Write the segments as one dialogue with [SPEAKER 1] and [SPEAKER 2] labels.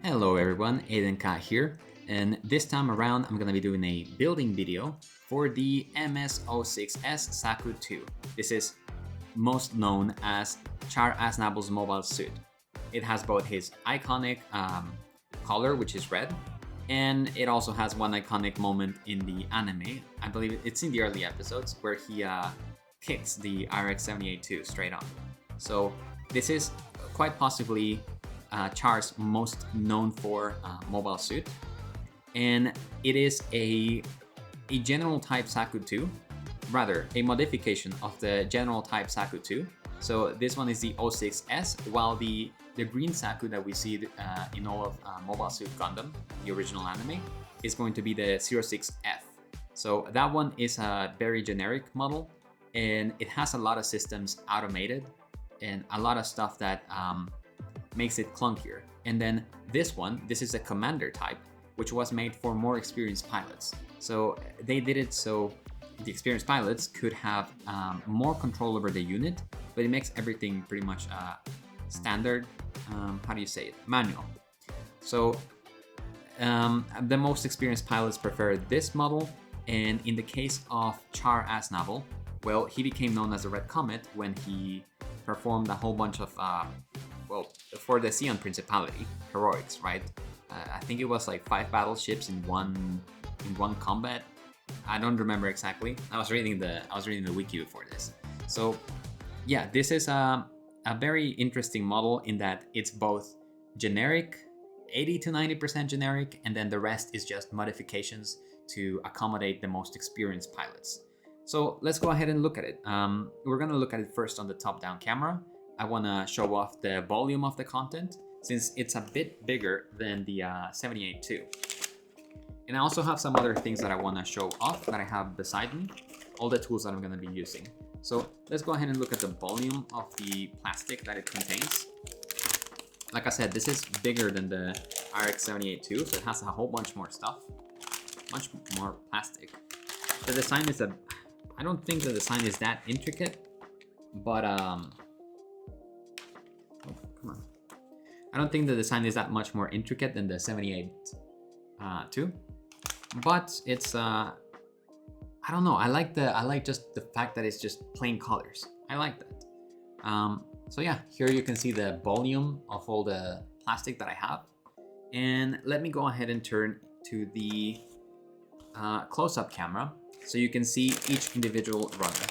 [SPEAKER 1] Hello everyone, Ayden Ka here, and this time around I'm gonna be doing a building video for the MS-06S Zaku 2. This is most known as Char Aznavour's mobile suit. It has both his iconic color, which is red, and it also has one iconic moment in the anime. I believe it's in the early episodes where he kicks the RX-78-2 straight on. So this is quite possibly Char's most known for mobile suit, and it is a general type Zaku 2, rather a modification of the general type Zaku 2. So this one is the 06S, while the green Zaku that we see in all of Mobile Suit Gundam, the original anime, is going to be the 06F. So that one is a very generic model, and it has a lot of systems automated and a lot of stuff that makes it clunkier. And then this is a commander type, which was made for more experienced pilots. So they did it so the experienced pilots could have more control over the unit, but it makes everything pretty much standard, how do you say it, manual. So the most experienced pilots prefer this model, and in the case of Char Aznavour, well, he became known as the Red Comet when he performed a whole bunch of well, for the Sion Principality heroics, right? I think it was like 5 battleships in one combat. I don't remember exactly. I was reading the wiki before this. So yeah, this is a very interesting model in that it's both generic, 80 to 90% generic, and then the rest is just modifications to accommodate the most experienced pilots. So let's go ahead and look at it. We're gonna look at it first on the top-down camera. I wanna show off the volume of the content since it's a bit bigger than the 78-2. And I also have some other things that I wanna show off that I have beside me, all the tools that I'm gonna be using. So let's go ahead and look at the volume of the plastic that it contains. Like I said, this is bigger than the RX-78-2, so it has a whole bunch more stuff, much more plastic. The design is I don't think the design is that intricate, but come on. I don't think the design is that much more intricate than the 78-2, but it's I don't know. I like just the fact that it's just plain colors. I like that. So yeah, here you can see the volume of all the plastic that I have, and let me go ahead and turn to the close-up camera so you can see each individual runner.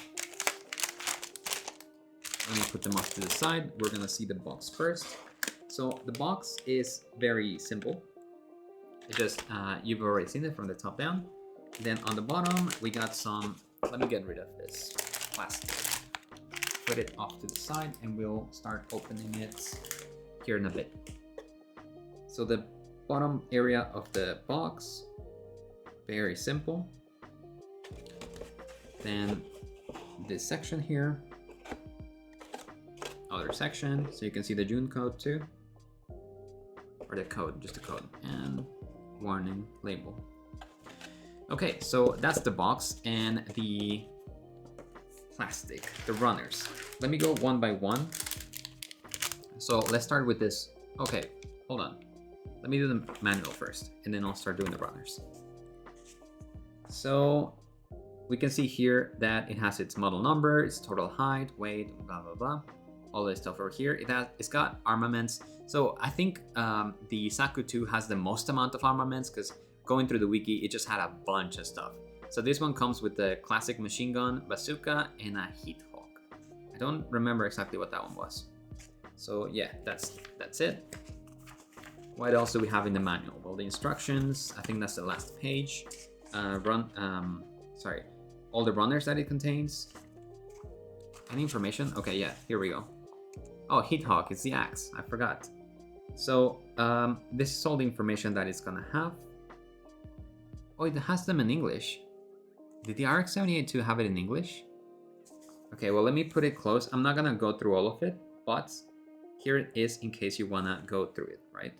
[SPEAKER 1] Let me put them off to the side. We're gonna see the box first. So the box is very simple. It just, you've already seen it from the top down. Then on the bottom, we got some, let me get rid of this plastic. Put it off to the side and we'll start opening it here in a bit. So the bottom area of the box, very simple. Then this section here, other section, so you can see the June code too, or the code, just the code, and warning label. Okay, so that's the box and the plastic, the runners. Let me go one by one. So let's start with this. Okay, hold on. Let me do the manual first, and then I'll start doing the runners. So we can see here that it has its model number, its total height, weight, blah, blah, blah. All this stuff over here. It's got armaments. So I think the Zaku 2 has the most amount of armaments because going through the wiki, it just had a bunch of stuff. So this one comes with the classic machine gun, bazooka, and a heat hawk. I don't remember exactly what that one was. So yeah, that's it. What else do we have in the manual? Well, the instructions, I think that's the last page. All the runners that it contains. Any information? Okay, yeah, here we go. Oh, heat hawk, it's the axe, I forgot. So this is all the information that it's gonna have. Oh, it has them in English. Did the RX-78-2 have it in English? Okay, well, let me put it close. I'm not gonna go through all of it, but here it is in case you wanna go through it, right?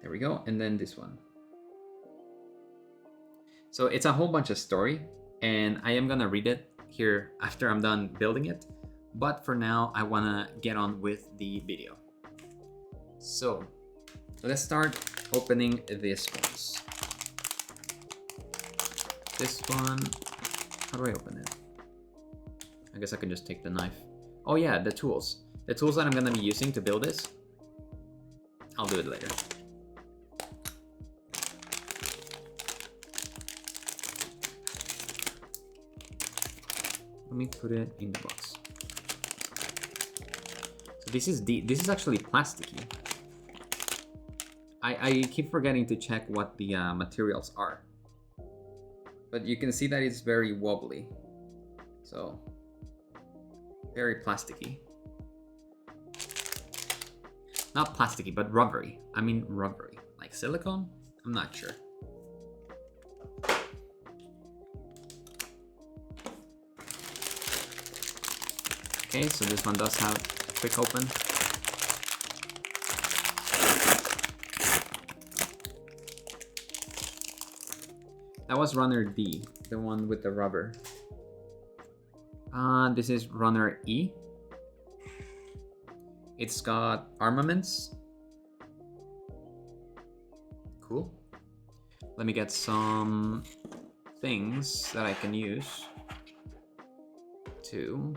[SPEAKER 1] There we go, and then this one. So it's a whole bunch of story, and I am gonna read it here after I'm done building it. But for now, I wanna get on with the video. So let's start opening these ones. This one, how do I open it? I guess I can just take the knife. Oh yeah, the tools. The tools that I'm gonna be using to build this, I'll do it later. Let me put it in the box. So this is actually plasticky. I keep forgetting to check what the materials are. But you can see that it's very wobbly. So, very plasticky. Not plasticky, but rubbery. I mean rubbery. Like silicone? I'm not sure. Okay, so this one does have a quick open. That was runner D, the one with the rubber. This is runner E. It's got armaments. Cool. Let me get some things that I can use to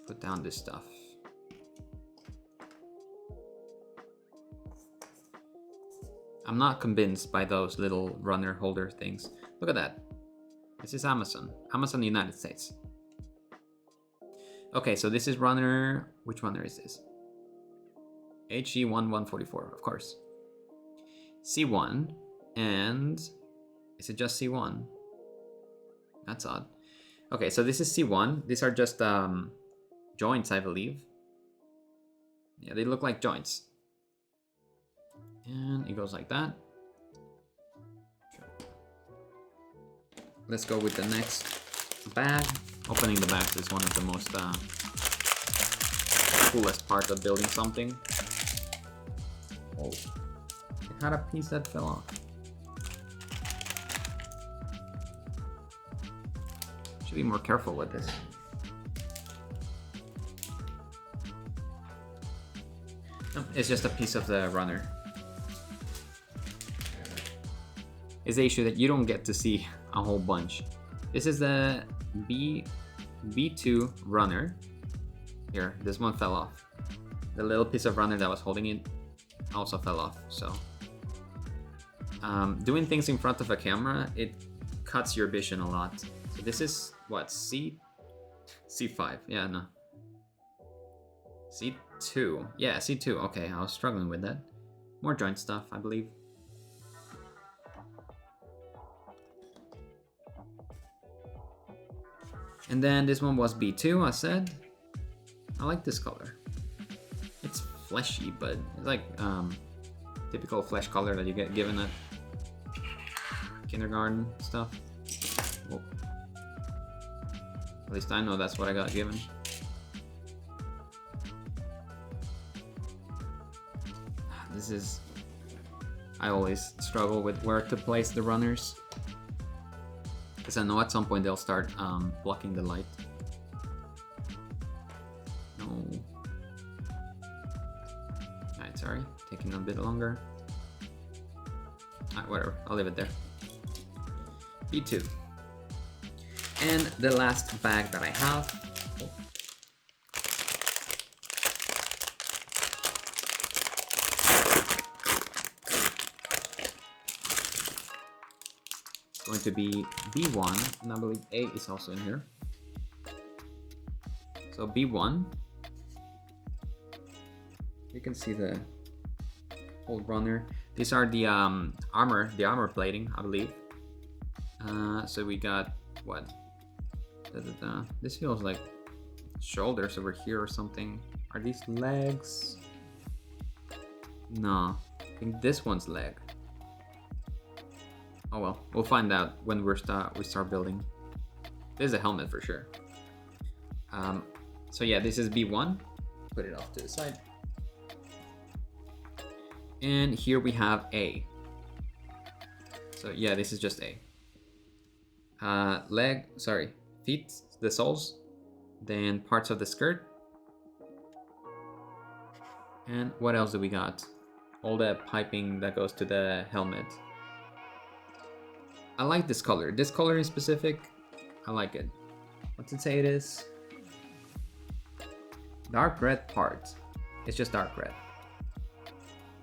[SPEAKER 1] put down this stuff. I'm not convinced by those little runner holder things. Look at that. This is Amazon. Amazon United States. Okay, so this is runner... Which runner is this? HG1144, of course. C1, and... Is it just C1? That's odd. Okay, so this is C1. These are just joints, I believe. Yeah, they look like joints. And it goes like that. Sure. Let's go with the next bag. Opening the bags is one of the most coolest part of building something. Oh, it had a piece that fell off. Should be more careful with this. No, it's just a piece of the runner. Is the issue that you don't get to see a whole bunch. This is the B2 runner. Here, this one fell off. The little piece of runner that was holding it also fell off. So doing things in front of a camera, it cuts your vision a lot. So this is what, C5? Yeah, no. C2. Yeah, C2. Okay, I was struggling with that. More joint stuff, I believe. And then this one was B2, I said. I like this color. It's fleshy, but it's like typical flesh color that you get given at kindergarten stuff. Whoa. At least I know that's what I got given. This is... I always struggle with where to place the runners. Because I know at some point they'll start blocking the light. No. Alright, sorry. Taking a bit longer. Alright, whatever. I'll leave it there. B2. And the last bag that I have. Going to be B1, and I believe A is also in here. So B1, you can see the old runner. These are the armor plating, I believe. So we got what? This feels like shoulders over here or something. Are these legs? No, I think this one's leg. Oh well, we'll find out when we start building. This is a helmet for sure. So yeah, this is B1. Put it off to the side. And here we have A. So yeah, this is just A. Feet, the soles, then parts of the skirt. And what else do we got? All the piping that goes to the helmet. I like this color. This color in specific, I like it. What's it say it is? Dark red part. It's just dark red.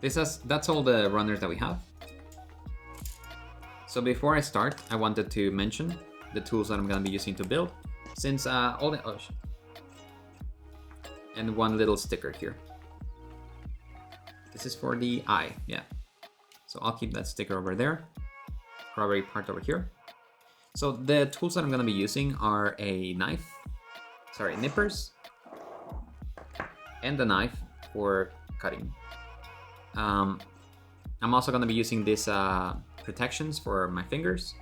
[SPEAKER 1] That's all the runners that we have. So before I start, I wanted to mention the tools that I'm gonna be using to build, since and one little sticker here. This is for the eye, yeah. So I'll keep that sticker over there. Rubbery part over here. So the tools that I'm gonna be using are a nippers, and a knife for cutting. I'm also gonna be using these protections for my fingers,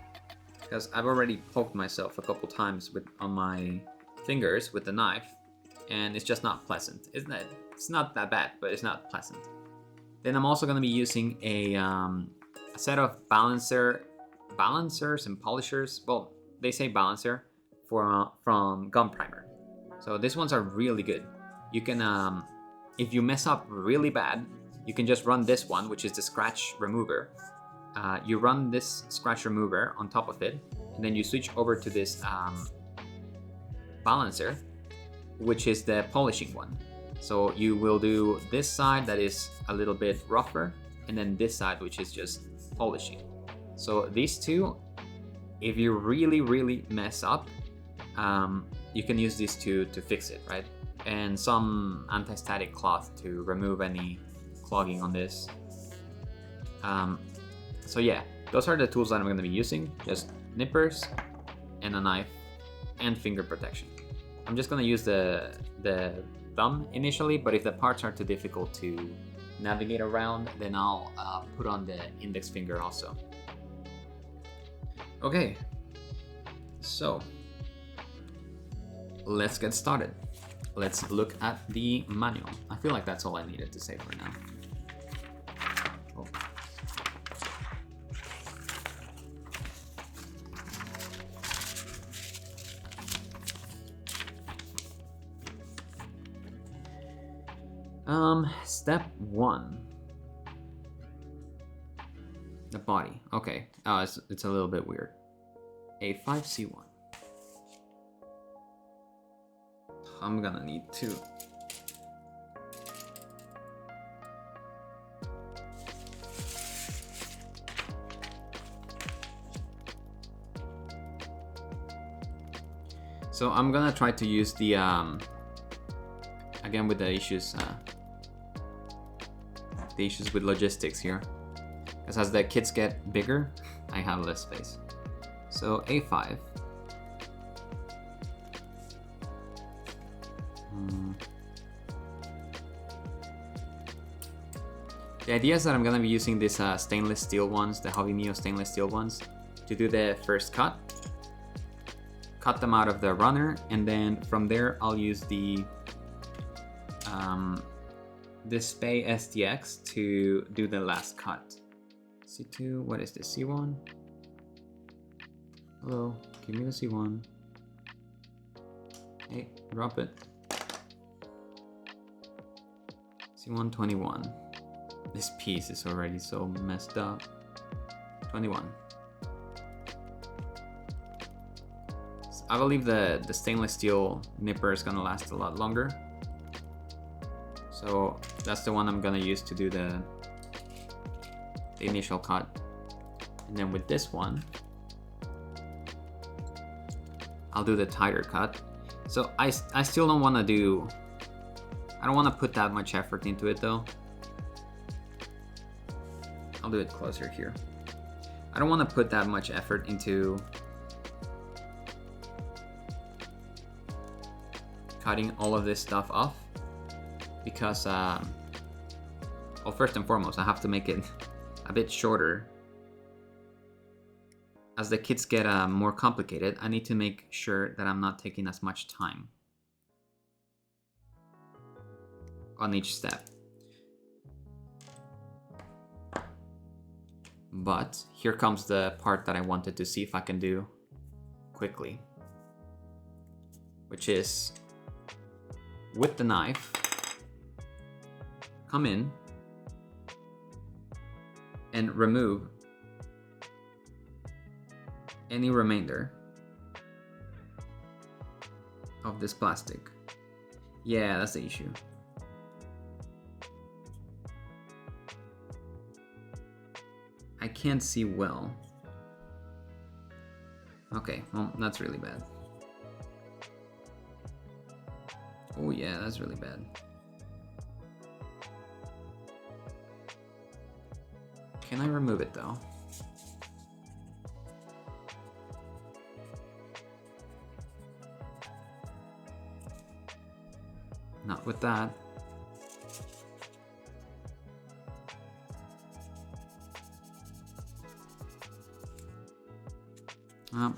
[SPEAKER 1] because I've already poked myself a couple times on my fingers with the knife, and it's just not pleasant. It's not that bad, but it's not pleasant. Then I'm also gonna be using a set of balancers and polishers. Well, they say balancer from Gum Primer. So these ones are really good. You can, if you mess up really bad, you can just run this one, which is the scratch remover. You run this scratch remover on top of it, and then you switch over to this balancer, which is the polishing one. So you will do this side that is a little bit rougher, and then this side, which is just polishing. So these two, if you really mess up, you can use these two to fix it, right? And some anti-static cloth to remove any clogging on this. So yeah, those are the tools that I'm going to be using. Just nippers and a knife and finger protection. I'm just going to use the thumb initially, but if the parts are too difficult to navigate around, then I'll put on the index finger also. Okay, so let's get started. Let's look at the manual. I feel like that's all I needed to say for now. Step 1. The body. Okay. Oh, it's a little bit weird. A5C1. I'm gonna need 2. So I'm gonna try to use the again with the issues with logistics here, because as the kids get bigger, I have less space. So A5. The idea is that I'm gonna be using these stainless steel ones, the Hobby Neo stainless steel ones, to do the first cut. Cut them out of the runner, and then from there I'll use the Display STX to do the last cut. C2, what is this? C1? Hello, give me the C1. Hey, drop it. C121. This piece is already so messed up. 21. So I believe the stainless steel nipper is gonna last a lot longer. So that's the one I'm gonna use to do the initial cut. And then with this one, I'll do the tighter cut. So I still don't wanna I don't wanna put that much effort into it though. I'll do it closer here. I don't wanna put that much effort into cutting all of this stuff off, because well, first and foremost, I have to make it a bit shorter. As the kits get more complicated, I need to make sure that I'm not taking as much time on each step. But here comes the part that I wanted to see if I can do quickly, which is with the knife, come in and remove any remainder of this plastic. Yeah, that's the issue. I can't see well. Okay, well, that's really bad. Oh yeah, that's really bad. Can I remove it though? Not with that.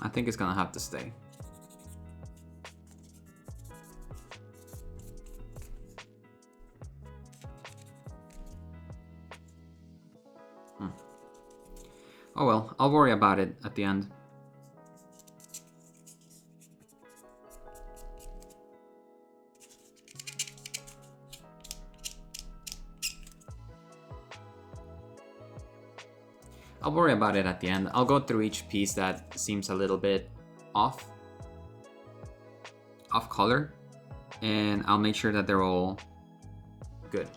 [SPEAKER 1] I think it's gonna have to stay. Oh well, I'll worry about it at the end. I'll worry about it at the end. I'll go through each piece that seems a little bit off color, and I'll make sure that they're all good.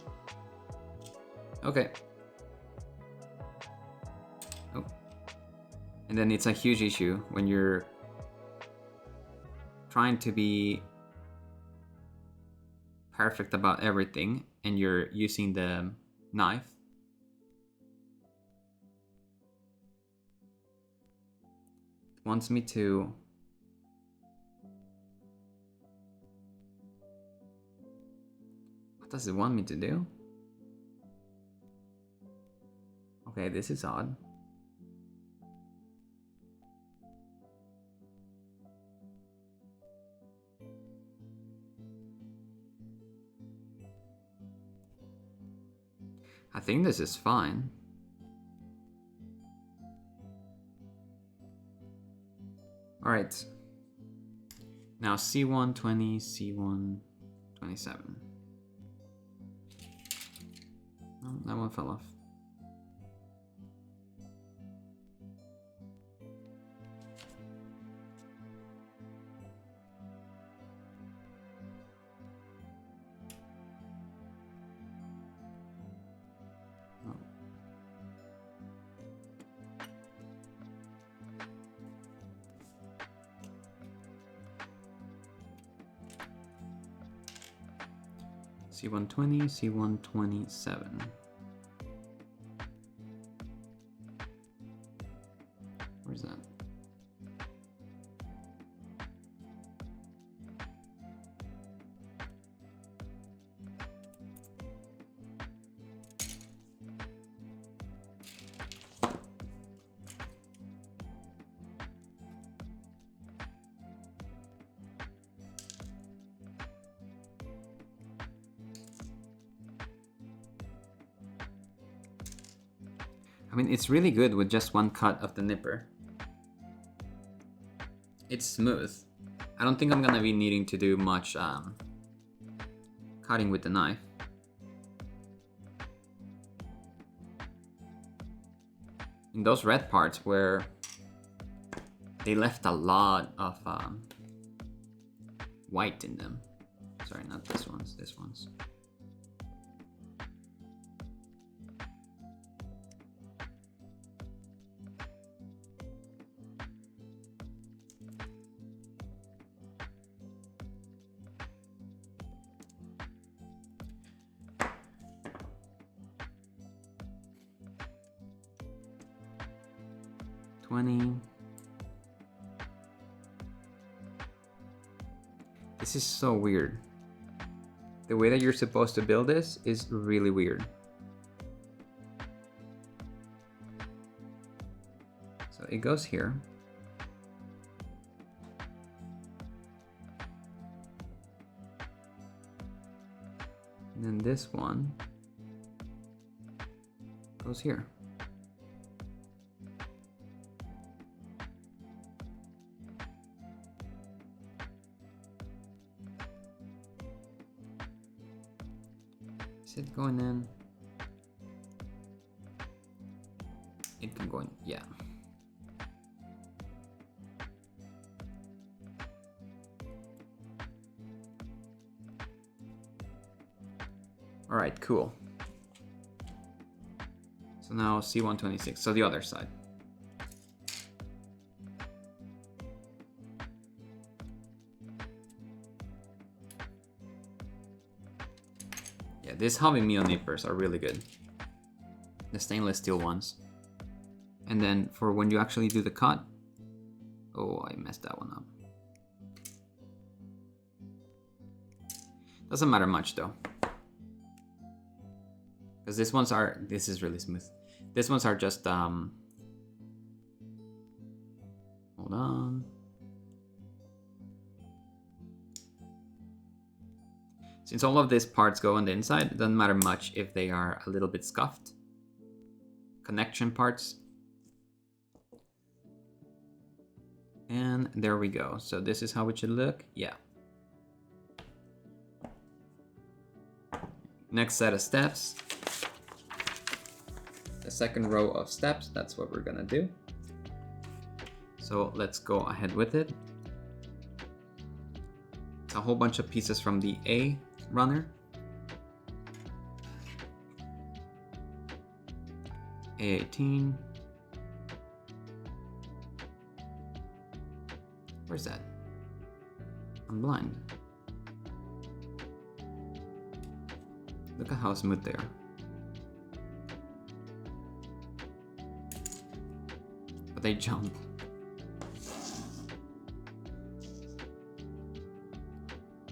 [SPEAKER 1] Okay. Oh. And then it's a huge issue when you're trying to be perfect about everything and you're using the knife. It wants me to what does it want me to do? Okay, this is odd. I think this is fine. All right. Now C120, C127. Oh, that one fell off. C120, C127. Where's that? I mean, it's really good with just one cut of the nipper. It's smooth. I don't think I'm gonna be needing to do much cutting with the knife. In those red parts where they left a lot of white in them. Sorry, not this one's, this one's. This is so weird. The way that you're supposed to build this is really weird. So it goes here. And then this one goes here. Is it going in? It can go in, yeah. All right, cool. So now C126, so the other side. Yeah, these hobby meal nippers are really good. The stainless steel ones. And then for when you actually do the cut, oh, I messed that one up. Doesn't matter much though. Because this is really smooth. These ones are just, hold on. Since all of these parts go on the inside, it doesn't matter much if they are a little bit scuffed. Connection parts. And there we go. So this is how it should look. Yeah. Next set of steps. The second row of steps, that's what we're gonna do. So let's go ahead with it. It's a whole bunch of pieces from the A runner. A18. Where's that? I'm blind. Look at how smooth they are. But they jump.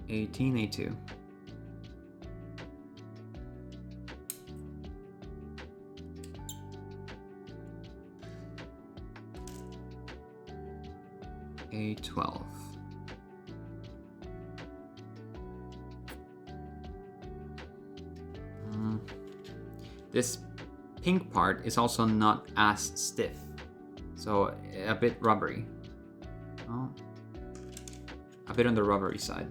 [SPEAKER 1] A2. A12. This pink part is also not as stiff, so a bit rubbery. Oh, a bit on the rubbery side.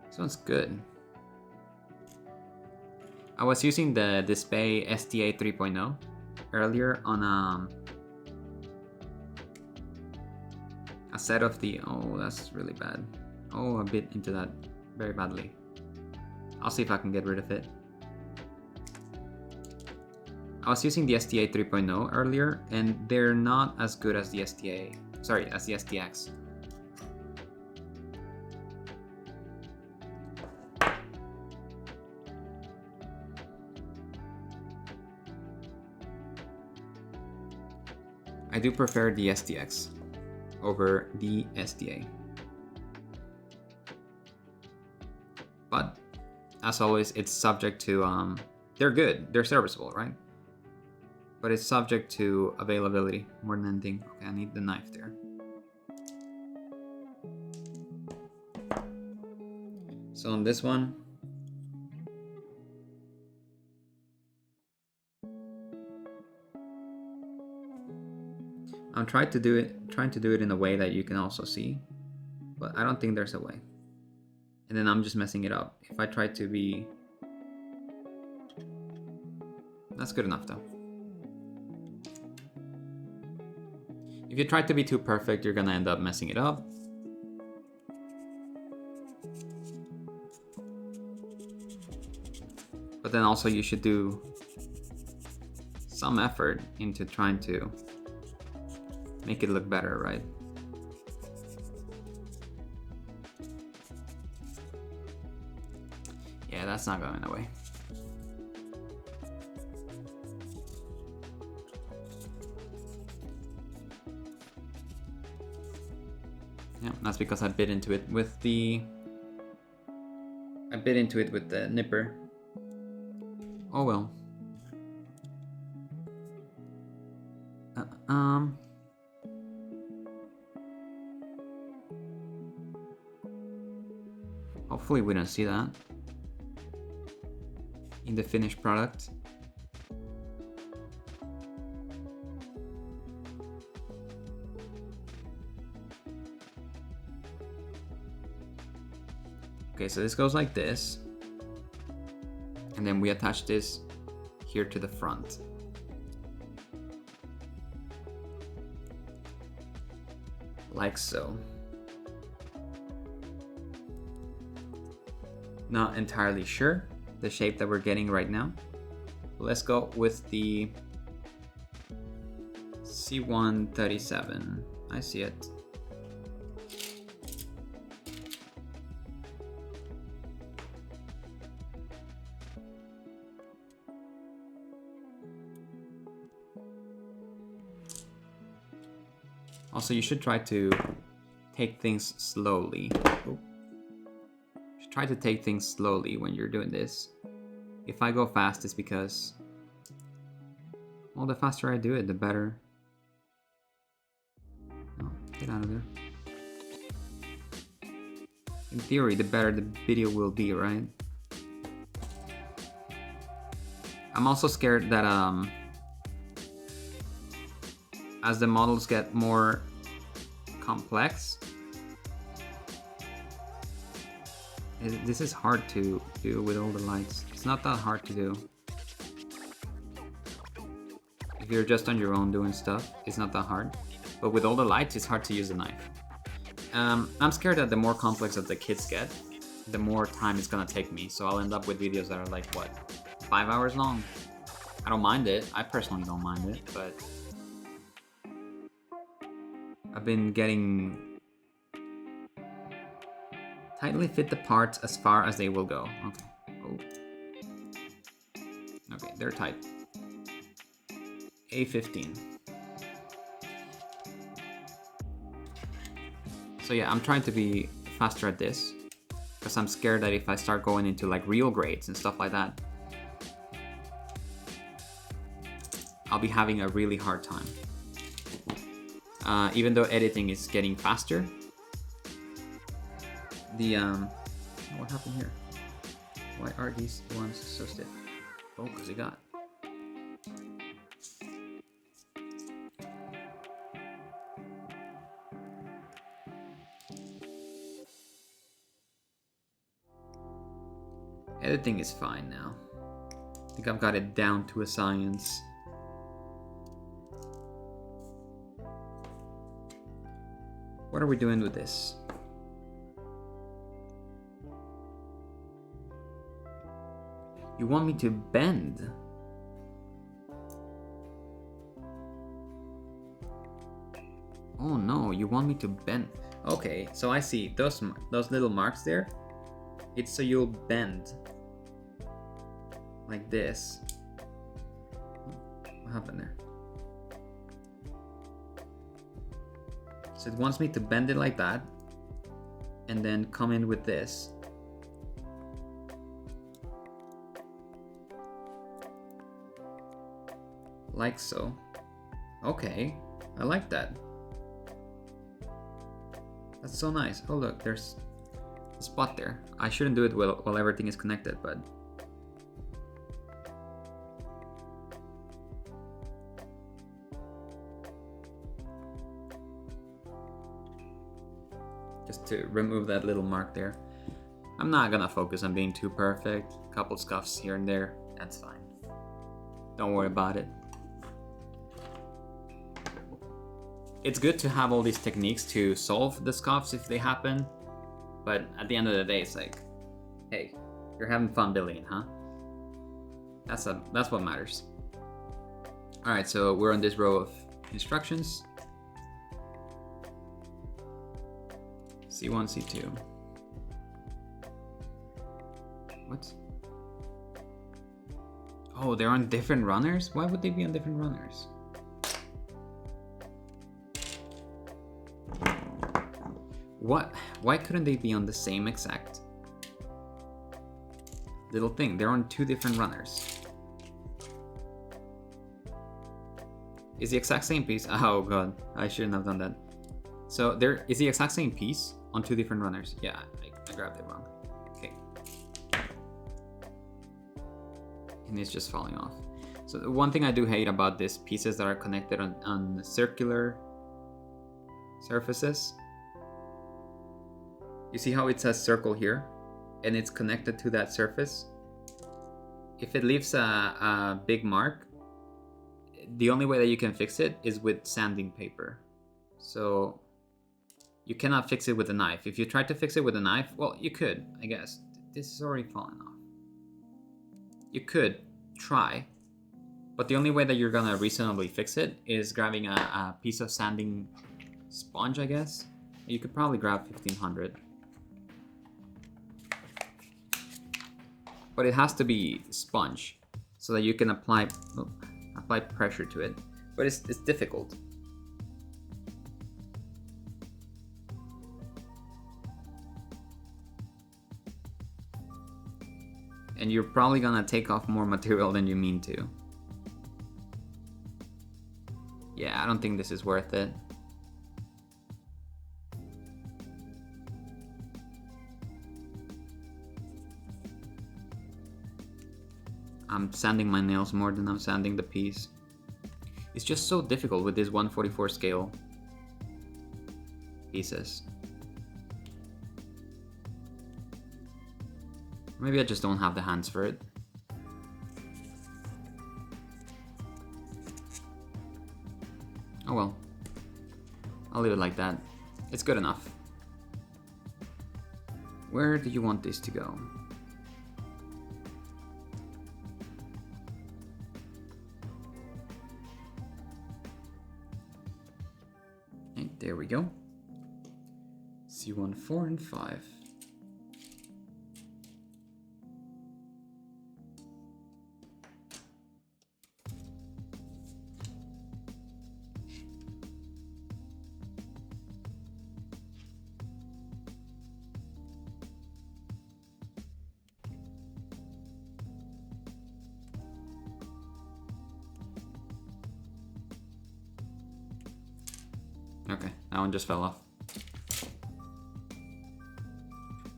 [SPEAKER 1] This one's good. I was using the Display SDA 3.0 earlier on a set of the, oh, that's really bad. Oh, a bit into that very badly. I'll see if I can get rid of it. I was using the SDA 3.0 earlier, and they're not as good as the SDA, sorry, as the SDX. I do prefer the SDX over the SDA. But as always, it's subject to, they're good, they're serviceable, right? But it's subject to availability more than anything. Okay, I need the knife there. So on this one, I'm trying to do it in a way that you can also see, but I don't think there's a way. And then I'm just messing it up. If I try to be, that's good enough though. If you try to be too perfect, you're gonna end up messing it up. But then also you should do some effort into trying to make it look better, right? Yeah, that's not going away. Yeah, that's because I bit into it with the nipper. Oh well. Hopefully we don't see that in the finished product. Okay, so this goes like this. And then we attach this here to the front. Like so. Not entirely sure the shape that we're getting right now. Let's go with the C137. I see it. Also, you should try to take things slowly. Oh. You should try to take things slowly when you're doing this. If I go fast, it's because, well, the faster I do it, the better. Oh, get out of there. In theory, the better the video will be, right? I'm also scared that as the models get more complex, this is hard to do with all the lights. It's not that hard to do. If you're just on your own doing stuff, it's not that hard. But with all the lights, it's hard to use the knife. I'm scared that the more complex that the kits get, the more time it's gonna take me. So I'll end up with videos that are like, what, 5 hours long? I don't mind it. I personally don't mind it, but I've been getting tightly fit the parts as far as they will go. Okay. Oh. Okay, they're tight. A15. So yeah, I'm trying to be faster at this because I'm scared that if I start going into like real grades and stuff like that, I'll be having a really hard time. Even though editing is getting faster, the what happened here? Why are these ones so stiff? Oh, because they got. Editing is fine now. I think I've got it down to a science. What are we doing with this? You want me to bend? Oh no, you want me to bend? Okay, so I see those little marks there. It's so you'll bend like this. What happened there? So it wants me to bend it like that and then come in with this. Like so. Okay, I like that. That's so nice. Oh look, there's a spot there. I shouldn't do it while everything is connected, but just to remove that little mark there. I'm not gonna focus on being too perfect. A couple scuffs here and there, that's fine. Don't worry about it. It's good to have all these techniques to solve the scuffs if they happen, but at the end of the day, it's like, hey, you're having fun building it, huh? That's what matters. All right, so we're on this row of instructions. C1, C2. What? Oh, they're on different runners? Why would they be on different runners? What? Why couldn't they be on the same exact little thing? They're on two different runners. Is the exact same piece? Oh god, I shouldn't have done that. So there is the exact same piece on two different runners. Yeah, I grabbed it wrong. Okay, and it's just falling off. So the one thing I do hate about these pieces that are connected on circular surfaces, you see how it says circle here and it's connected to that surface? If it leaves a big mark, the only way that you can fix it is with sanding paper. So you cannot fix it with a knife. If you try to fix it with a knife, well, you could, I guess. This is already falling off. You could try, but the only way that you're gonna reasonably fix it is grabbing a piece of sanding sponge, I guess. You could probably grab 1500. But it has to be sponge so that you can apply pressure to it. But it's difficult. And you're probably gonna take off more material than you mean to. Yeah, I don't think this is worth it. I'm sanding my nails more than I'm sanding the piece. It's just so difficult with these 1/44 scale pieces. Maybe I just don't have the hands for it. Oh well. I'll leave it like that. It's good enough. Where do you want this to go? Okay, there we go. C1, 4, and 5. Okay, that one just fell off.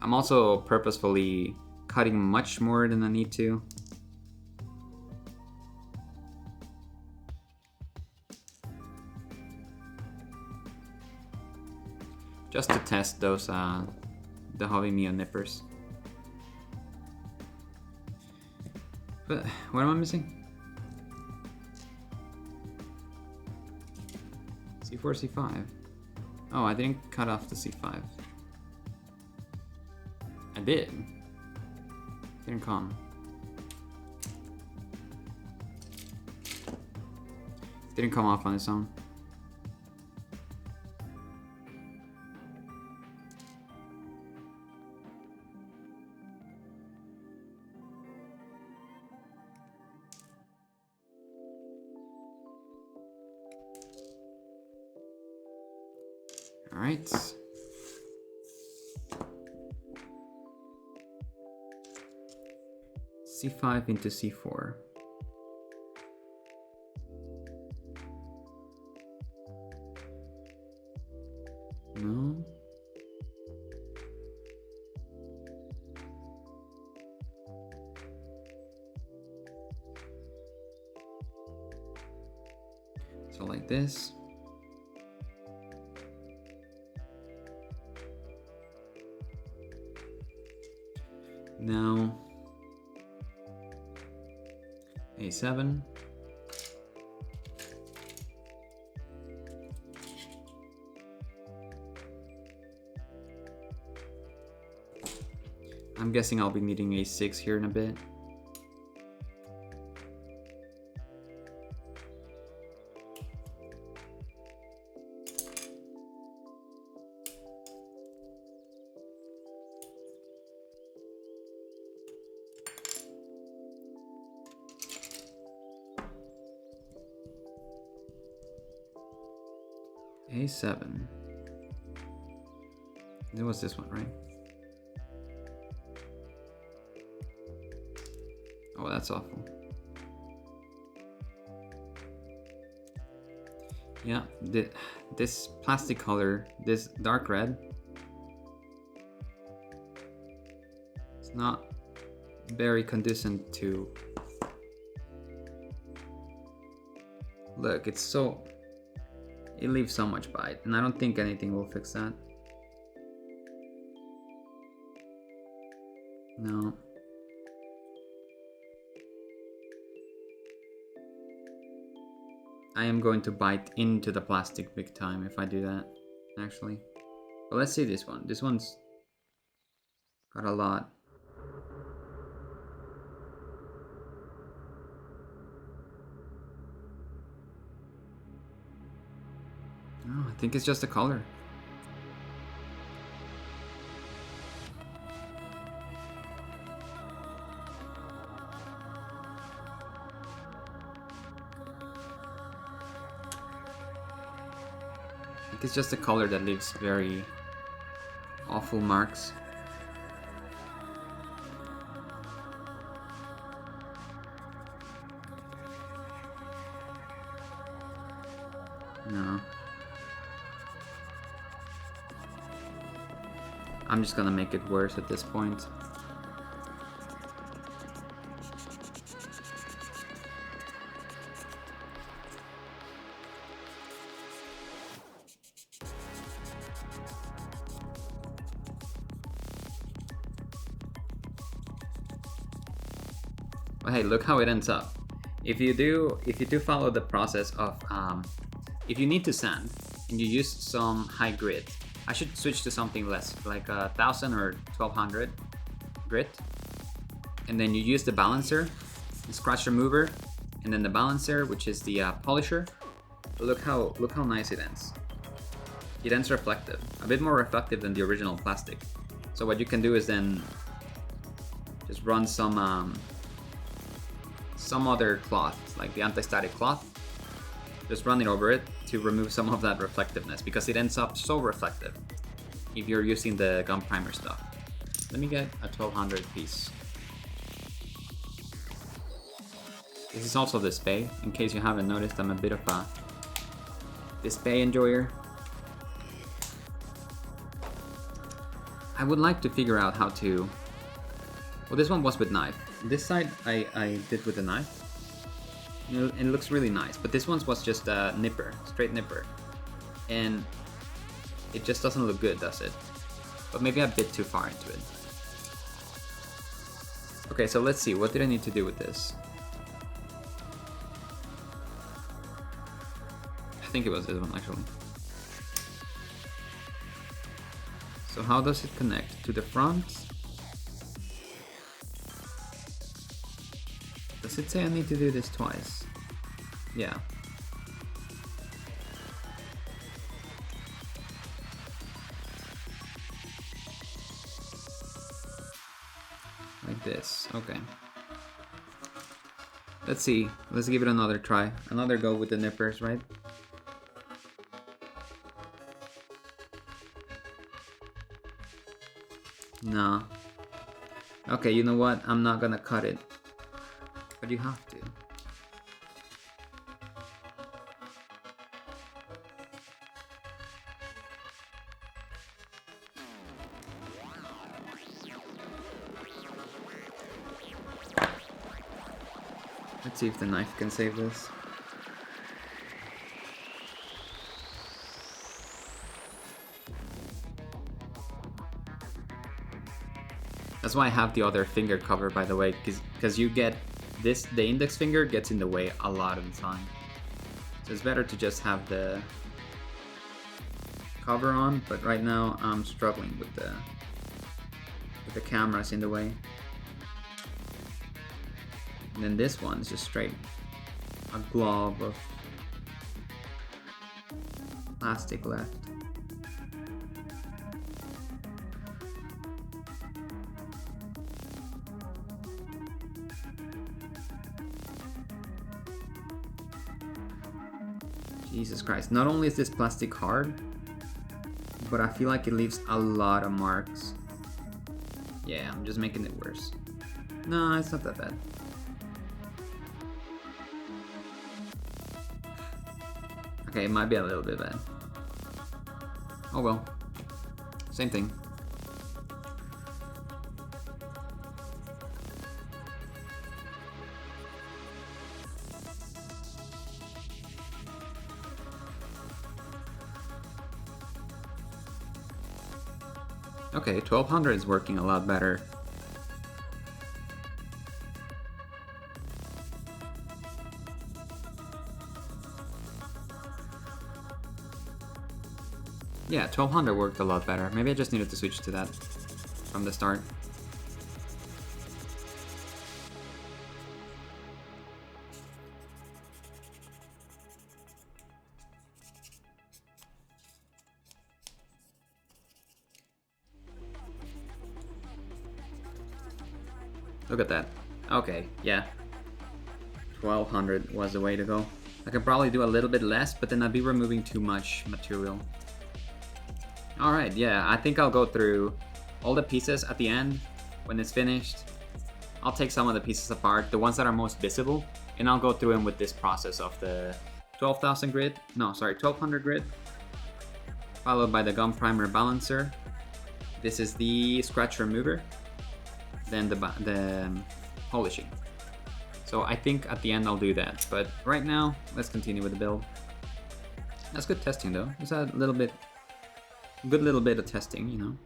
[SPEAKER 1] I'm also purposefully cutting much more than I need to. Just to test those, the Hobby Mio nippers. But what am I missing? C4, C5. Oh, I didn't cut off the C5. I did. Didn't come. Didn't come off on its own. All right. C5 into C4. No. So like this. Now A7. I'm guessing I'll be needing A6 here in a bit. A7. It was this one, right? Oh, that's awful. Yeah, this plastic color, this dark red, it's not very conducive to Look, it's so... It leaves so much bite, and I don't think anything will fix that. No. I am going to bite into the plastic big time if I do that, actually. But let's see this one. This one's got a lot. Oh, I think it's just the color. I think it's just the color that leaves very awful marks. No. I'm just gonna make it worse at this point. But hey, look how it ends up. If you do follow the process of if you need to sand and you use some high grit, I should switch to something less, like 1000 or 1200 grit, and then you use the balancer, the scratch remover, and then the balancer, which is the polisher. Look how nice it ends. It ends reflective, a bit more reflective than the original plastic. So what you can do is then just run some other cloth, like the anti-static cloth. Just run it over it to remove some of that reflectiveness, because it ends up so reflective if you're using the gum primer stuff. Let me get a 1200 piece. This is also the spay. In case you haven't noticed, I'm a bit of a spay enjoyer. I would like to figure out how to... Well, this one was with knife. This side I did with a knife. And it looks really nice, but this one was just a nipper, straight nipper. And it just doesn't look good, does it? But maybe I bit too far into it. Okay, so let's see, what did I need to do with this? I think it was this one, actually. So how does it connect? To the front? Does it say I need to do this twice? Yeah. Like this, okay. Let's see, let's give it another try. Another go with the nippers, right? No. Okay, you know what? I'm not gonna cut it. But you have to. Let's see if the knife can save this. That's why I have the other finger cover, by the way, because you get this, the index finger gets in the way a lot of the time. So it's better to just have the cover on, but right now I'm struggling with the cameras in the way. And then this one's just straight a glob of plastic left. Jesus Christ, not only is this plastic hard, but I feel like it leaves a lot of marks. Yeah, I'm just making it worse. No, it's not that bad. Okay, it might be a little bit bad. Oh well, same thing. Okay, 1200 is working a lot better. Yeah, 1200 worked a lot better. Maybe I just needed to switch to that from the start. Look at that. Okay, yeah. 1200 was the way to go. I could probably do a little bit less, but then I'd be removing too much material. Alright, yeah, I think I'll go through all the pieces at the end when it's finished. I'll take some of the pieces apart, the ones that are most visible, and I'll go through them with this process of the 12,000 grid, no, sorry, 1200 grid, followed by the gum primer balancer. This is the scratch remover, then the polishing. So I think at the end I'll do that, but right now, let's continue with the build. That's good testing though. It's a little bit, good little bit of testing, you know.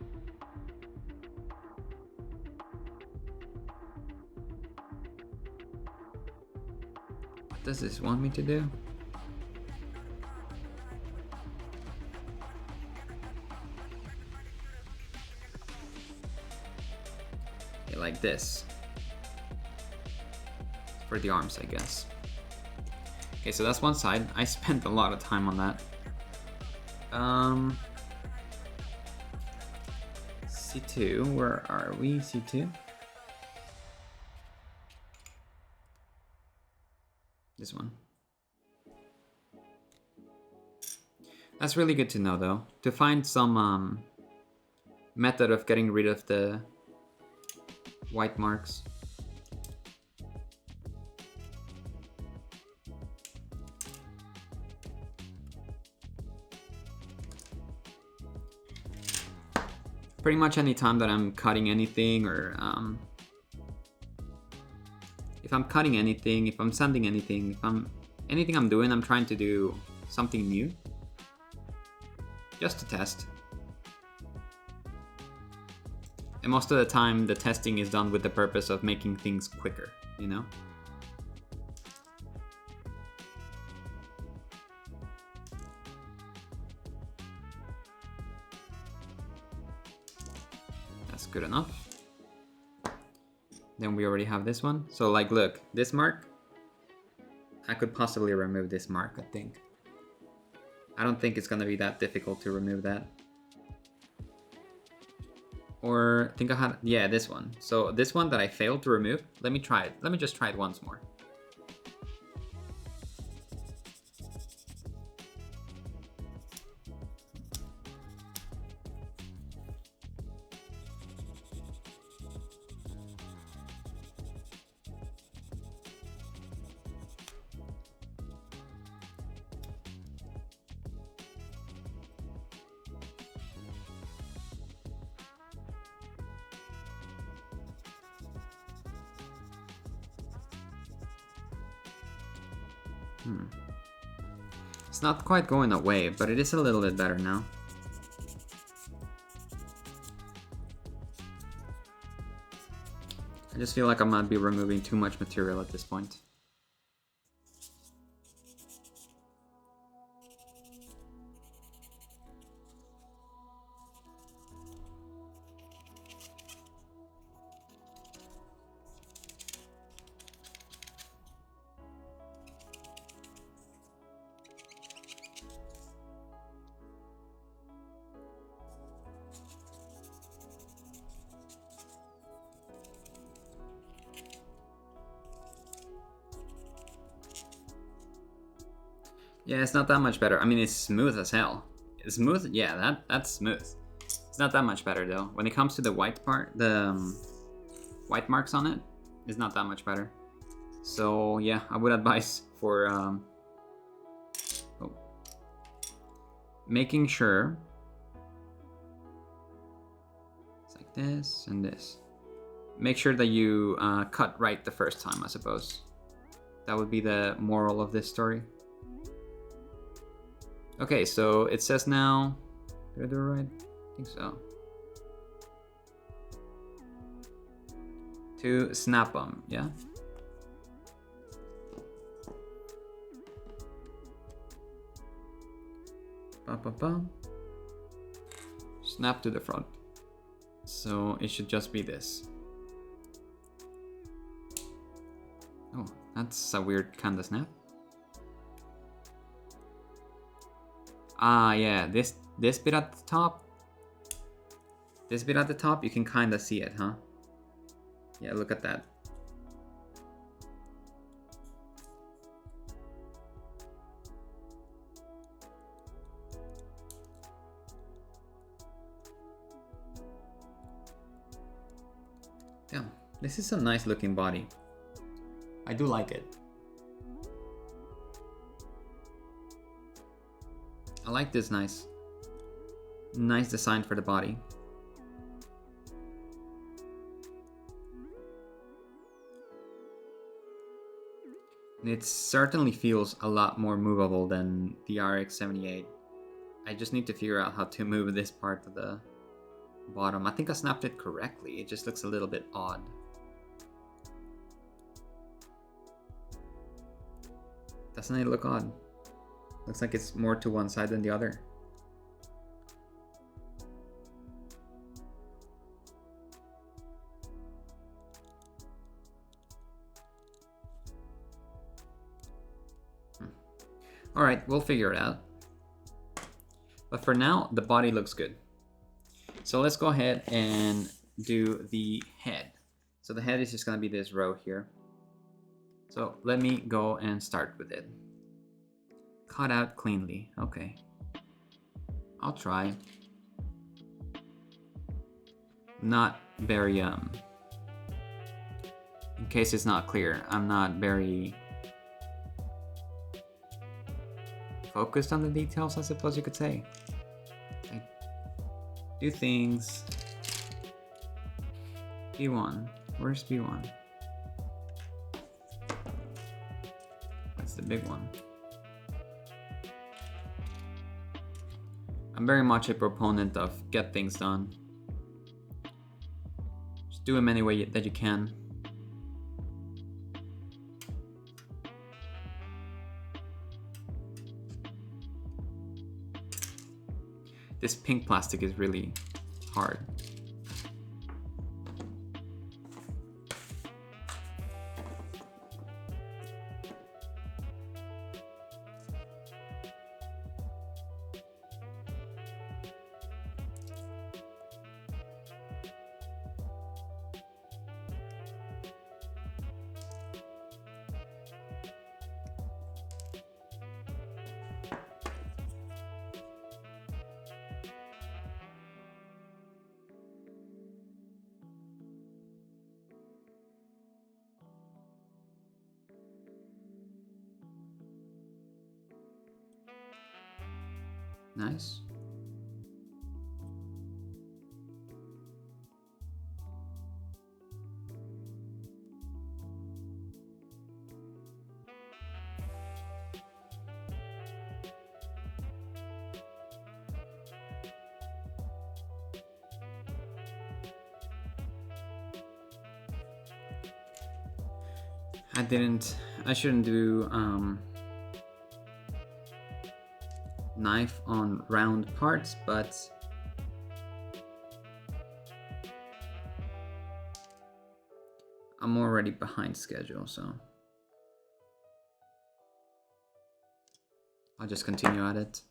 [SPEAKER 1] What does this want me to do? Okay, like this. For the arms, I guess. Okay, so that's one side. I spent a lot of time on that. C2, where are we? C2? This one. That's really good to know though. To find some method of getting rid of the white marks. Pretty much any time that I'm cutting anything, or if I'm cutting anything, if I'm sanding anything, anything I'm doing, I'm trying to do something new, just to test. And most of the time, the testing is done with the purpose of making things quicker, you know? That's good enough. Then we already have this one. So like, look, this mark, I could possibly remove this mark, I think. I don't think it's gonna be that difficult to remove that. Or I think I had, yeah, this one. So this one that I failed to remove, let me try it. Let me just try it once more. It's not quite going away, but it is a little bit better now. I just feel like I might be removing too much material at this point. Yeah, it's not that much better. I mean, it's smooth as hell. It's smooth? Yeah, that's smooth. It's not that much better though. When it comes to the white part, the white marks on it, it's not that much better. So yeah, I would advise for making sure it's like this and this. Make sure that you cut right the first time, I suppose. That would be the moral of this story. Okay, so it says now, did I do it right? I think so. to snap them, yeah? Ba, ba, ba. Snap to the front. So it should just be this. Oh, that's a weird kind of snap. Ah, yeah, this bit at the top. This bit at the top, you can kind of see it, huh? Yeah, look at that. Yeah, this is a nice looking body. I do like it. I like this nice design for the body. It certainly feels a lot more movable than the RX-78. I just need to figure out how to move this part of the bottom. I think I snapped it correctly. It just looks a little bit odd. Doesn't it look odd? Looks like it's more to one side than the other. All right, we'll figure it out. But for now, the body looks good. So let's go ahead and do the head. So the head is just gonna be this row here. So let me go and start with it. Cut out cleanly, okay. I'll try. Not very, in case it's not clear, I'm not very focused on the details, I suppose you could say. I do things. B1, where's B1? That's the big one. I'm very much a proponent of get things done. Just do them any way that you can. This pink plastic is really hard. Nice. I shouldn't do knife on round parts, but I'm already behind schedule, so I'll just continue at it.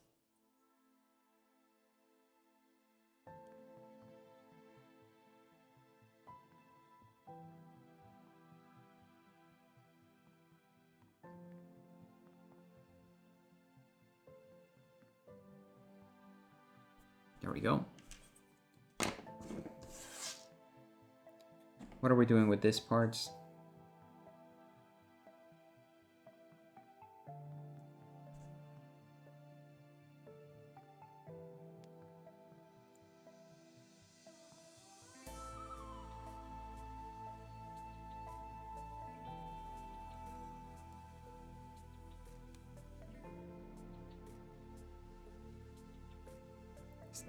[SPEAKER 1] There we go. What are we doing with this part?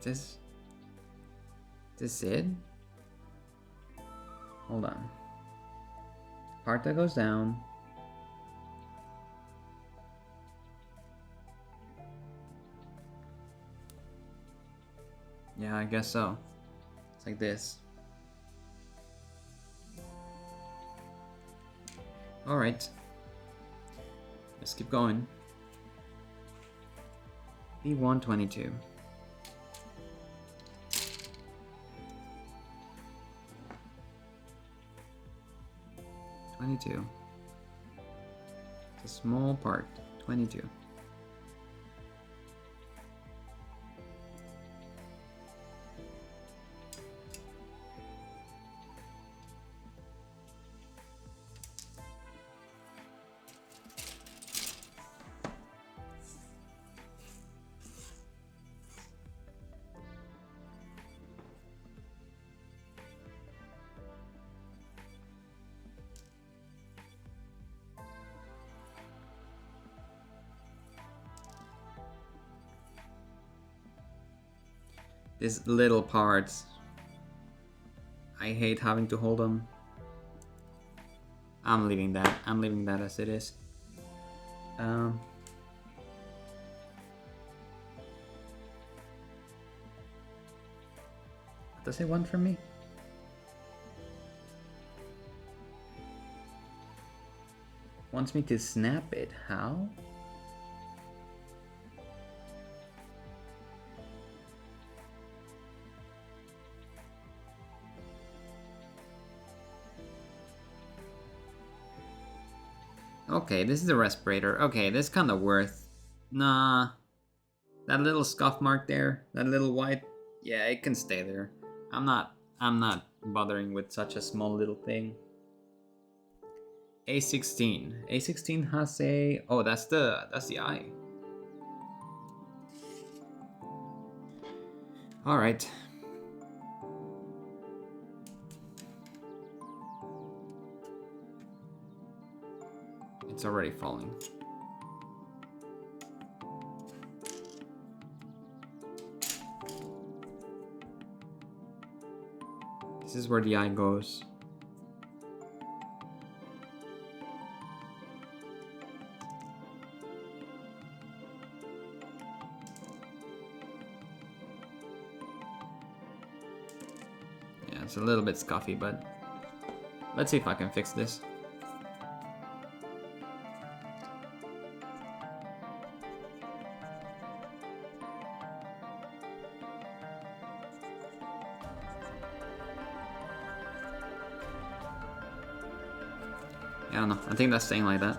[SPEAKER 1] Is this it? Hold on. part that goes down. Yeah, I guess so. It's like this. Alright. Let's keep going. B122. 22. It's a small part. 22. These little parts, I hate having to hold them. I'm leaving that as it is. What does it want from me? Wants me to snap it. How? Okay, this is the respirator. Okay, this is kind of worth. Nah. That little scuff mark there, that little white, yeah, it can stay there. I'm not bothering with such a small little thing. A16. A16 has a, oh, that's the eye. All right. It's already falling. This is where the eye goes. Yeah, it's a little bit scuffy, but let's see if I can fix this. I don't know, I think that's staying like that.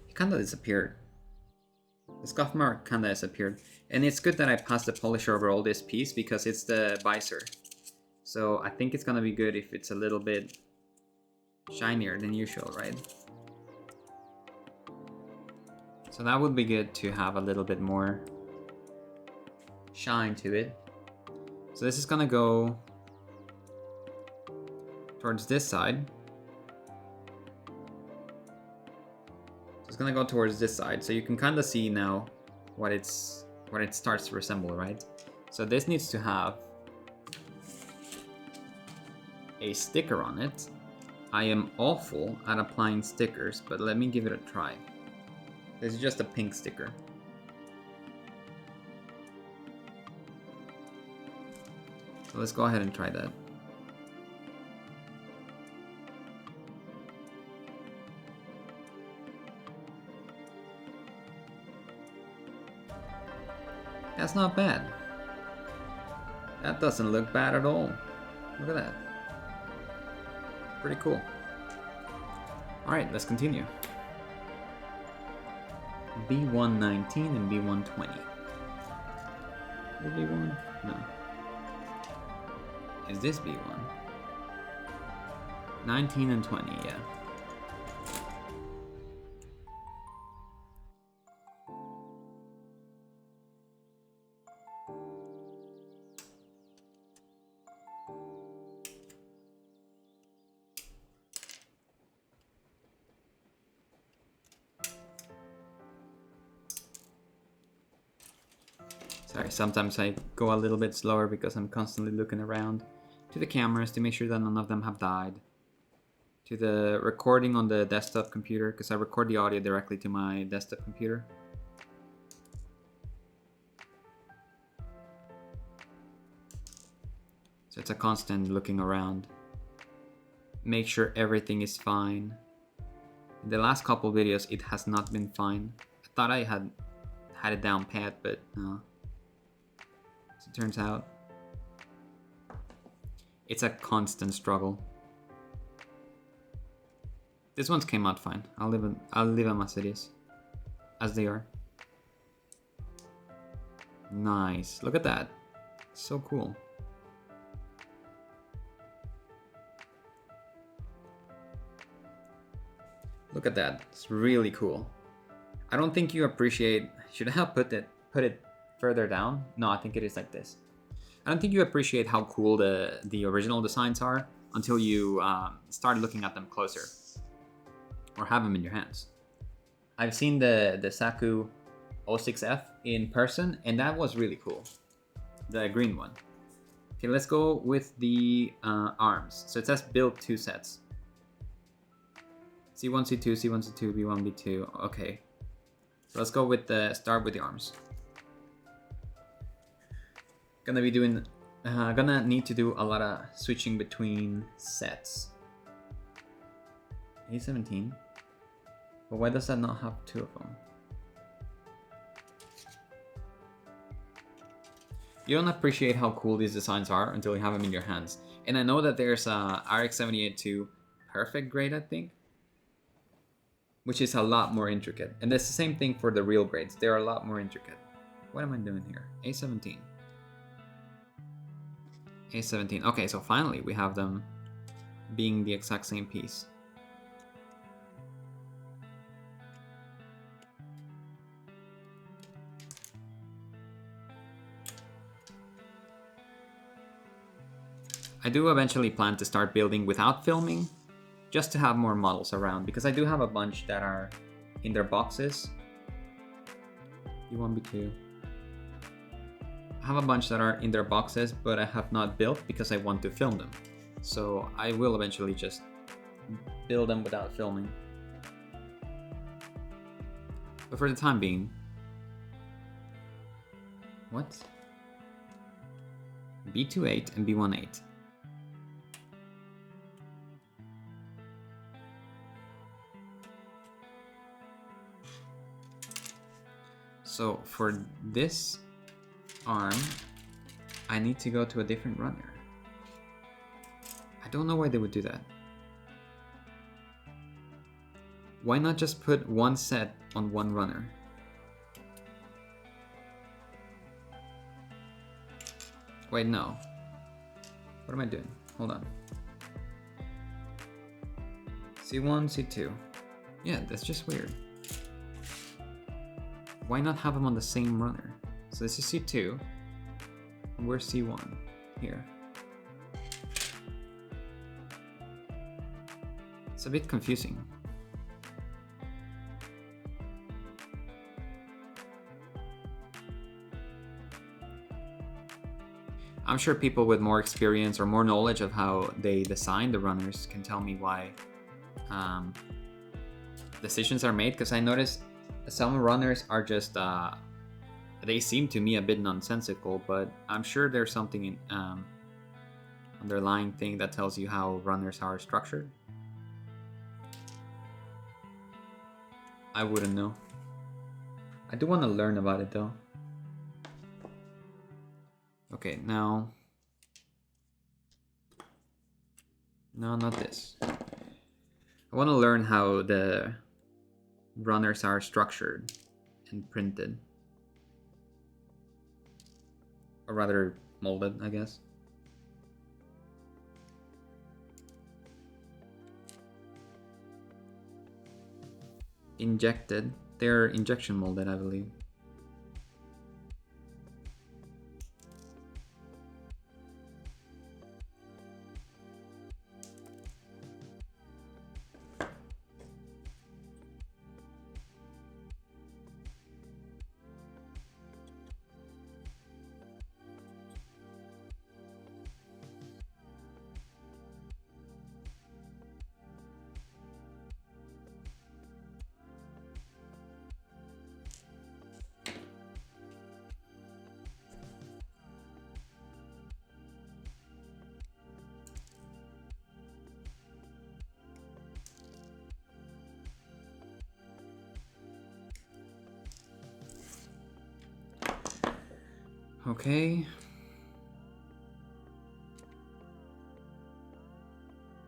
[SPEAKER 1] It kinda disappeared. The scuff mark kinda disappeared. And it's good that I passed the polish over all this piece because it's the visor. So I think it's gonna be good if it's a little bit shinier than usual, right? So that would be good to have a little bit more shine to it. So this is gonna go towards this side. So it's gonna go towards this side. So you can kind of see now what it starts to resemble, right? So this needs to have a sticker on it. I am awful at applying stickers, but let me give it a try. This is just a pink sticker. So let's go ahead and try that. That's not bad. That doesn't look bad at all. Look at that. Pretty cool. Alright, let's continue. B119 and B120. Is it B1? No. Is this B1? 19 and 20, yeah. Sorry, sometimes I go a little bit slower because I'm constantly looking around to the cameras to make sure that none of them have died. To the recording on the desktop computer, because I record the audio directly to my desktop computer. So it's a constant looking around. Make sure everything is fine. In the last couple videos, it has not been fine. I thought I had it down pat, but no. As it turns out, it's a constant struggle. This one's came out fine. I'll leave them as it is, as they are. Nice. Look at that. So cool. Look at that. It's really cool. I don't think you appreciate. Should I have put it further down? No, I think it is like this. I don't think you appreciate how cool the original designs are until you start looking at them closer or have them in your hands. I've seen the Zaku 06F in person, and that was really cool. The green one. Okay, let's go with the arms. So it says build 2 sets. C1, C2, C1, C2, B1, B2. Okay. So let's go with start with the arms. Gonna need to do a lot of switching between sets. A17. But why does that not have 2 of them? You don't appreciate how cool these designs are until you have them in your hands. And I know that there's a RX-78 perfect grade, I think, which is a lot more intricate. And that's the same thing for the real grades. They're a lot more intricate. What am I doing here? A17. A17. Okay, so finally we have them being the exact same piece. I do eventually plan to start building without filming, just to have more models around, because I do have a bunch that are in their boxes. B1, B2. I have a bunch that are in their boxes, but I have not built because I want to film them. So I will eventually just build them without filming. But for the time being... What? B28 and B18. So for this arm, I need to go to a different runner. I don't know why they would do that. Why not just put one set on one runner? Wait, no. What am I doing? Hold on. C1, C2. Yeah, that's just weird. Why not have them on the same runner? So this is C2, and we're C1 here. It's a bit confusing. I'm sure people with more experience or more knowledge of how they design the runners can tell me why decisions are made, because I noticed some runners are just, they seem to me a bit nonsensical, but I'm sure there's something in, underlying thing that tells you how runners are structured. I wouldn't know. I do want to learn about it though. Okay, now... No, not this. I want to learn how the runners are structured and printed. Or rather, molded, I guess. Injected. They're injection molded, I believe. Okay.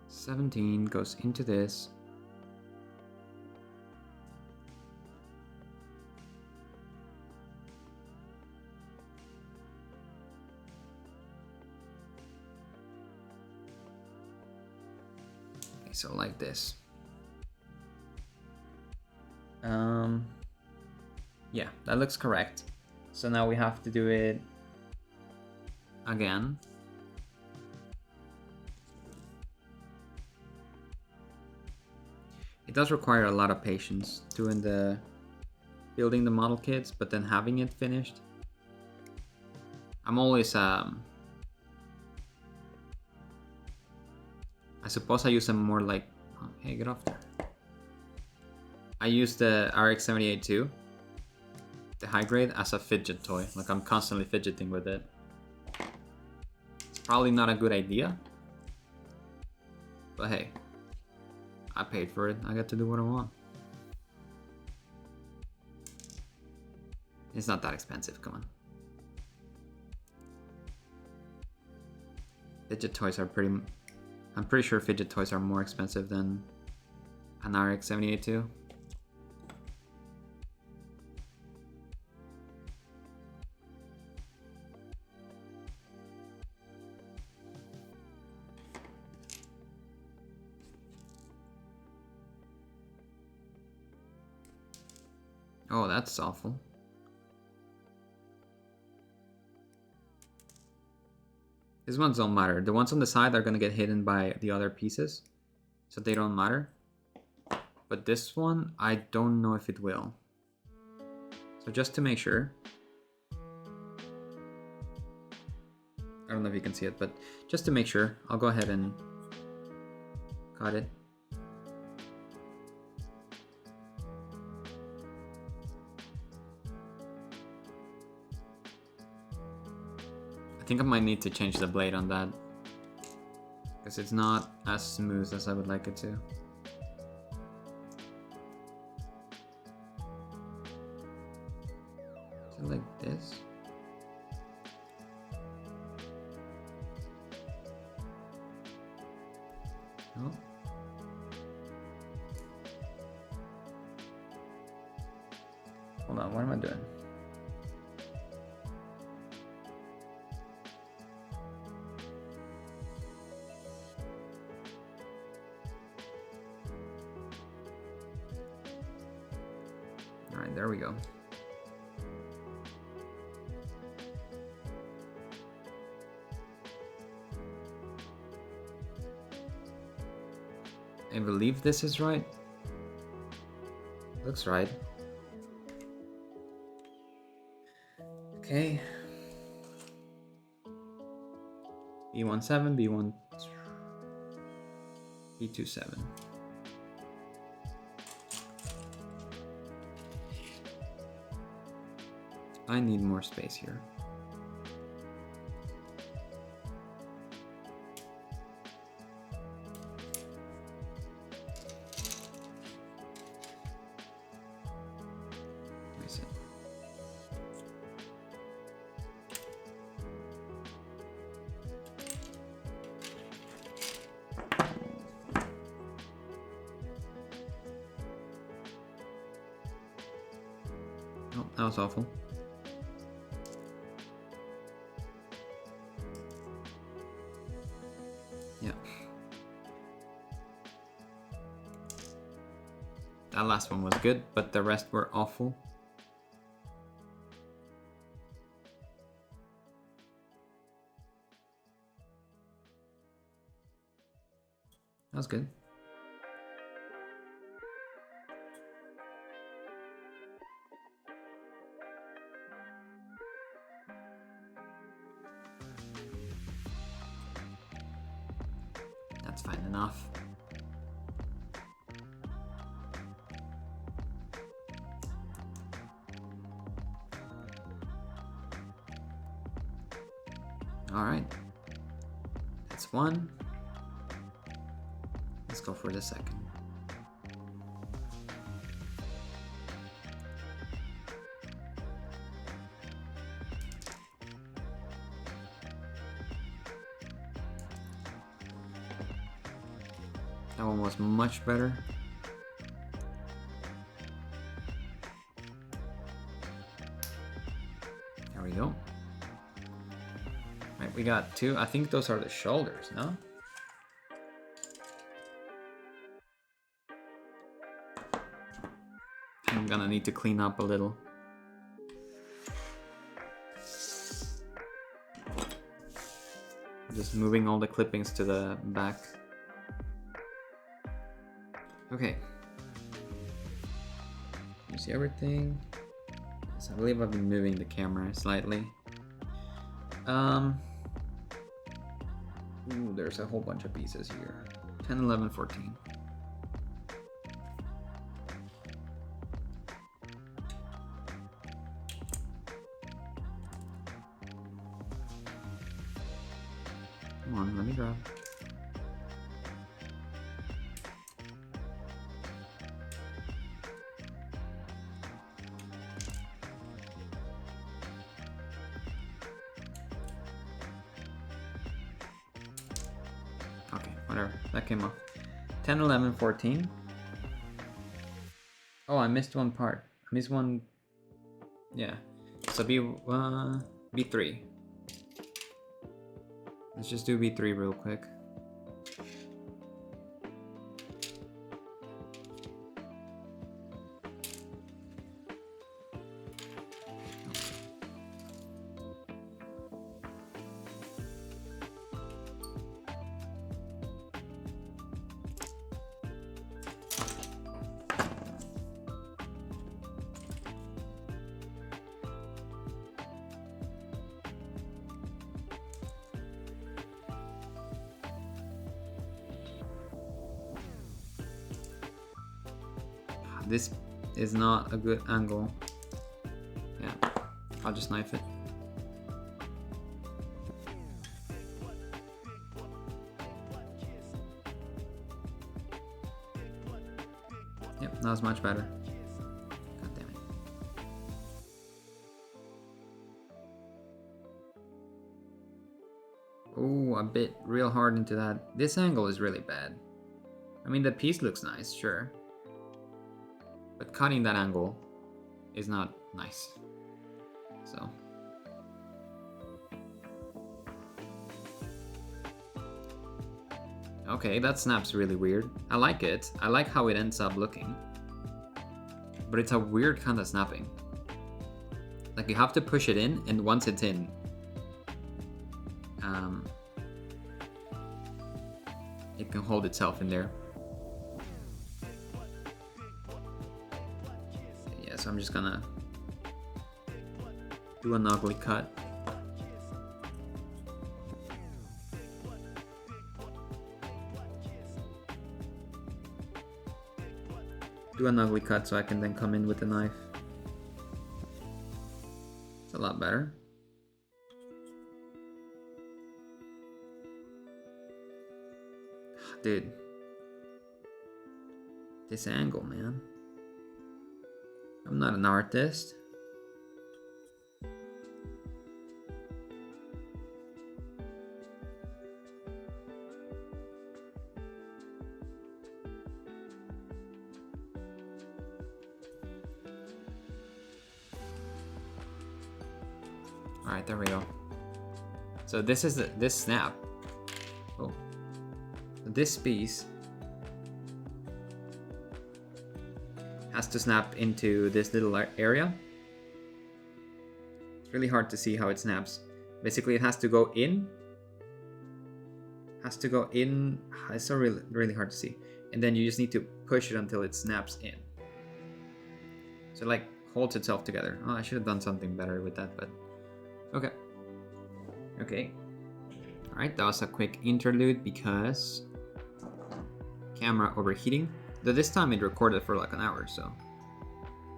[SPEAKER 1] 17 goes into this. Okay, so like this. Yeah, that looks correct. So now we have to do it again. It does require a lot of patience doing the building the model kits, but then having it finished. I'm always I suppose I use them more like, oh, hey, get off there. I use the RX-78 too, the high grade, as a fidget toy. Like, I'm constantly fidgeting with it. It's probably not a good idea, but hey, I paid for it. I get to do what I want. It's not that expensive, come on. Fidget toys are I'm pretty sure fidget toys are more expensive than an RX-78 too. Oh, that's awful. These ones don't matter. The ones on the side are gonna get hidden by the other pieces, so they don't matter. But this one, I don't know if it will. So just to make sure. I don't know if you can see it, but just to make sure, I'll go ahead and cut it. I think I might need to change the blade on that, because it's not as smooth as I would like it to. Is it like this? No. Hold on, what am I doing? Alright, there we go. I believe this is right. Looks right. Okay. B17, B27. I need more space here. Reset. Oh, that was awful. Yeah. That last one was good, but the rest were awful. That was good. That's fine enough. All right, that's one. Let's go for the second. That one was much better. There we go. Right, we got two. I think those are the shoulders, no? I'm gonna need to clean up a little. Just moving all the clippings to the back. Okay. You see everything? Yes, I believe I've been moving the camera slightly. Ooh, there's a whole bunch of pieces here. 10, 11, 14. Come on, let me grab. Okay, whatever. That came off. 10, 11, 14. Oh, I missed one part. I missed one. Yeah. So B3. Let's just do B3 real quick. This is not a good angle. Yeah, I'll just knife it. Yep, that was much better. God damn it. Oh, a bit real hard into that. This angle is really bad. I mean, the piece looks nice, sure. But cutting that angle is not nice. So. Okay, that snaps really weird. I like it. I like how it ends up looking. But it's a weird kind of snapping. Like you have to push it in, and once it's in, it can hold itself in there. So I'm just gonna do an ugly cut. Do an ugly cut so I can then come in with the knife. It's a lot better. Dude. This angle, man. I'm not an artist. All right, there we go. So this is this snap. Oh, this piece has to snap into this little area. It's really hard to see how it snaps. Basically, it has to go in. Has to go in. It's so really hard to see. And then you just need to push it until it snaps in. So like holds itself together. Oh, I should have done something better with that, but okay. Okay. All right, that was a quick interlude because camera overheating. Though this time it recorded for like an hour, so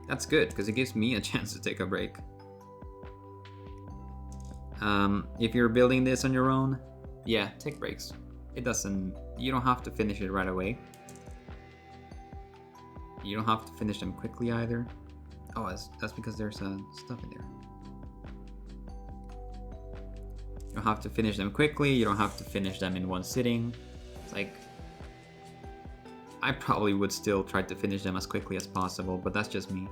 [SPEAKER 1] that's good because it gives me a chance to take a break. If you're building this on your own, yeah, take breaks. You don't have to finish it right away. You don't have to finish them quickly either. Oh, that's because there's stuff in there. You don't have to finish them quickly. You don't have to finish them in one sitting. It's like, I probably would still try to finish them as quickly as possible, but that's just me.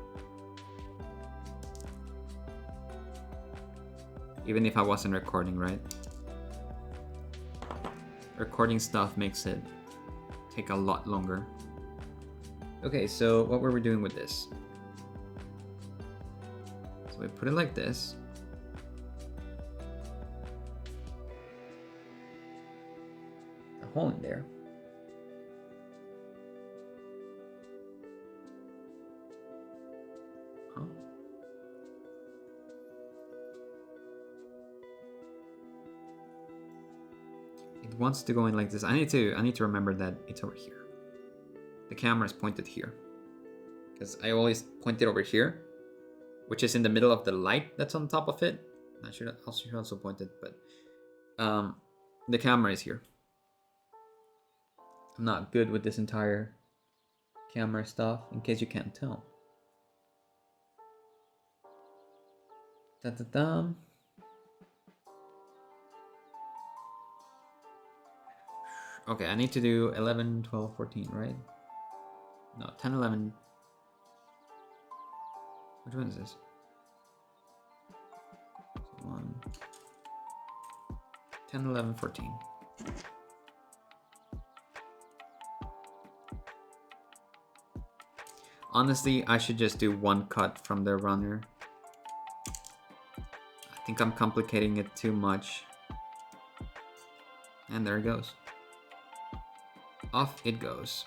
[SPEAKER 1] Even if I wasn't recording, right? Recording stuff makes it take a lot longer. Okay, so what were we doing with this? So we put it like this. A hole in there. Huh? It wants to go in like this. I need to remember that it's over here. The camera is pointed here. Because I always point it over here, which is in the middle of the light that's on top of it. I should also point it, but the camera is here. I'm not good with this entire camera stuff, in case you can't tell. Da-da-da. Okay, I need to do 11, 12, 14, right? No, 10, 11. Which one is this? 1, 10, 11, 14. Honestly, I should just do one cut from the runner. I think I'm complicating it too much. And there it goes. Off it goes.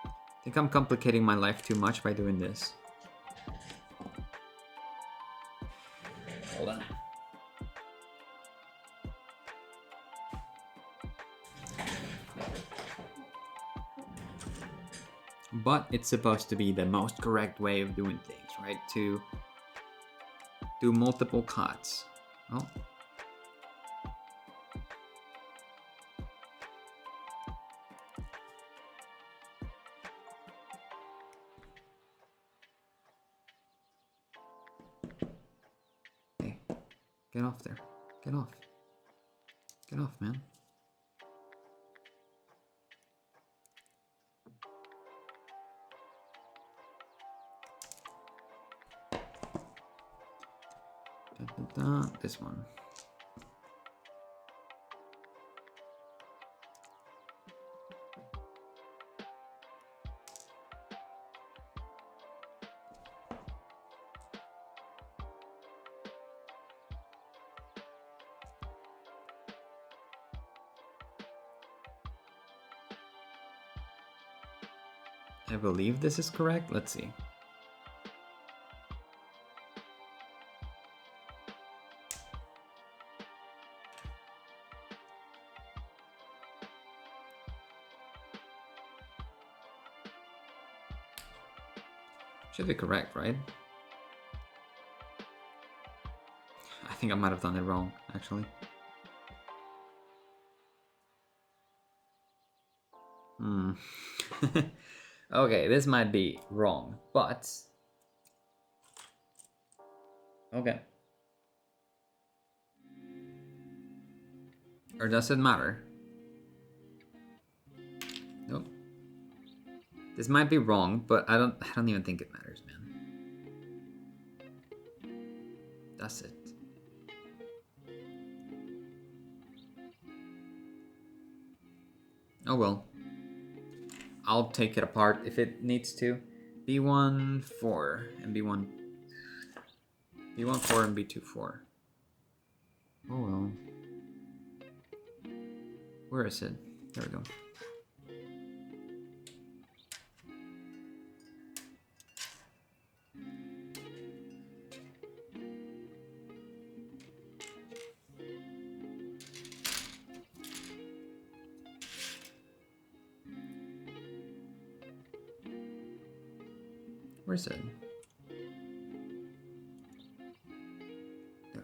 [SPEAKER 1] I think I'm complicating my life too much by doing this. Hold on. But it's supposed to be the most correct way of doing things, right? To do multiple cuts. Oh. Hey, get off there. Get off. Get off, man. This one. I believe this is correct. Let's see. Should be correct, right? I think I might have done it wrong, actually. Okay, this might be wrong, but... Okay. Or does it matter? Nope. This might be wrong, but I don't even think it matters, man. That's it. Oh well. I'll take it apart if it needs to. B1, 4, and B1... B1, 4, and B2, 4. Oh well. Where is it? There we go. Where's it? There.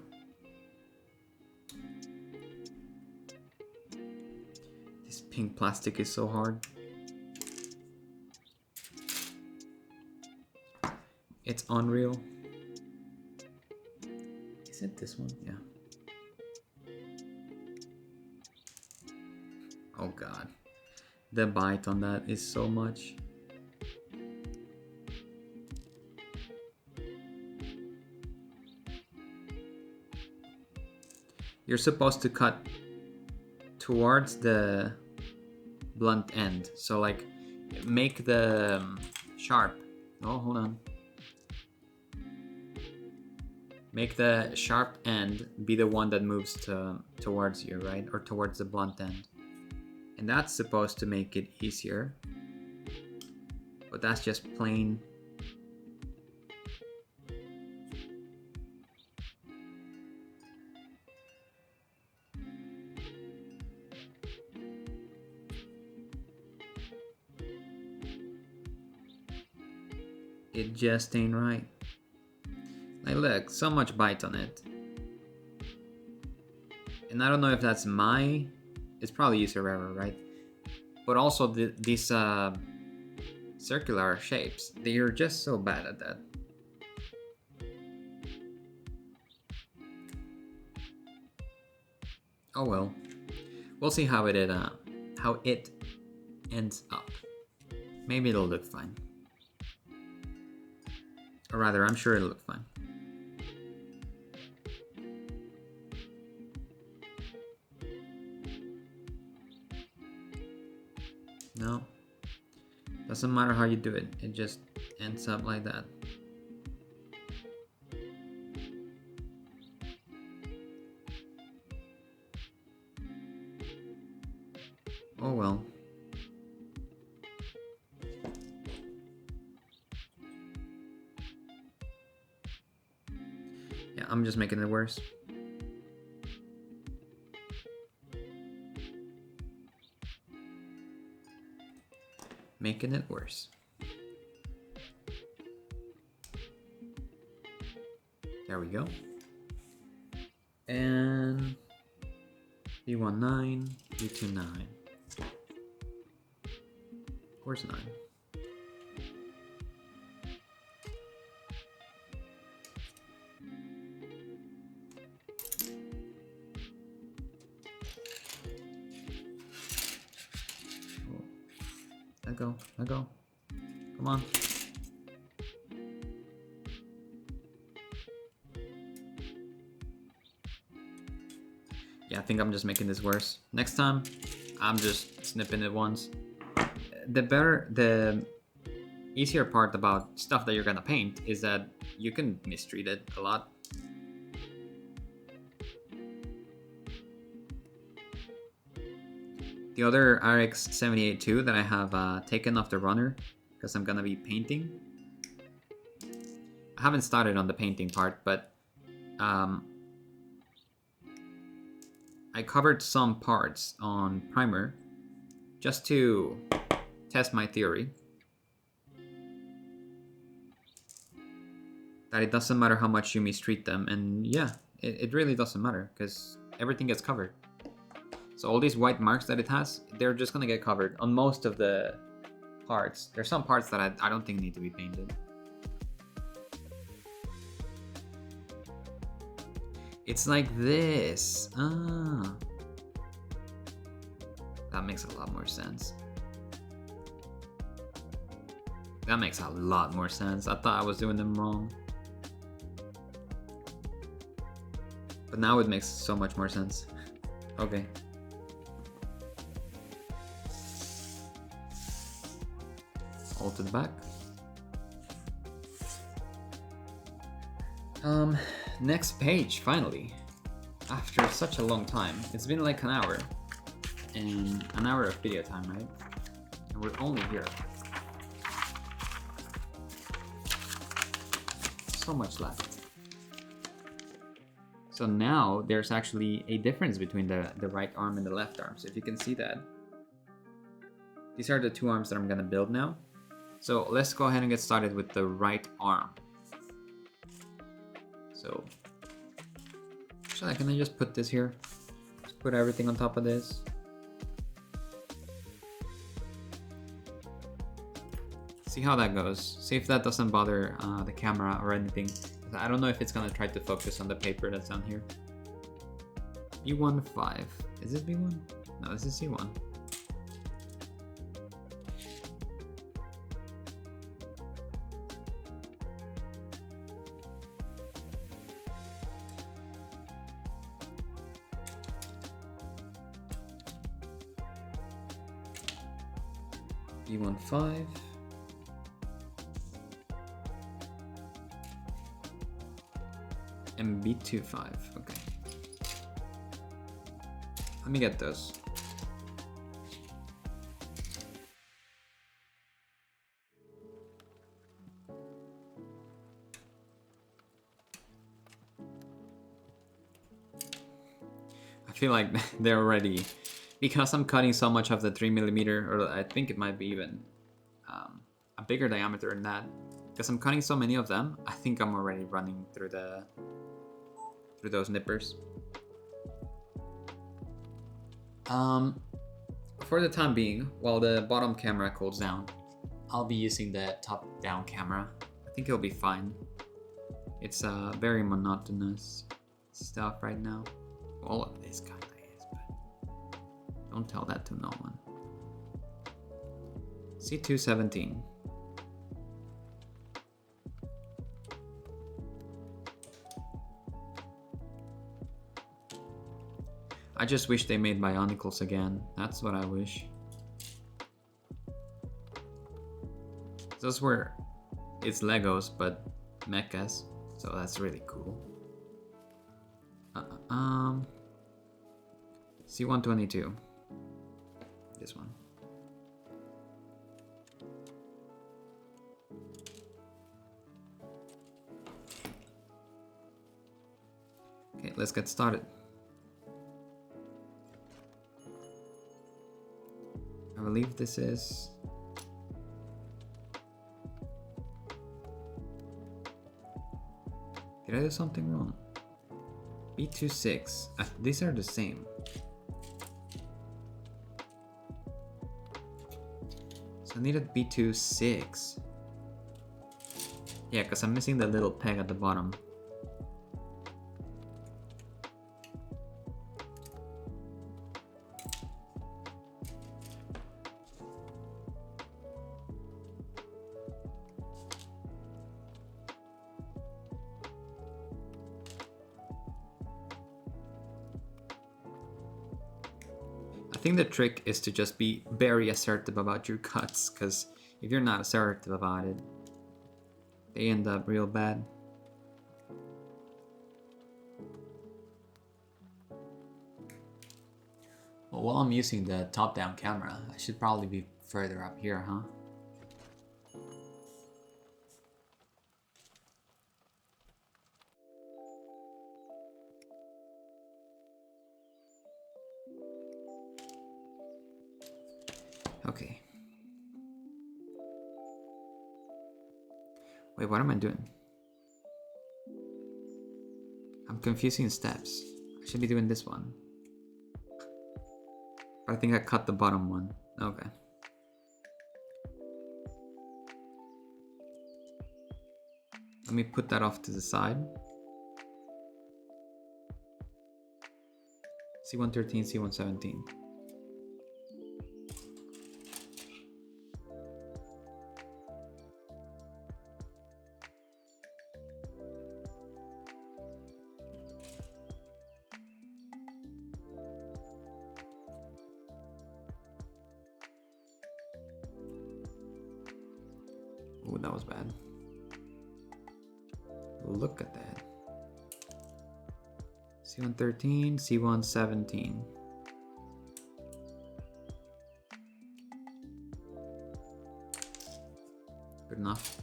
[SPEAKER 1] This pink plastic is so hard. It's unreal. Is it this one? Yeah. Oh god. The bite on that is so much. You're supposed to cut towards the blunt end. So like make the sharp. Oh, hold on. Make the sharp end be the one that moves towards you, right? Or towards the blunt end. And that's supposed to make it easier. But that's just plain. It just ain't right. Like look, so much bite on it. And I don't know if that's it's probably user error, right? But also these circular shapes, they are just so bad at that. Oh well. We'll see how it ends up. Maybe it'll look fine. Or rather, I'm sure it'll look fine. No. Doesn't matter how you do it. It just ends up like that. Oh well. Yeah, I'm just making it worse. Making it worse. There we go. And B19, B29. Where's 9? Let go. Come on. Yeah, I think I'm just making this worse. Next time, I'm just snipping it once. The easier part about stuff that you're gonna paint is that you can mistreat it a lot. The other RX-78 that I have taken off the runner because I'm gonna be painting. I haven't started on the painting part, but I covered some parts on primer just to test my theory that it doesn't matter how much you mistreat them, and yeah, it really doesn't matter because everything gets covered. So all these white marks that it has, they're just gonna get covered on most of the parts. There's some parts that I don't think need to be painted. It's like this. Ah. That makes a lot more sense. That makes a lot more sense. I thought I was doing them wrong. But now it makes so much more sense. Okay. All to the back. Next page, finally. After such a long time. It's been like an hour. And an hour of video time, right? And we're only here. So much left. So now there's actually a difference between the right arm and the left arm. So if you can see that. These are the two arms that I'm gonna build now. So let's go ahead and get started with the right arm. So, can I just put this here? Just put everything on top of this. See how that goes. See if that doesn't bother the camera or anything. I don't know if it's gonna try to focus on the paper that's on here. B1-5. Is this B1? No, this is C1. B15. And B25, okay. Let me get those. I feel like they're already, because I'm cutting so much of the 3mm, or I think it might be even a bigger diameter than that. Because I'm cutting so many of them, I think I'm already running through those nippers. For the time being, while the bottom camera cools down, I'll be using the top-down camera. I think it'll be fine. It's very monotonous stuff right now. All of this kind of is, but don't tell that to no one. C217. I just wish they made Bionicles again. That's what I wish. Those were, it's Legos, but mechas, so that's really cool. C122. This one. Okay, let's get started. I believe this is... Did I do something wrong? B26. These are the same. So I needed B26. Yeah, because I'm missing the little peg at the bottom. I think the trick is to just be very assertive about your cuts, because if you're not assertive about it, they end up real bad. Well, while I'm using the top-down camera, I should probably be further up here, huh? Okay. Wait, what am I doing? I'm confusing steps. I should be doing this one. But I think I cut the bottom one. Okay. Let me put that off to the side. C113, C117. Ooh, that was bad. Look at that. C113, C117. Good enough.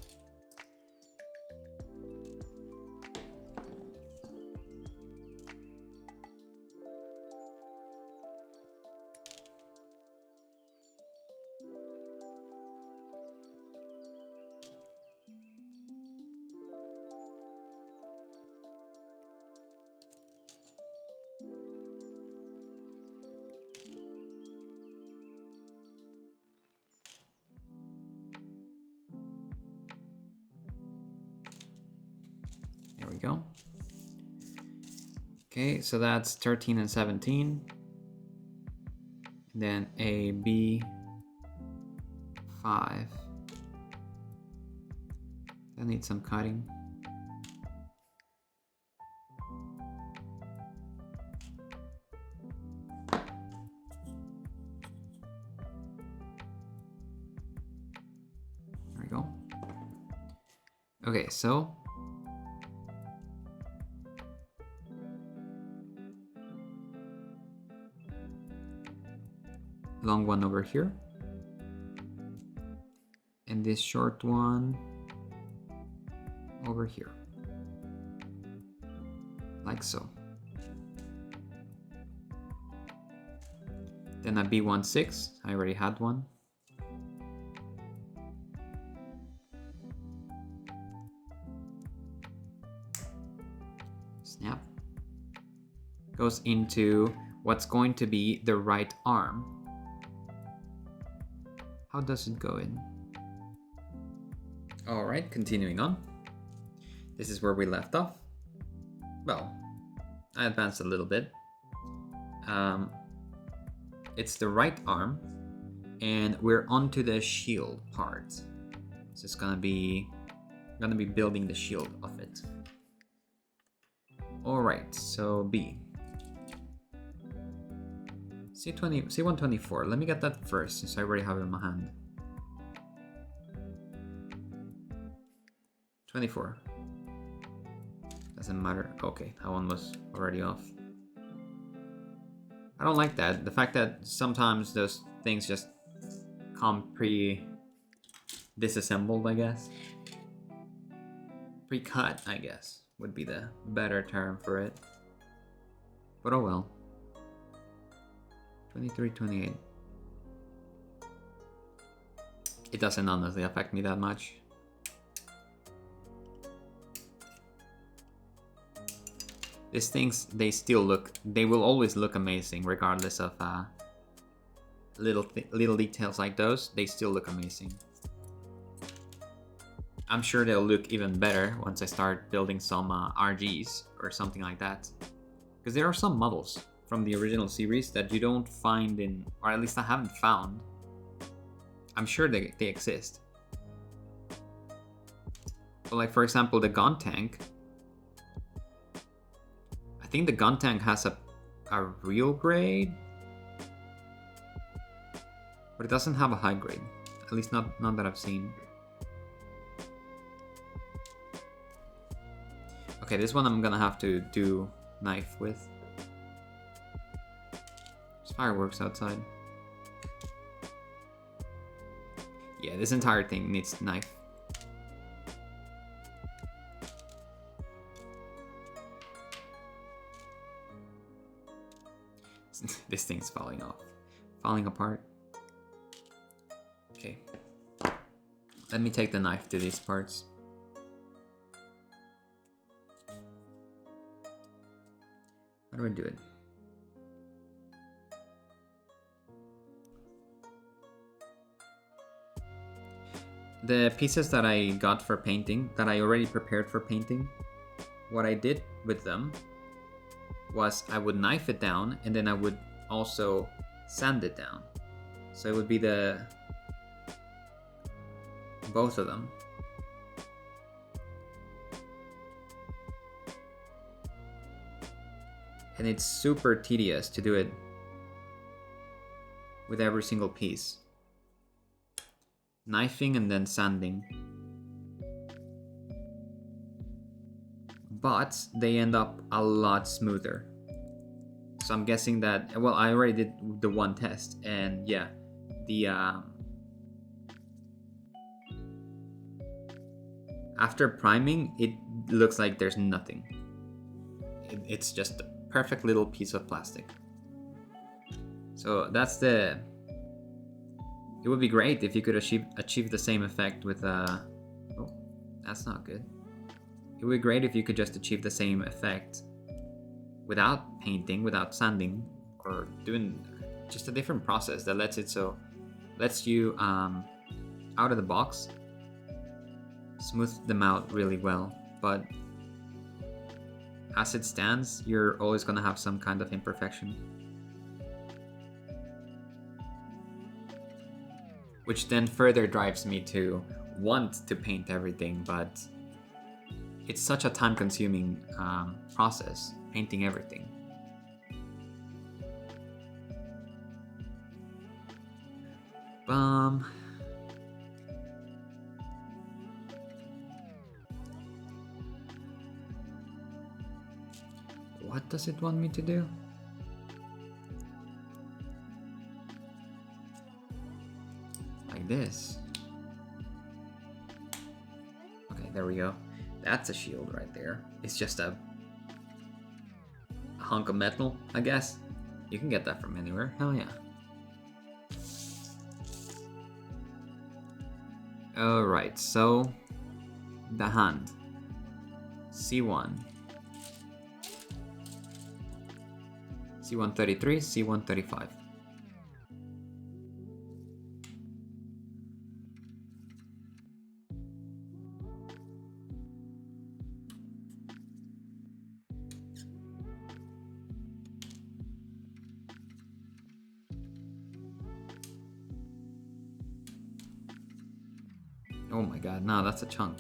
[SPEAKER 1] There we go. Okay, so that's 13 and 17. And then a B5. That needs some cutting. Okay, so long one over here, and this short one over here, like so. Then a B16, I already had one. Snap. Goes into what's going to be the right arm. How does it go in? All right, continuing on. This is where we left off. Well, I advanced a little bit. It's the right arm, and we're onto the shield part. So it's gonna be building the shield of it. All right, so B. C124. Let me get that first, since I already have it in my hand. 24. Doesn't matter. Okay, that one was already off. I don't like that. The fact that sometimes those things just come disassembled, I guess. Pre-cut, I guess, would be the better term for it. But oh well. 23, 28. It doesn't honestly affect me that much. These things, they will always look amazing regardless of little details like those. They still look amazing. I'm sure they'll look even better once I start building some RGs or something like that. Because there are some models from the original series that you don't find in, or at least I haven't found. I'm sure they exist. But like, for example, the gun tank. I think the gun tank has a real grade, but it doesn't have a high grade. At least not that I've seen. Okay, this one I'm gonna have to do knife with. There's fireworks outside. Yeah, this entire thing needs knife. This thing's falling apart. Okay. Let me take the knife to these parts. How do I do it? The pieces that I got for painting, that I already prepared for painting, what I did with them was I would knife it down, and then I would also sand it down. So it would be both of them. And it's super tedious to do it with every single piece. Knifing and then sanding. But they end up a lot smoother. So I'm guessing that, well, I already did the one test, and yeah, the after priming, it looks like there's nothing. It's just a perfect little piece of plastic. So that's it would be great if you could achieve the same effect with oh, that's not good. It would be great if you could just achieve the same effect without painting, without sanding, or doing just a different process that lets you out of the box smooth them out really well. But as it stands, you're always gonna have some kind of imperfection, which then further drives me to want to paint everything, but it's such a time-consuming process, painting everything. What does it want me to do? Like this. Okay, there we go. That's a shield right there. It's just a hunk of metal, I guess. You can get that from anywhere. Hell yeah. Alright, so the hand. C1. C133, C135. Oh my god, no, that's a chunk.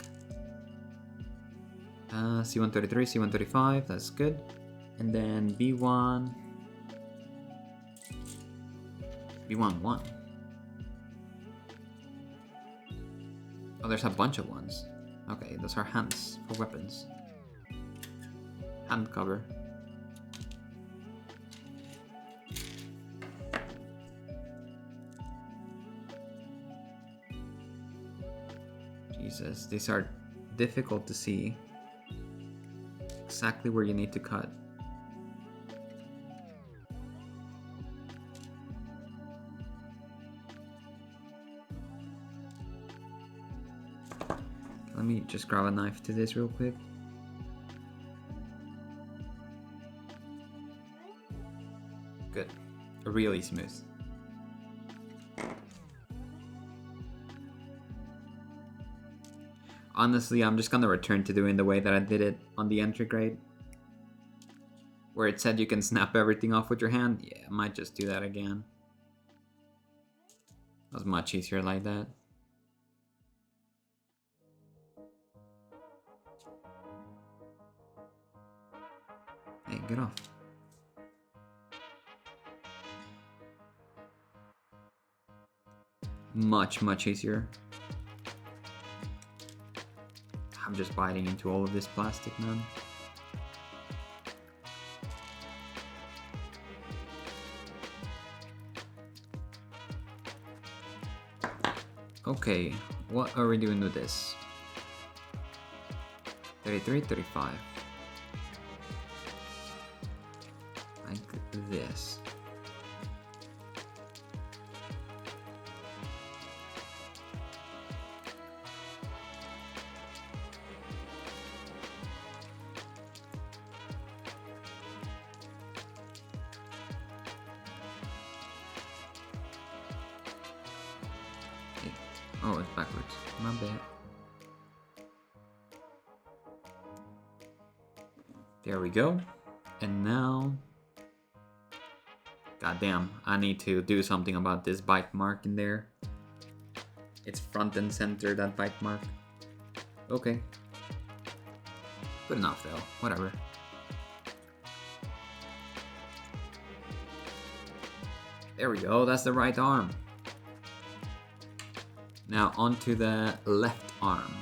[SPEAKER 1] C133, C135, that's good. And then B1. B1, 1. Oh, there's a bunch of ones. Okay, those are hands for weapons. Hand cover. Jesus, these are difficult to see exactly where you need to cut. Let me just grab a knife to this real quick. Good. Really smooth. Honestly, I'm just gonna return to doing the way that I did it on the entry grade, where it said you can snap everything off with your hand. Yeah, I might just do that again. That was much easier like that. Hey, get off. Much easier. I'm just biting into all of this plastic, man. Okay, what are we doing with this? 33, 35. Like this. Oh, it's backwards. My bad. There we go. And now... Goddamn, I need to do something about this bite mark in there. It's front and center, that bite mark. Okay. Good enough though, whatever. There we go, that's the right arm. Now onto the left arm.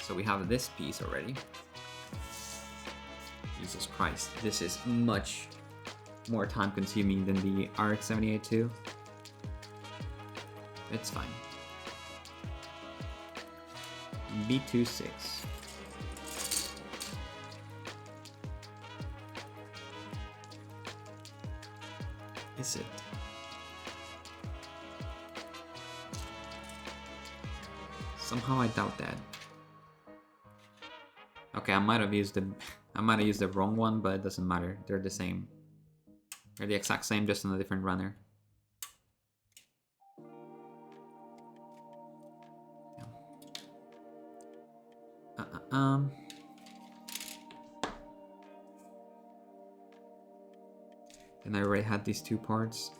[SPEAKER 1] So we have this piece already. Jesus Christ, this is much more time consuming than the RX-78 II. It's fine. B26. Is it? Somehow I doubt that. Okay, I might have used the wrong one, but it doesn't matter. They're the same. They're the exact same, just on a different runner. And I already had these two parts.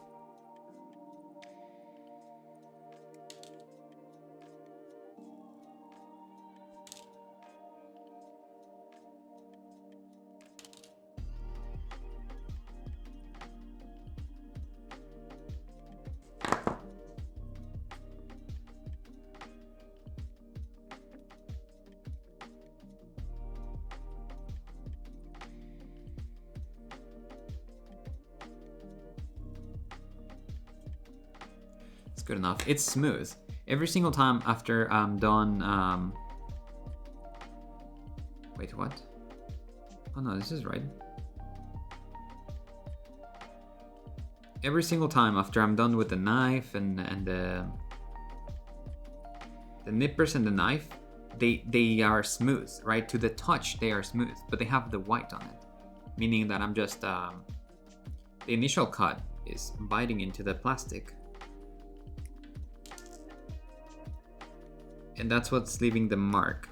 [SPEAKER 1] good enough. It's smooth. Every single time after I'm done... Wait, what? Oh no, this is right. Every single time after I'm done with the knife and the nippers and the knife, they are smooth, right? To the touch, they are smooth, but they have the white on it, meaning that I'm just the initial cut is biting into the plastic, and that's what's leaving the mark.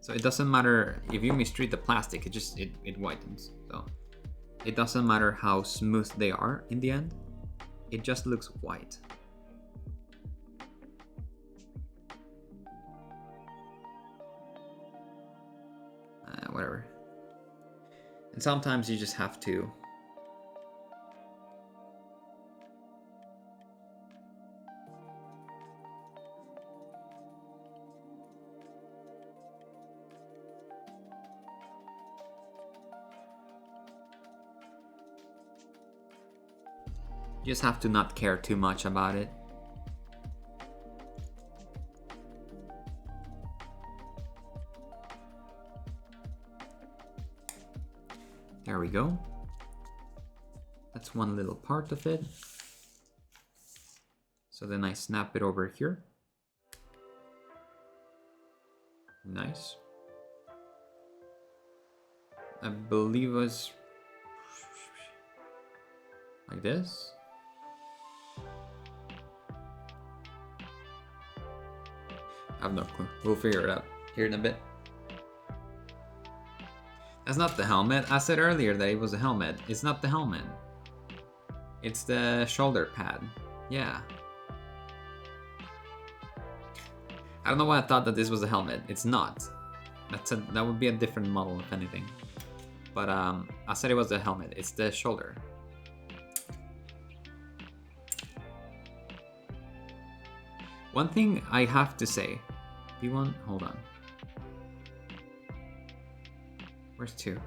[SPEAKER 1] So it doesn't matter if you mistreat the plastic; it whitens. So it doesn't matter how smooth they are in the end; it just looks white. Whatever. And sometimes you just have to not care too much about it. There we go. That's one little part of it. So then I snap it over here. Nice. I believe it was like this. I have no clue. We'll figure it out here in a bit. That's not the helmet. I said earlier that it was a helmet. It's not the helmet. It's the shoulder pad. Yeah. I don't know why I thought that this was a helmet. It's not. That would be a different model if anything. But I said it was a helmet. It's the shoulder. One thing I have to say. V1, hold on. Where's 2?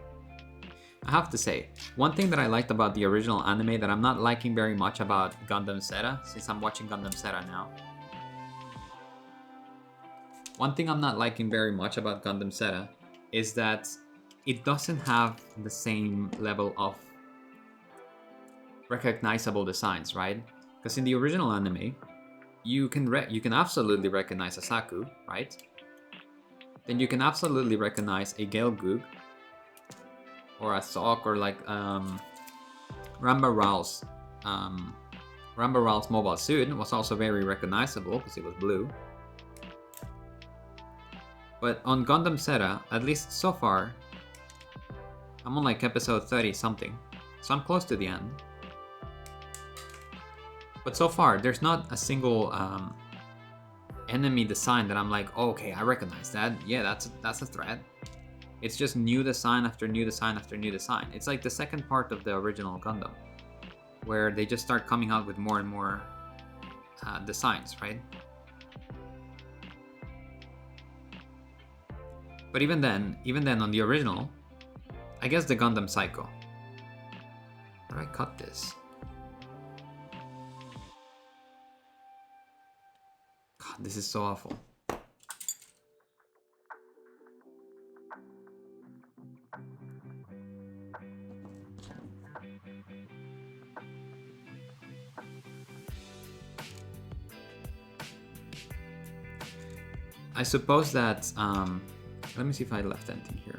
[SPEAKER 1] I have to say, one thing that I liked about the original anime that I'm not liking very much about Gundam Zeta, since I'm watching Gundam Zeta now. One thing I'm not liking very much about Gundam Zeta is that it doesn't have the same level of recognizable designs, right? Because in the original anime, you can absolutely recognize a Zaku, right? Then you can absolutely recognize a Gelgoog, or a sock, or like Ramba Ral's mobile suit was also very recognizable because it was blue. But on Gundam Zeta, at least so far, I'm on like episode 30 something, so I'm close to the end. But so far, there's not a single enemy design that I'm like, oh, okay, I recognize that. Yeah, that's a threat. It's just new design after new design after new design. It's like the second part of the original Gundam, where they just start coming out with more and more designs, right? But even then on the original, I guess the Gundam Psycho. How do I cut this? God, this is so awful. I suppose that, let me see if I left anything here.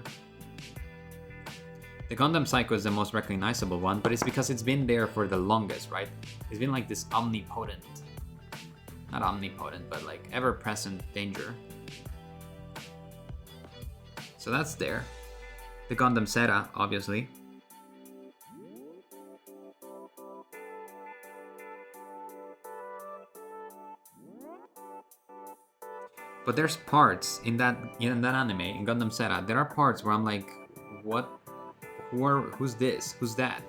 [SPEAKER 1] The Gundam Psycho is the most recognizable one, but it's because it's been there for the longest, right? It's been like this omnipotent, not omnipotent, but like ever-present danger. So that's there. The Gundam Zeta, obviously. But there's parts in that anime, in Gundam Zeta, there are parts where I'm like, what? Who's this? Who's that?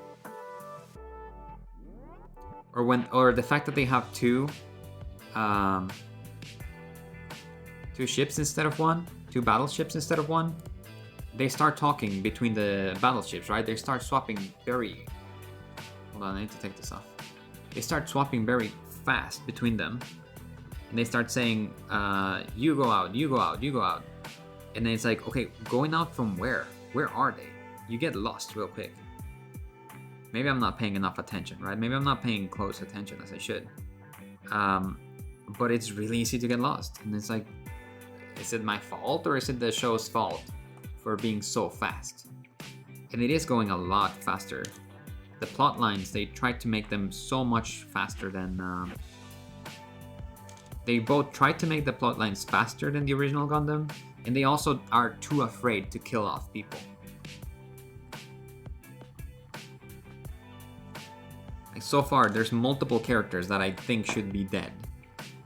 [SPEAKER 1] Or the fact that they have two ships instead of one, two battleships instead of one. They start talking between the battleships, right? They start swapping very... Hold on, I need to take this off. they start swapping very fast between them. And they start saying, you go out, you go out, you go out. And then it's like, okay, going out from where? Where are they? You get lost real quick. Maybe I'm not paying enough attention, right? Maybe I'm not paying close attention as I should. But it's really easy to get lost. And it's like, is it my fault or is it the show's fault for being so fast? And it is going a lot faster. The plot lines, they tried to make them so much faster than... they both tried to make the plot lines faster than the original Gundam, and they also are too afraid to kill off people. Like so far, there's multiple characters that I think should be dead.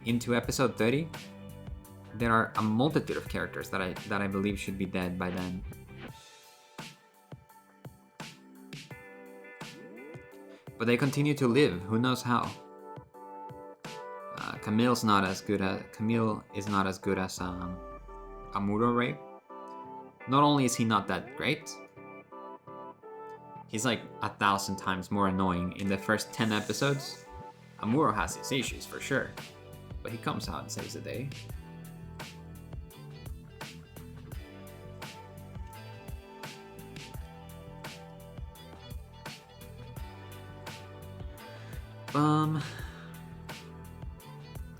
[SPEAKER 1] Into episode 30, there are a multitude of characters that I believe should be dead by then. But they continue to live. Who knows how? Camille is not as good as Amuro Ray. Not only is he not that great, he's like 1,000 times more annoying in the first 10 episodes. Amuro has his issues for sure, but he comes out and saves the day.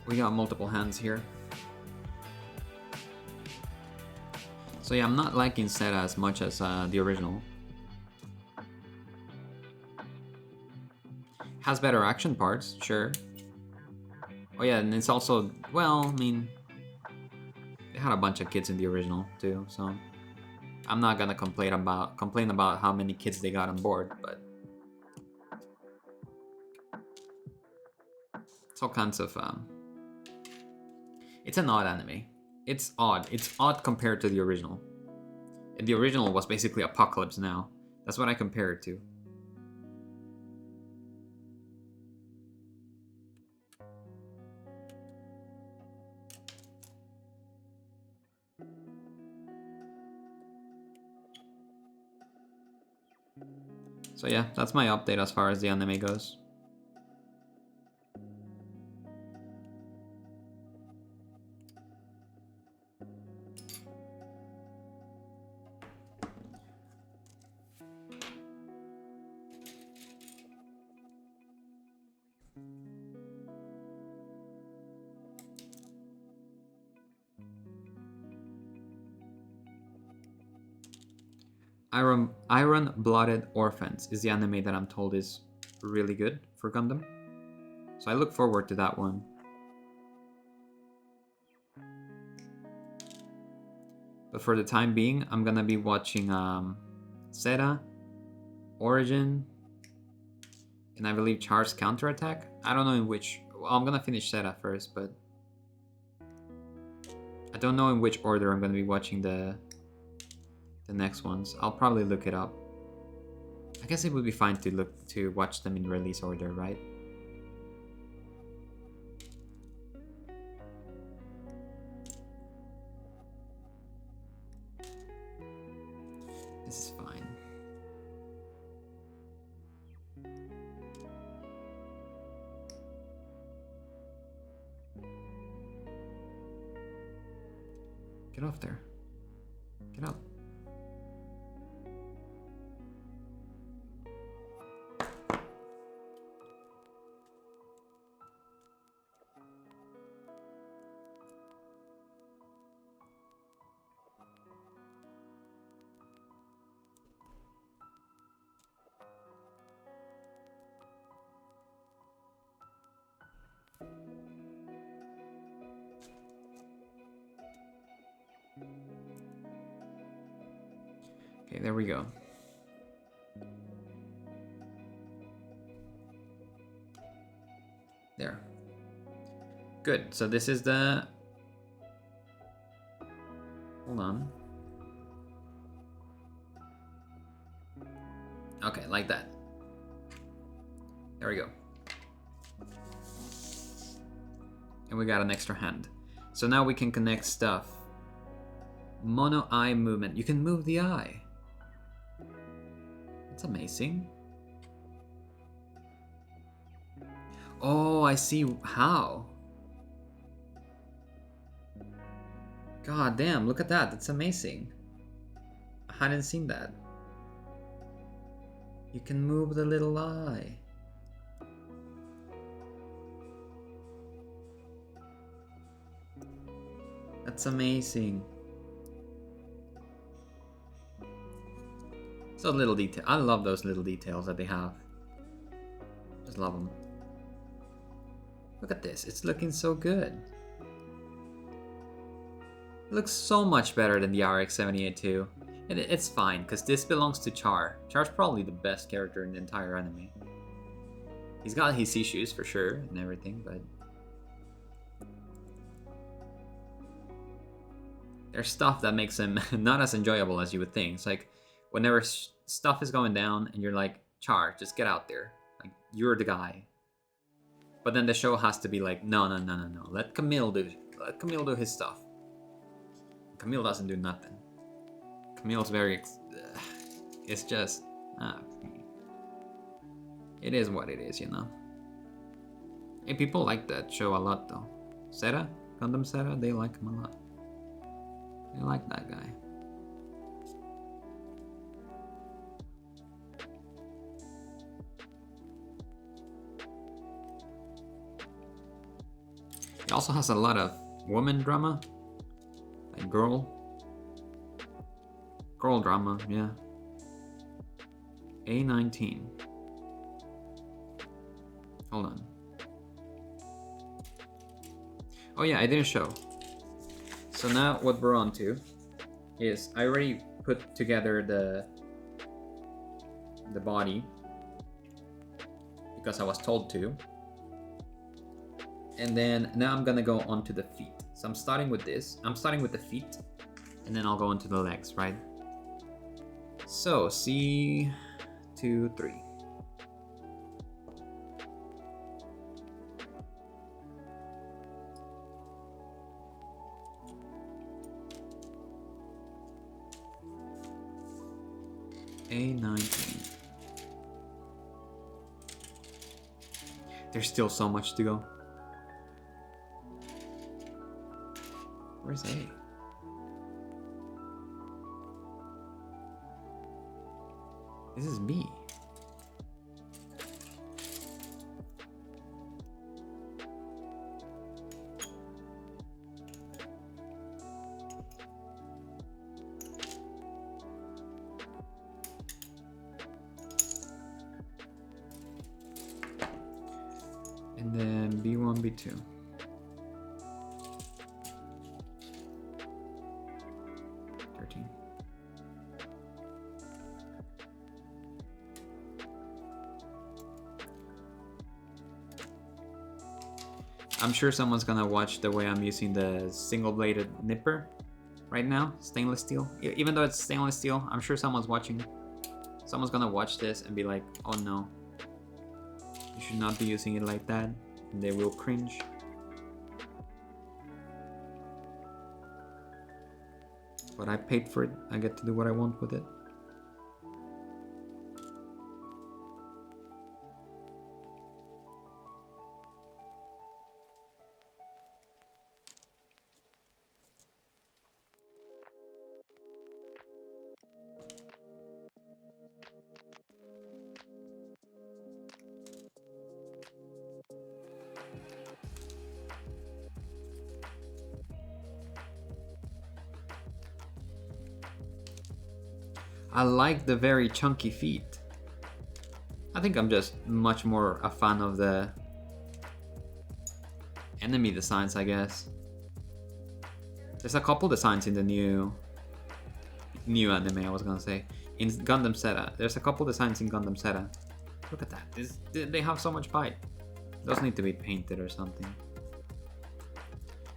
[SPEAKER 1] We got multiple hands here. So yeah, I'm not liking Zeta as much as the original. Has better action parts, sure. Oh yeah, and it's also, well, I mean, they had a bunch of kids in the original too, so I'm not gonna complain about how many kids they got on board, but it's all kinds of it's an odd anime. It's odd. It's odd compared to the original. And the original was basically Apocalypse Now. That's what I compare it to. So yeah, that's my update as far as the anime goes. Iron-Blooded Orphans is the anime that I'm told is really good for Gundam. So I look forward to that one. But for the time being, I'm gonna be watching Zeta, Origin, and I believe Char's Counterattack. I don't know in which... Well, I'm gonna finish Zeta first, but I don't know in which order I'm gonna be watching the next ones. I'll probably look it up. I guess it would be fine to watch them in release order, right? This is fine. Get off there. Get up. Okay, there we go. There. Good. So this is the... Hold on. Okay, like that. There we go. And we got an extra hand. So now we can connect stuff. Mono eye movement. You can move the eye. That's amazing. Oh, I see how. God damn, look at that. That's amazing. I hadn't seen that. You can move the little eye. That's amazing. So little detail. I love those little details that they have. Just love them. Look at this. It's looking so good. It looks so much better than the RX-78 too. And it's fine, because this belongs to Char. Char's probably the best character in the entire anime. He's got his issues for sure and everything, but there's stuff that makes him not as enjoyable as you would think. It's like whenever stuff is going down and you're like, Char, just get out there. Like, you're the guy. But then the show has to be like, no. Let Camille do his stuff. Camille doesn't do nothing. Camille's very... it's just... it is what it is, you know? Hey, people like that show a lot, though. Seta? Gundam Seta? They like him a lot. They like that guy. He also has a lot of woman drama. Like girl drama, yeah. A19. Hold on. Oh yeah, I didn't show. So now what we're on to is I already put together the body because I was told to. And then now I'm gonna go on to the feet. So I'm starting with this. I'm starting with the feet and then I'll go into the legs, right? So C2, 3. A19. There's still so much to go. Where's A? This is B. And then B1, B2. I'm sure someone's gonna watch the way I'm using the single-bladed nipper right now, stainless steel. Even though it's stainless steel, I'm sure someone's watching. Someone's gonna watch this and be like, oh no, you should not be using it like that, and they will cringe. But I paid for it, I get to do what I want with it. I like the very chunky feet. I think I'm just much more a fan of the enemy designs, I guess. There's a couple designs in the new anime, I was gonna say. In Gundam Zeta. There's a couple designs in Gundam Zeta. Look at that. They have so much bite. Those need to be painted or something.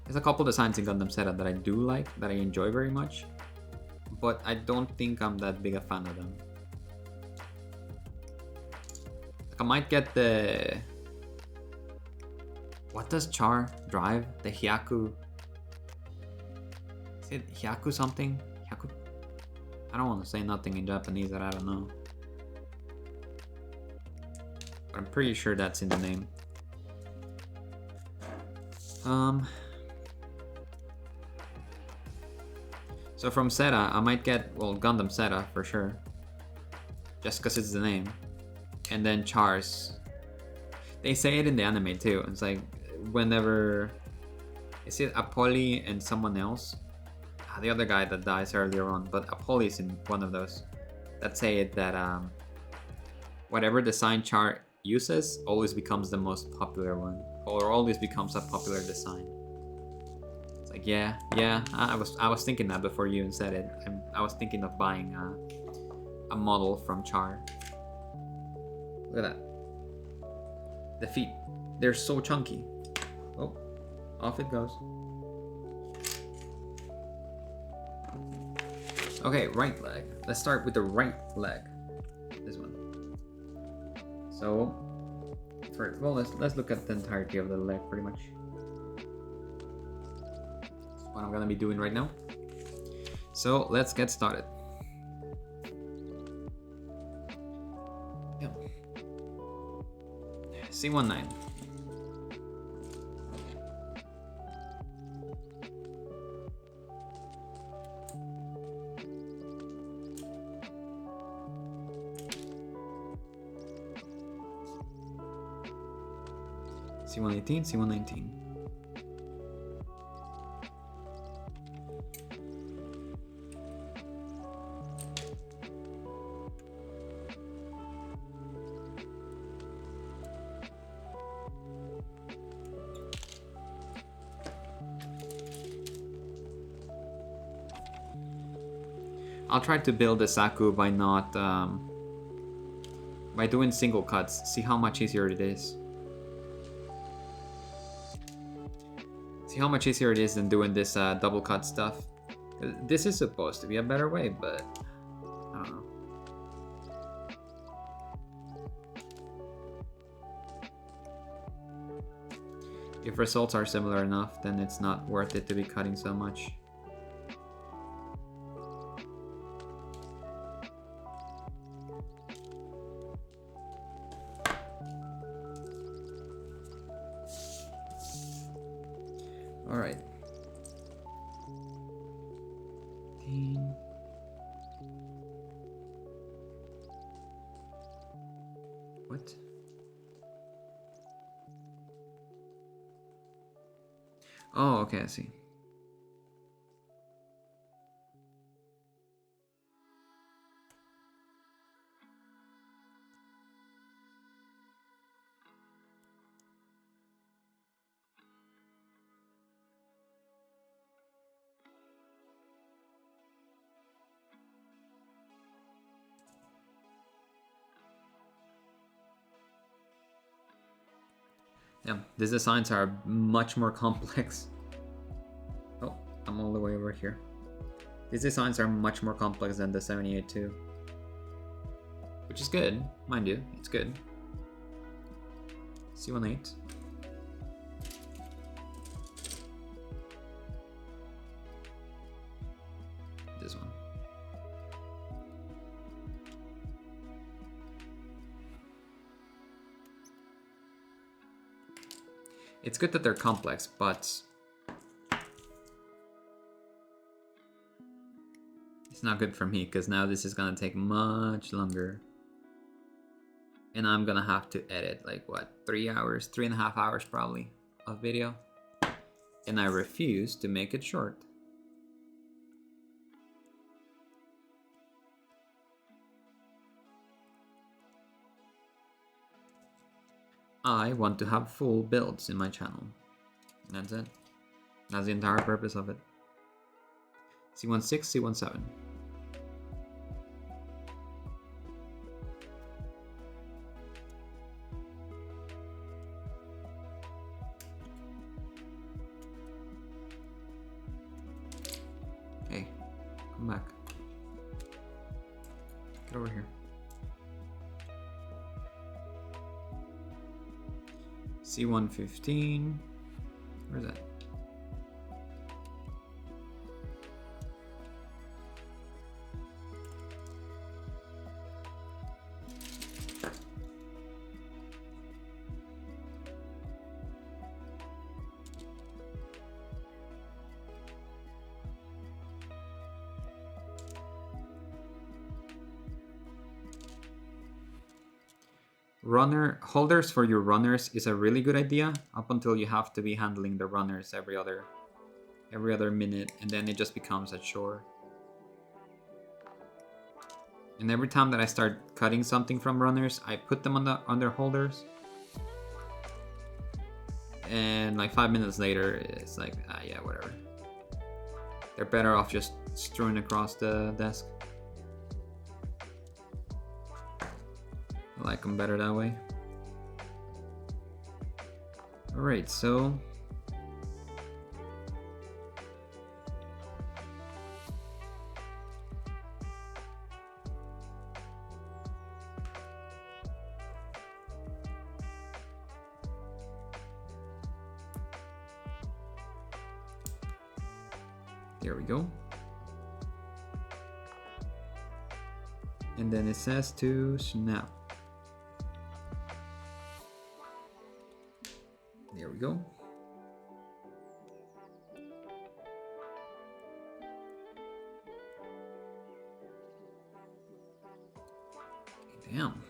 [SPEAKER 1] There's a couple designs in Gundam Zeta that I do like, that I enjoy very much. But I don't think I'm that big a fan of them. Like I might get the... What does Char drive? The Hyaku... Is it Hyaku something? Hyaku... I don't want to say nothing in Japanese that I don't know. But I'm pretty sure that's in the name. So from Zeta, I might get, well, Gundam Zeta for sure. Just because it's the name. And then Chars. They say it in the anime too. It's like, whenever... Is it Apolly and someone else? The other guy that dies earlier on, but Apolly is in one of those. That say it that whatever design Char uses always becomes the most popular one. Or always becomes a popular design. It's like, yeah, I was thinking that before you even said it. I was thinking of buying a model from Char. Look at that. The feet, they're so chunky. Oh, off it goes. Okay, right leg. Let's start with the right leg. This one. So, well, let's look at the entirety of the leg, pretty much. That's what I'm gonna be doing right now. So let's get started. Yep. C19. C118, C119. I'll try to build a Zaku by not by doing single cuts. See how much easier it is. See how much easier it is than doing this double cut stuff. This is supposed to be a better way, but I don't know. If results are similar enough, then it's not worth it to be cutting so much. All right. What? Oh, okay, I see. Yeah, these designs are much more complex. Oh, I'm all the way over here. These designs are much more complex than the 78-2. Which is good, mind you, it's good. C18. This one. It's good that they're complex, but it's not good for me because now this is gonna take much longer. And I'm gonna have to edit like what, 3 hours, 3.5 hours probably of video. And I refuse to make it short. I want to have full builds in my channel. That's it. That's the entire purpose of it. C16, C17. Hey, come back. Get over here. C115. Where's that? runner holders for your runners is a really good idea up until you have to be handling the runners every other minute, and then it just becomes a chore. And every time that I start cutting something from runners, I put them on their holders. And like 5 minutes later, it's like, yeah, whatever. They're better off just strewn across the desk. I like them better that way. Alright, so there we go. And then it says to snap. There we go. Damn.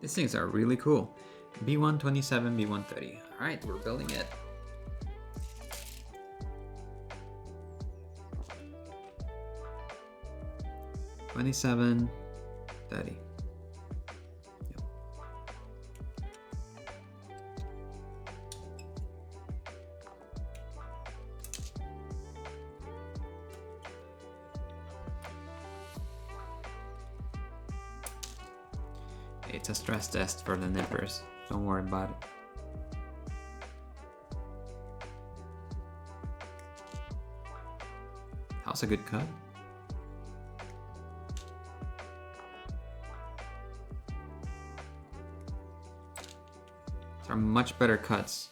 [SPEAKER 1] These things are really cool. B127, B130. Alright, we're building it. $27.30. Yep. It's a stress test for the nippers. Don't worry about it. How's a good cut? These are much better cuts.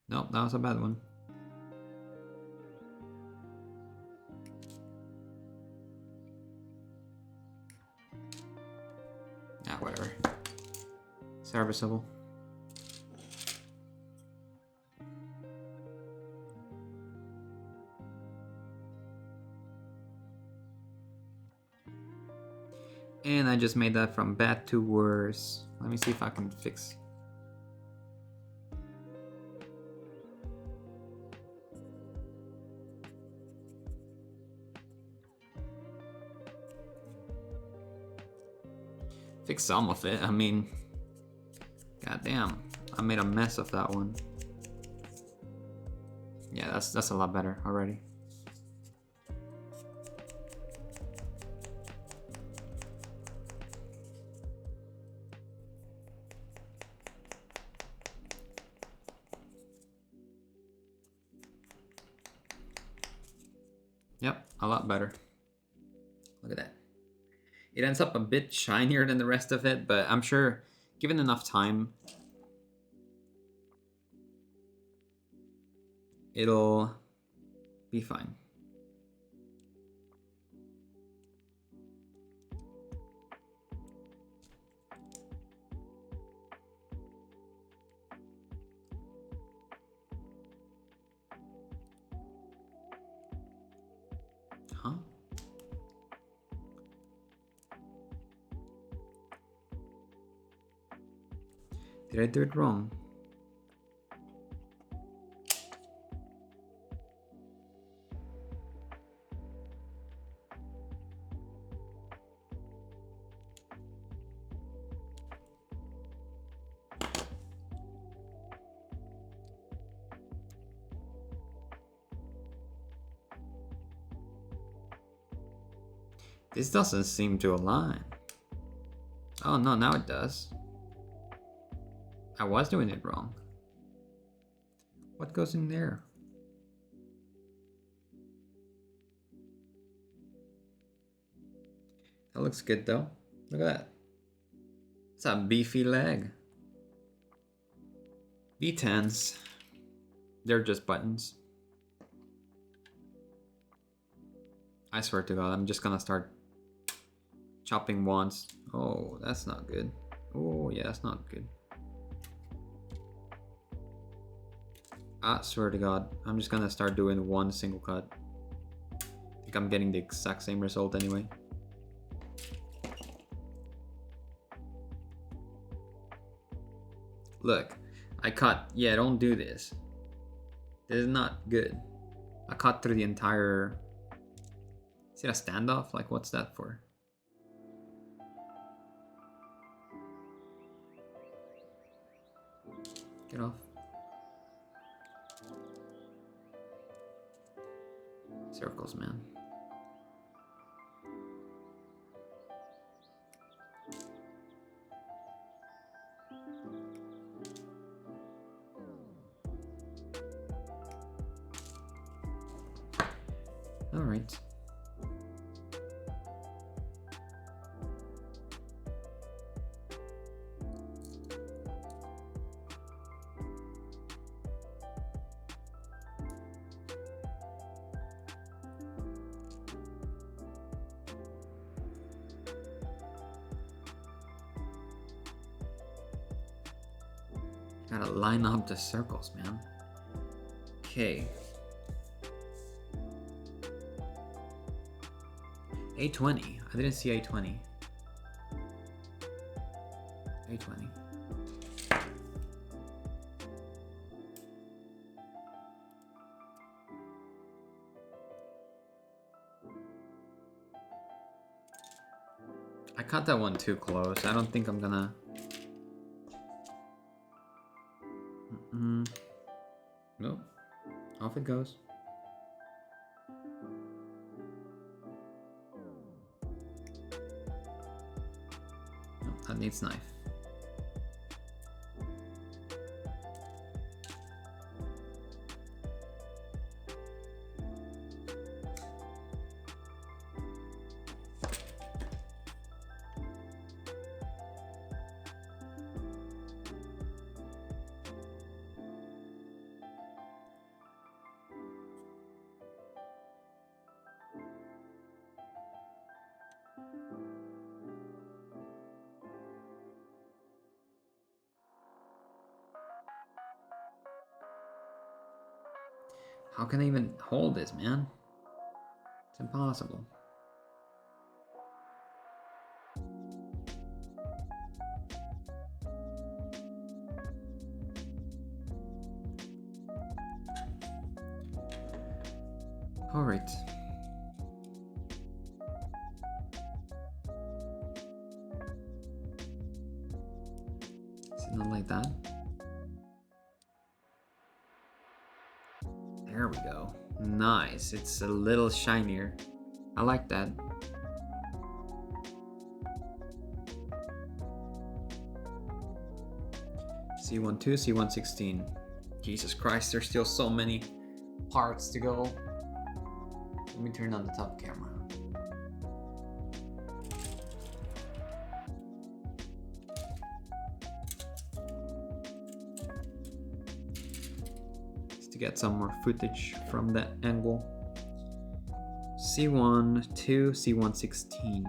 [SPEAKER 1] Nope, that was a bad one. Ah, whatever. Serviceable. And I just made that from bad to worse. Let me see if I can fix. Fix some of it. I mean, goddamn, I made a mess of that one. Yeah, that's a lot better already. Yep, a lot better. Look at that. It ends up a bit shinier than the rest of it, but I'm sure given enough time, it'll be fine. Huh? Did I do it wrong? This doesn't seem to align. Oh no, now it does. I was doing it wrong. What goes in there? That looks good though. Look at that. It's a beefy leg. B10s. They're just buttons. I swear to God, I'm just gonna start chopping once. Oh, that's not good. Oh, yeah, that's not good. I swear to God, I'm just gonna start doing one single cut. I think I'm getting the exact same result anyway. Look, I cut. Yeah, don't do this. This is not good. I cut through the entire... Is it a standoff? Like, what's that for? Get off. Circles, man. All right. Gotta line up the circles, man. Okay. 820. I didn't see 820. 820. I cut that one too close. I don't think I'm gonna... Nope. Off it goes. Nope, that needs knife. How can I even hold this, man? It's impossible. All right. Is it not like that? There we go. Nice. It's a little shinier. I like that. C12, C116. Jesus Christ, there's still so many parts to go. Let me turn on the top camera. To get some more footage from that angle. C12, C116.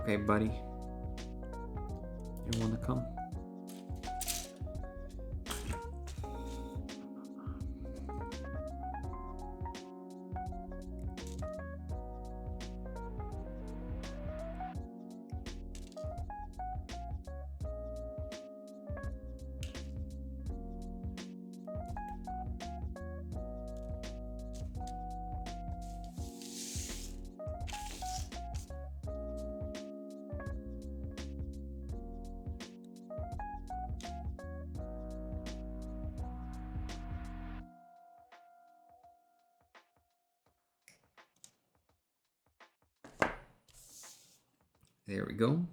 [SPEAKER 1] Okay, buddy. You wanna come? There we go.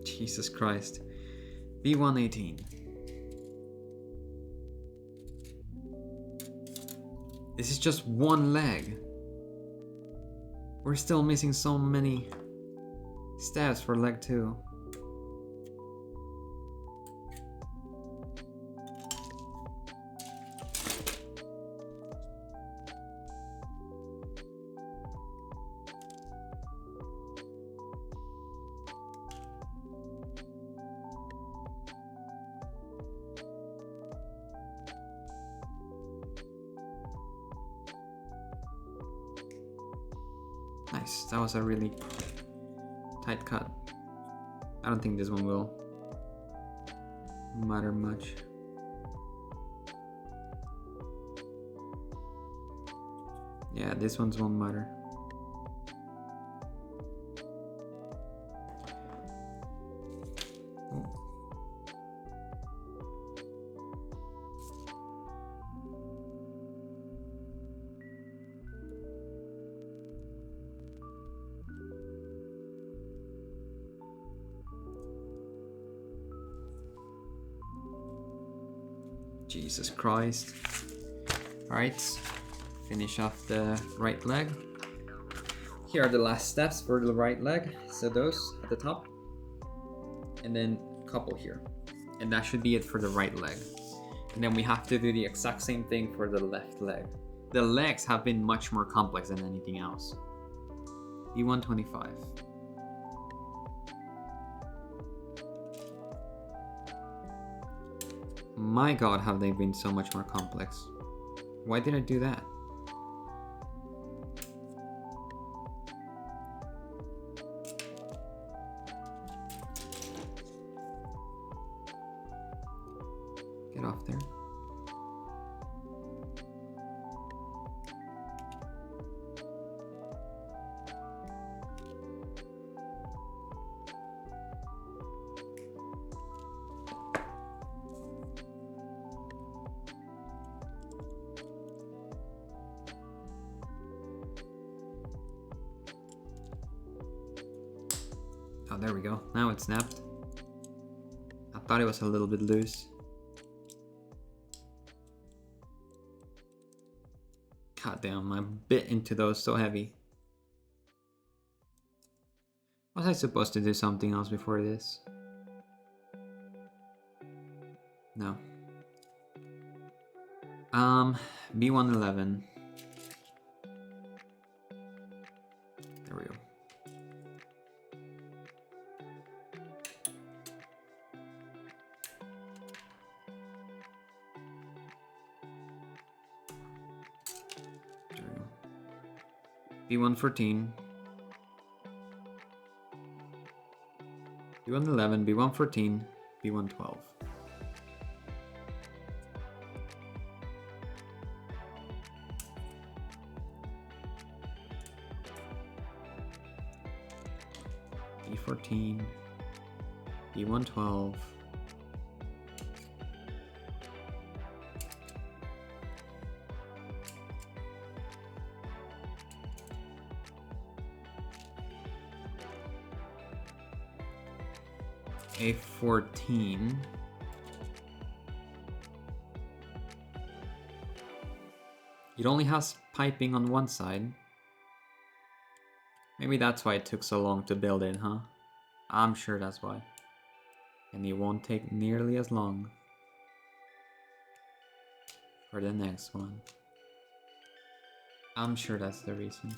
[SPEAKER 1] Jesus Christ. B118. This is just one leg. We're still missing so many steps for leg 2. Nice, that was a really tight cut. I don't think this one will matter much. Yeah, this one's won't matter. Oh. Jesus Christ. Alright, finish off the right leg. Here are the last steps for the right leg. So those at the top, and then a couple here. And that should be it for the right leg. And then we have to do the exact same thing for the left leg. The legs have been much more complex than anything else. B125. My god, have they been so much more complex. Why did I do that? Get off there. Oh, there we go. Now it snapped. I thought it was a little bit loose. God damn, I bit into those so heavy. Was I supposed to do something else before this? No. B111. There we go. B114, B111, B114, B112. B14, B112. A14. It only has piping on one side. Maybe that's why it took so long to build it, huh? I'm sure that's why. And it won't take nearly as long for the next one. I'm sure that's the reason.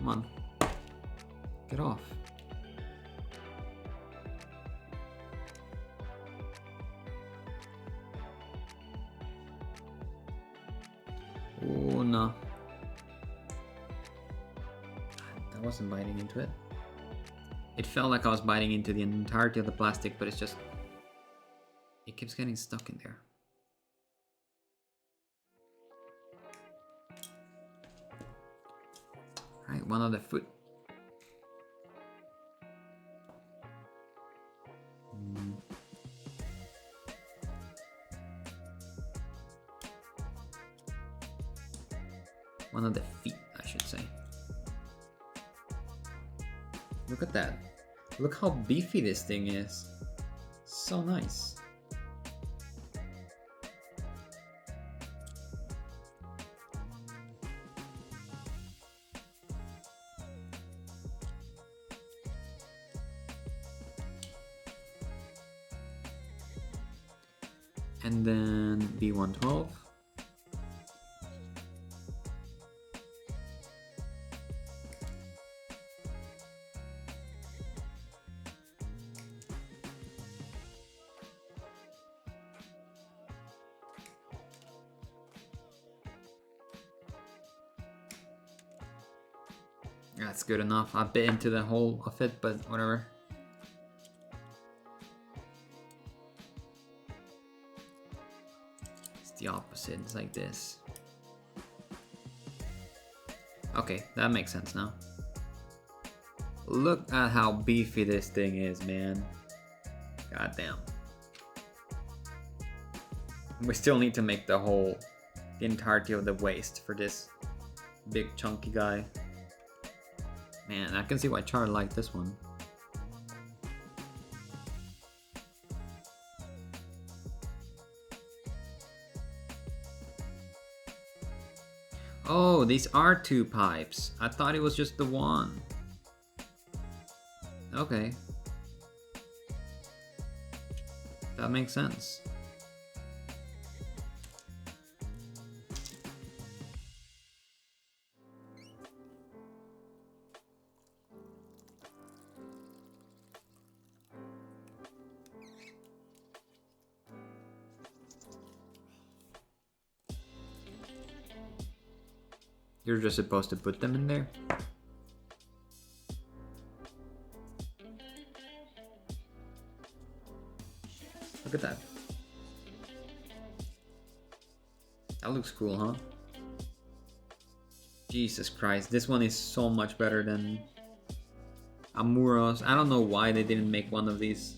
[SPEAKER 1] Come on. Get off. Oh no. That wasn't biting into it. It felt like I was biting into the entirety of the plastic, but it's just It keeps getting stuck in there. Alright, one other foot. One of the feet, I should say. Look at that. Look how beefy this thing is. So nice. And then B112. That's good enough. I bit into the whole of it, but whatever. It's the opposite. It's like this. Okay, that makes sense now. Look at how beefy this thing is, man. God damn. We still need to make the entirety of the waist for this big chunky guy. Man, I can see why Char liked this one. Oh, these are two pipes. I thought it was just the one. Okay. That makes sense. You're just supposed to put them in there? Look at that. That looks cool, huh? Jesus Christ, this one is so much better than Amuro's. I don't know why they didn't make one of these.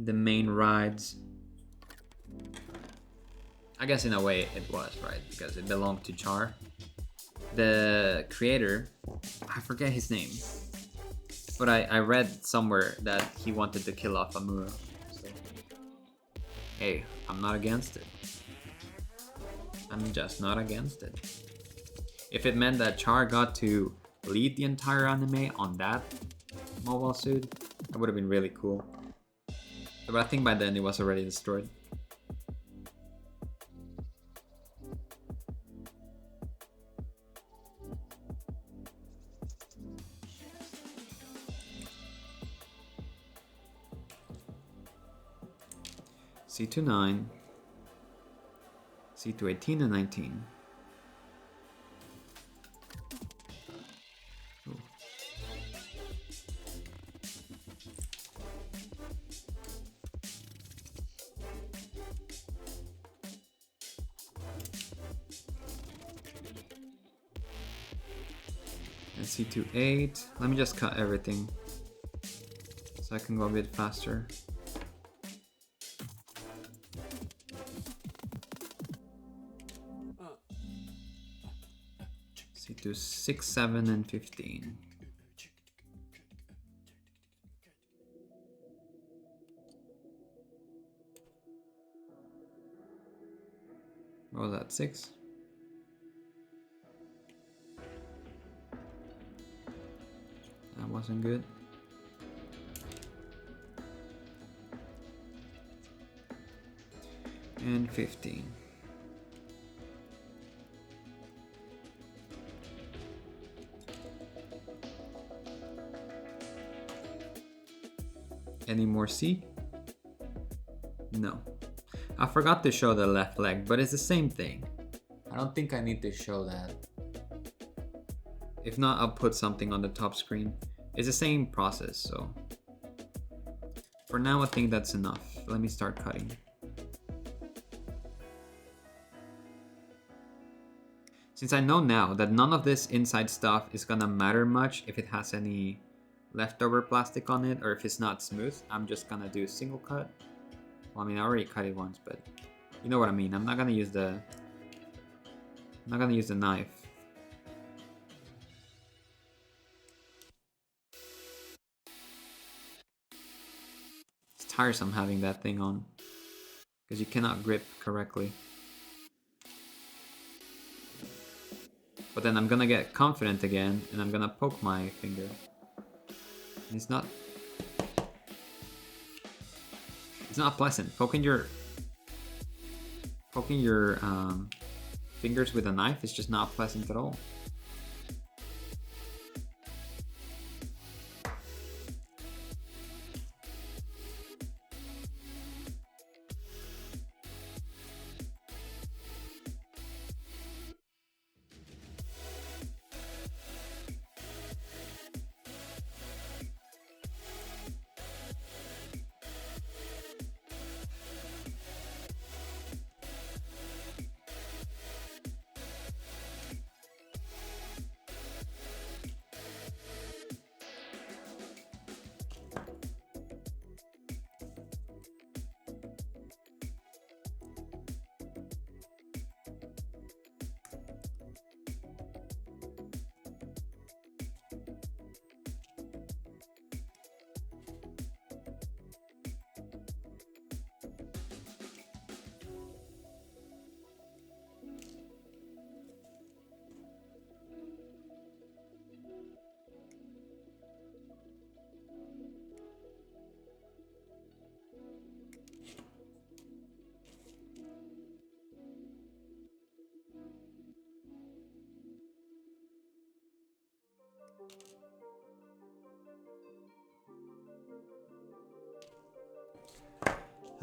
[SPEAKER 1] The main rides. I guess in a way it was, right? Because it belonged to Char. The creator, I forget his name, but I read somewhere that he wanted to kill off Amuro. So, hey, I'm not against it. I'm just not against it. If it meant that Char got to lead the entire anime on that mobile suit, that would have been really cool. But I think by then it was already destroyed. C29, C218 and 19. Ooh. And C28. Let me just cut everything so I can go a bit faster. To 6, 7, and 15. What was that, 6? That wasn't good. And 15. Any more C? No. I forgot to show the left leg, but it's the same thing. I don't think I need to show that. If not, I'll put something on the top screen. It's the same process, so for now I think that's enough. Let me start cutting. Since I know now that none of this inside stuff is gonna matter much if it has any leftover plastic on it or if it's not smooth, I'm just gonna do a single cut. Well, I mean, I already cut it once, but you know what I mean. I'm not gonna use the knife. It's tiresome having that thing on because you cannot grip correctly. But then I'm gonna get confident again and I'm gonna poke my finger. And it's not pleasant. Poking your fingers with a knife is just not pleasant at all.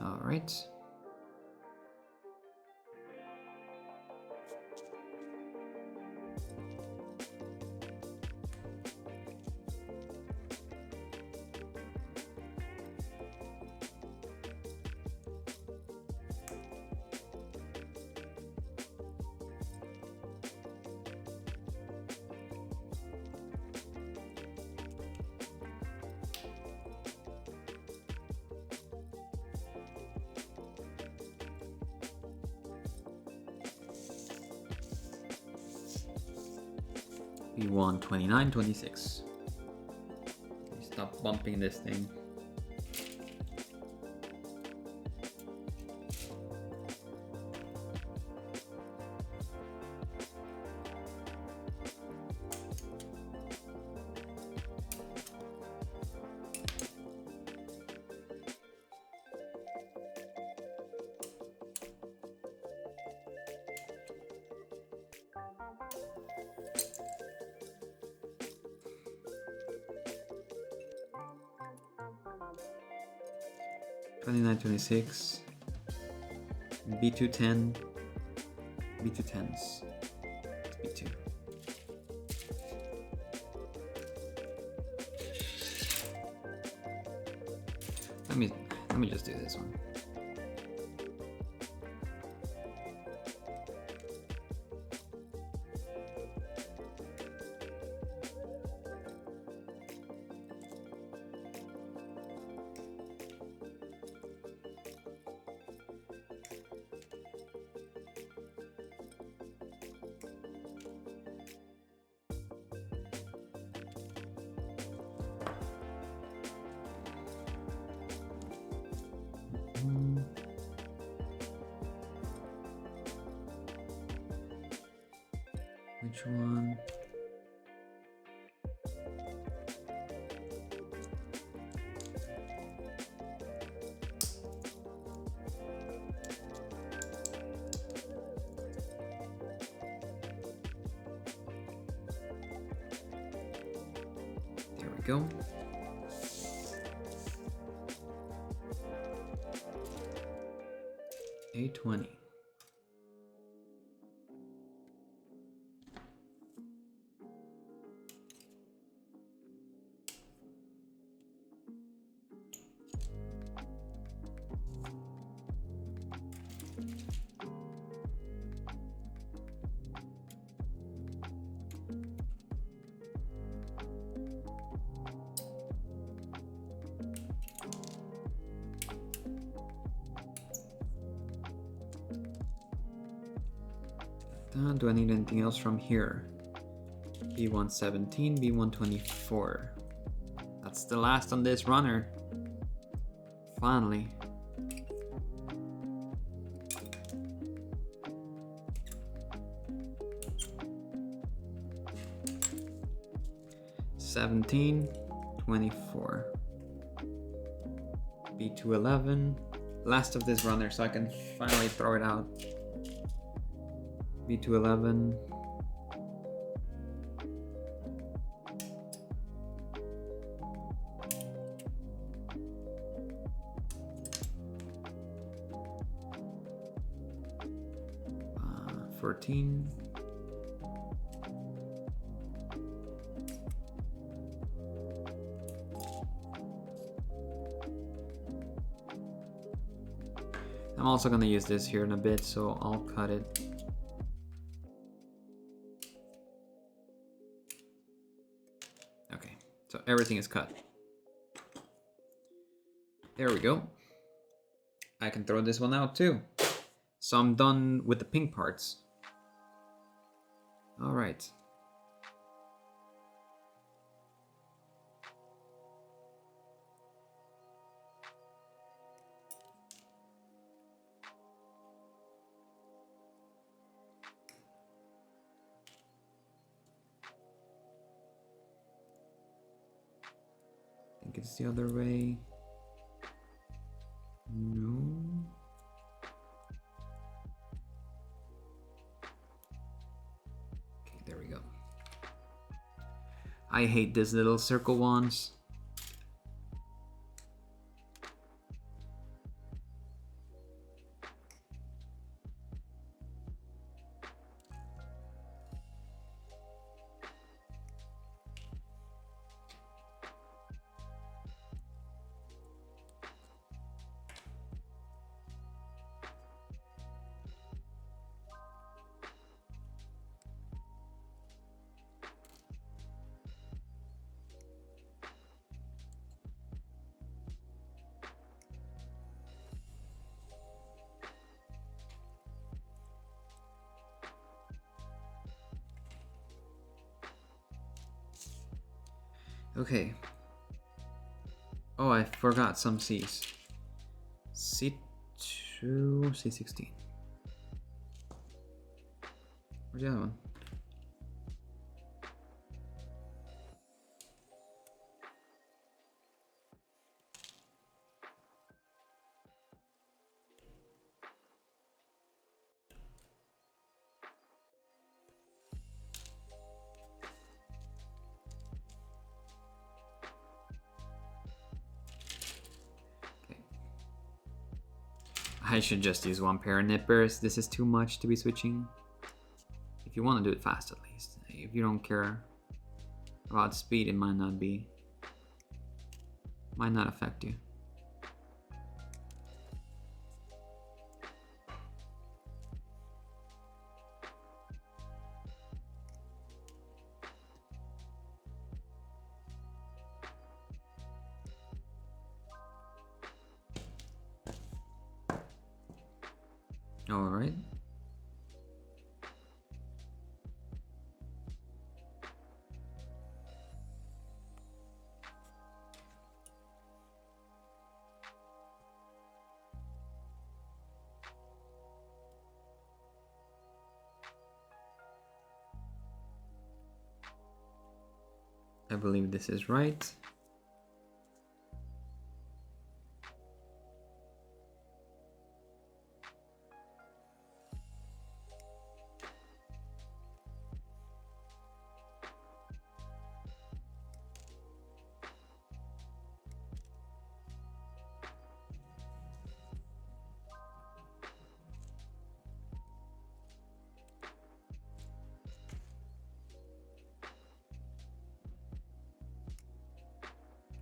[SPEAKER 1] All right. B1 29 26. Stop bumping this thing. $29.26, B210, B210s, B2. Let me just do this one. Which one? There we go. $8.20. Do I need anything else from here? B117, B124. That's the last on this runner. Finally. $17, $24. B211. Last of this runner, so I can finally throw it out. B211. Uh, 14. I'm also gonna use this here in a bit, so I'll cut it. Okay, so everything is cut. There we go. I can throw this one out too. So I'm done with the pink parts. All right. I think it's the other way. No. Okay, there we go. I hate these little circle ones. Okay. Oh, I forgot some C's. C2, C16. Where's the other one? I should just use one pair of nippers. This is too much to be switching. If you want to do it fast, at least. If you don't care about speed, it might not affect you. All right. I believe this is right.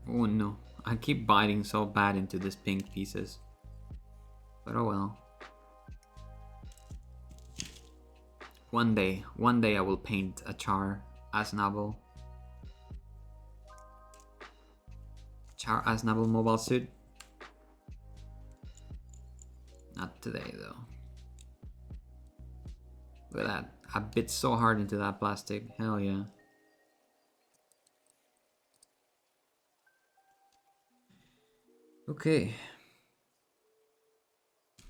[SPEAKER 1] Oh no, I keep biting so bad into these pink pieces. But oh well. One day I will paint a Char Aznable. Char Aznable mobile suit. Not today though. Look at that. I bit so hard into that plastic. Hell yeah. Okay.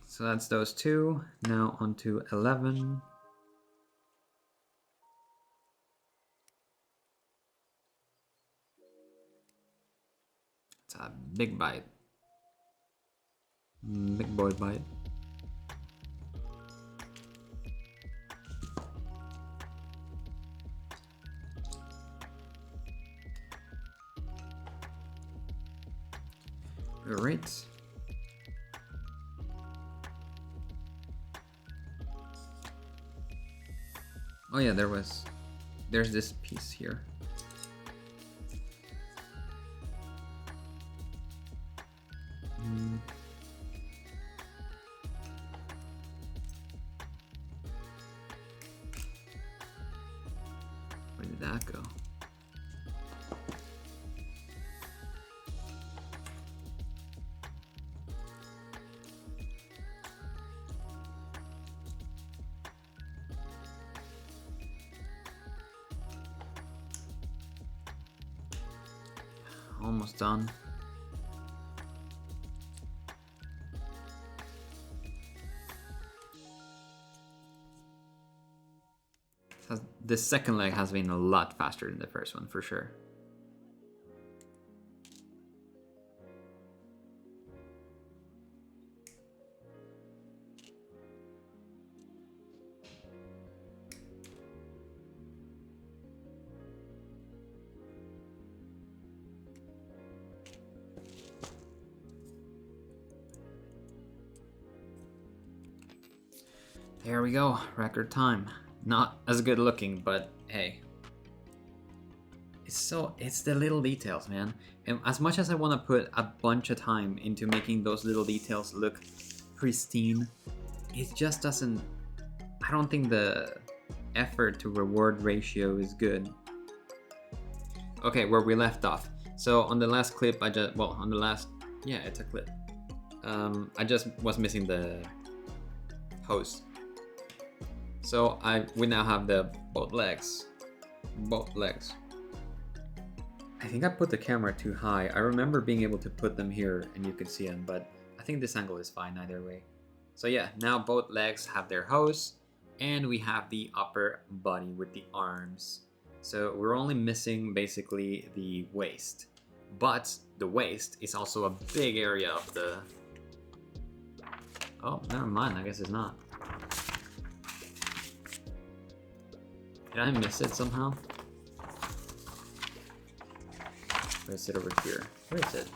[SPEAKER 1] So that's those two. Now on to 11. It's a big bite. Big boy bite. All right. Oh yeah, there's this piece here. Where did that go? Almost done. The second leg has been a lot faster than the first one, for sure. There we go, record time. Not as good looking, but hey. It's the little details, man. And as much as I want to put a bunch of time into making those little details look pristine, it just doesn't, I don't think the effort to reward ratio is good. Okay, where we left off. So on the last clip, yeah, it's a clip. I just was missing the hose. So we now have the both legs. I think I put the camera too high. I remember being able to put them here and you could see them, but I think this angle is fine either way. So yeah, now both legs have their hose and we have the upper body with the arms. So we're only missing basically the waist, but the waist is also a big area of the... Oh, never mind, I guess it's not. Did I miss it somehow? Where is it over here? Where is it?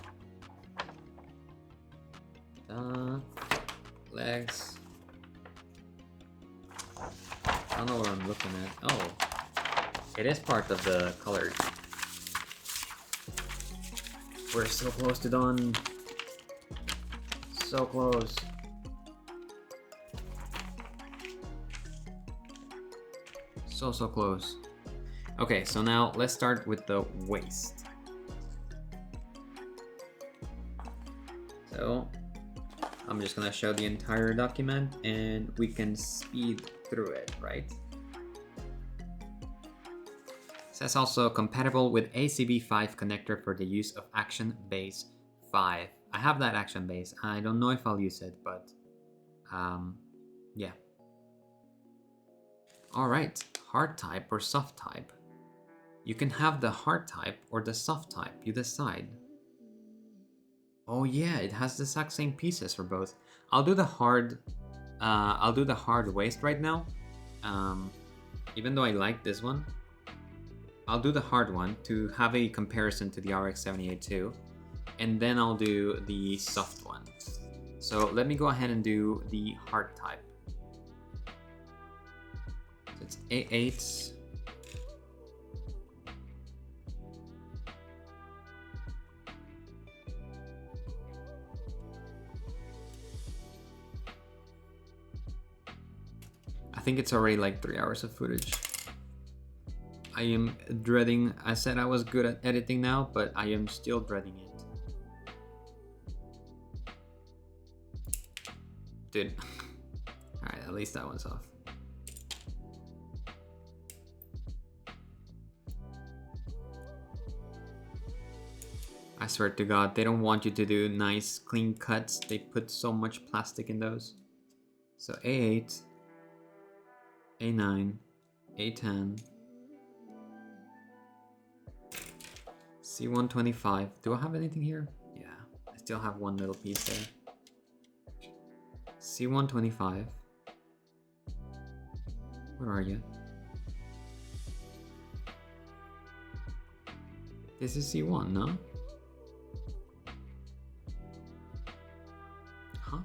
[SPEAKER 1] Legs. I don't know what I'm looking at. Oh, it is part of the colors. We're so close to done. So close. So close. Okay, so now let's start with the waist. So I'm just gonna show the entire document and we can speed through it, right? It says also compatible with ACB5 connector for the use of Action Base 5. I have that Action Base. I don't know if I'll use it, but yeah. All right, hard type or soft type. You can have the hard type or the soft type, you decide. Oh yeah, it has the exact same pieces for both. I'll do the hard waist right now. Even though I like this one, I'll do the hard one to have a comparison to the RX-78 too, and then I'll do the soft one. So let me go ahead and do the hard type. So it's A8. I think it's already like 3 hours of footage. I am dreading, I said I was good at editing now, but I am still dreading it. Dude. Alright, at least that one's off. swear to God, they don't want you to do nice clean cuts. They put so much plastic in those. So A8, A9, A10, C125. Do I have anything here? Yeah, I still have one little piece there. C125. Where are you? This is C1, no? Huh?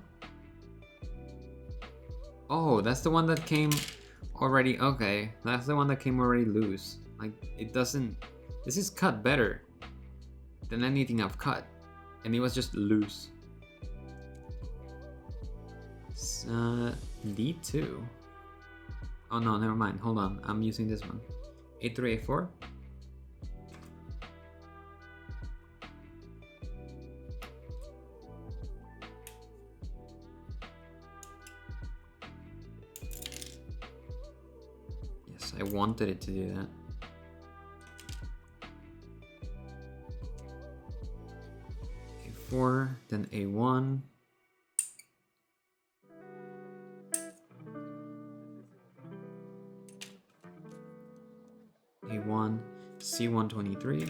[SPEAKER 1] Oh, that's the one that came already. Okay, that's the one that came already loose. Like, it doesn't. This is cut better than anything I've cut, and it was just loose. D2. Oh no, never mind. Hold on, I'm using this one. A3, A4. Yes, I wanted it to do that. A4, then A1. A1, C123.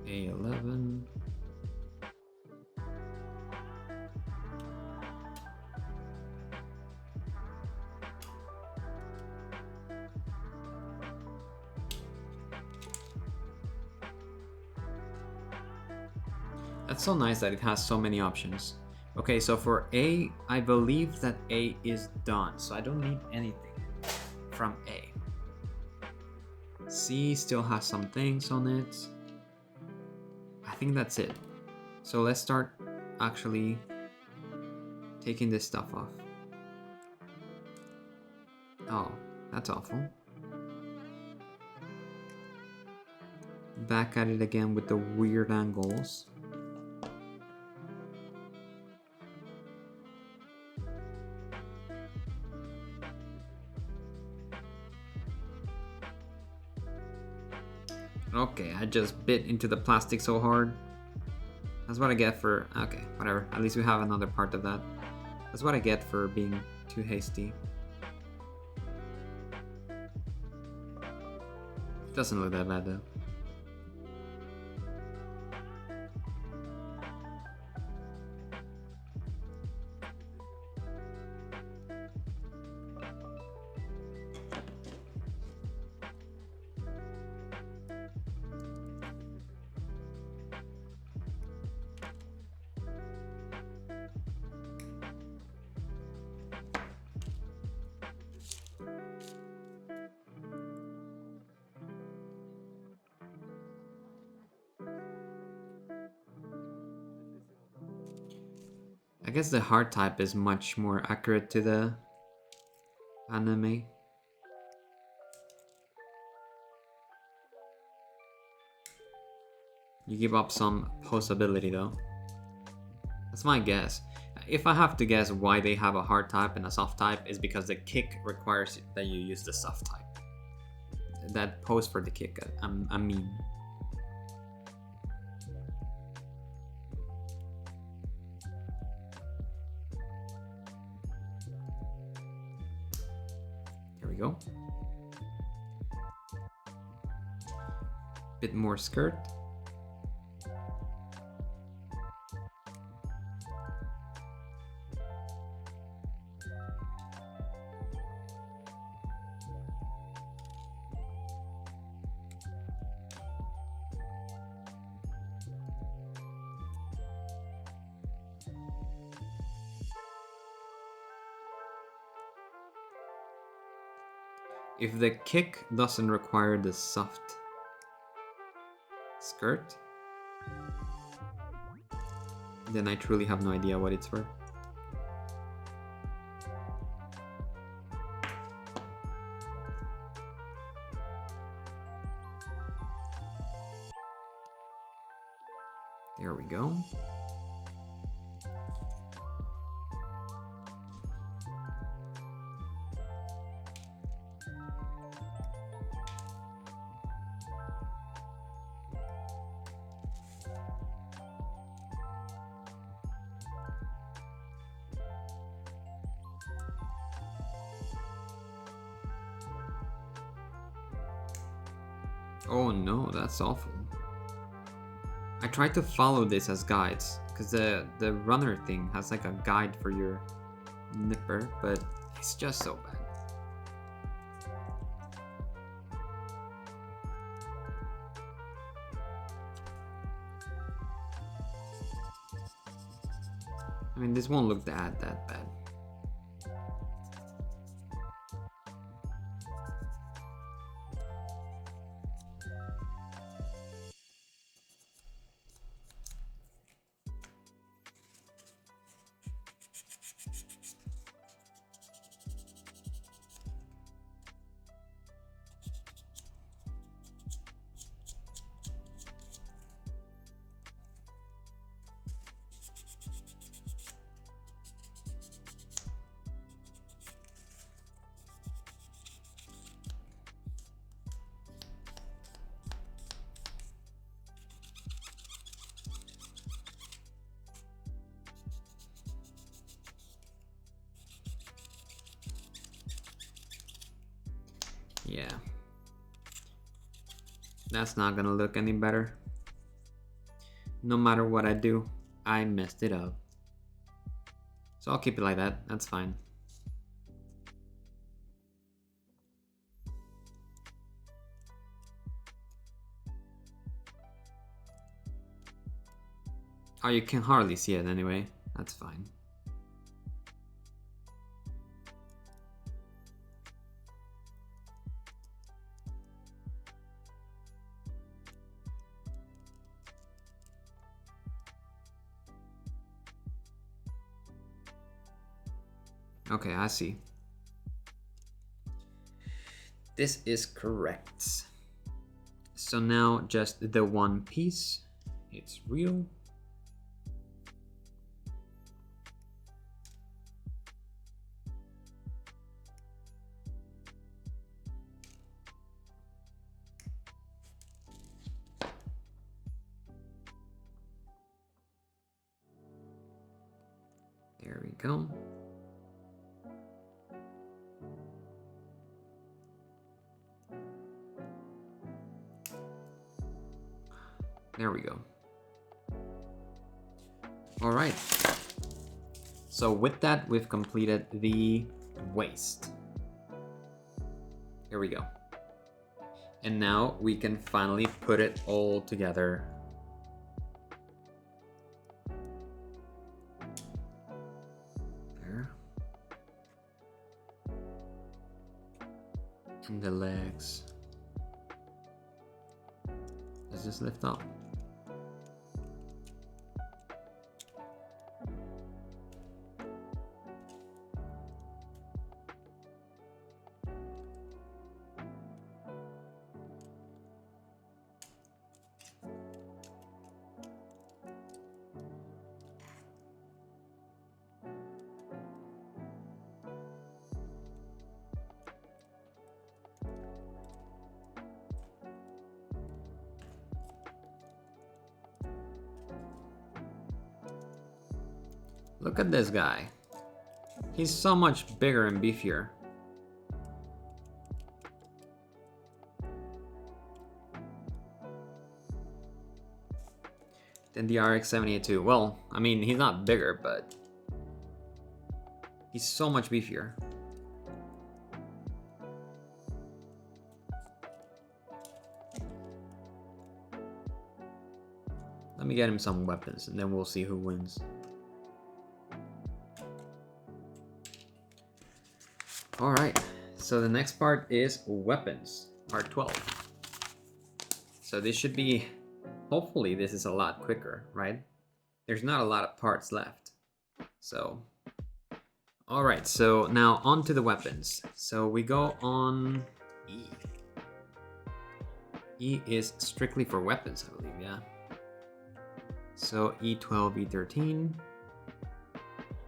[SPEAKER 1] A11. That's so nice that it has so many options. Okay, so for A, I believe that A is done, so I don't need anything from A. C still has some things on it. I think that's it. So let's start actually taking this stuff off. Oh, that's awful. Back at it again with the weird angles. Okay, I just bit into the plastic so hard. That's what I get for... Okay, whatever. At least we have another part of that. That's what I get for being too hasty. It doesn't look that bad though. I guess the hard type is much more accurate to the anime. You give up some posability though. That's my guess. If I have to guess why they have a hard type and a soft type, is because the kick requires that you use the soft type. That pose for the kick, I mean. Here we go. Bit more skirt. If the kick doesn't require the soft skirt, then I truly have no idea what it's for. There we go. Oh no, that's awful. I tried to follow this as guides, because the runner thing has like a guide for your nipper, but it's just so bad. I mean, this won't look that bad. Yeah. That's not gonna look any better. No matter what I do, I messed it up. So I'll keep it like that, that's fine. Oh, you can hardly see it anyway, that's fine. Okay, I see. This is correct. So now just the one piece. It's real. There we go. There we go. All right. So with that, we've completed the waist. Here we go. And now we can finally put it all together. There. And the legs. Does this lift up? Look at this guy. He's so much bigger and beefier. Than the RX-78 II. Well, I mean, he's not bigger, but he's so much beefier. Let me get him some weapons, and then we'll see who wins. Alright, so the next part is weapons, part 12. So this should be, hopefully this is a lot quicker, right? There's not a lot of parts left. So, alright, so now on to the weapons. So we go on E. E is strictly for weapons, I believe, yeah. So E12, E13.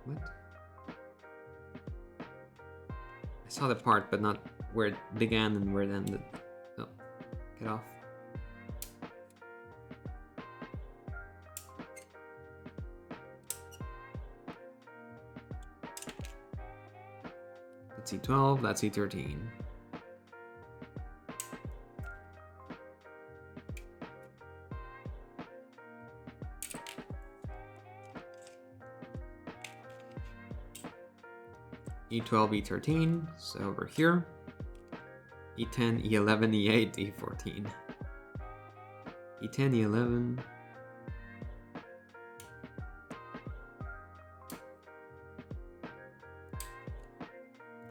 [SPEAKER 1] What? I saw the part, but not where it began and where it ended. Oh, get off. That's E12, that's E13. E12, E13, so over here. E10, E11, E8, E14. E10, E11.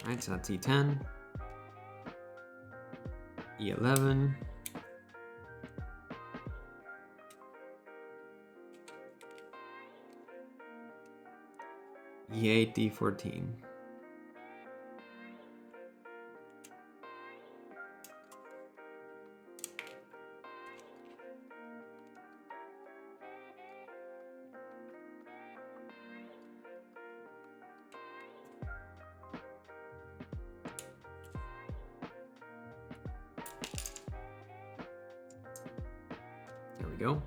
[SPEAKER 1] Alright, so that's E10. E11. E8, D14. There we go.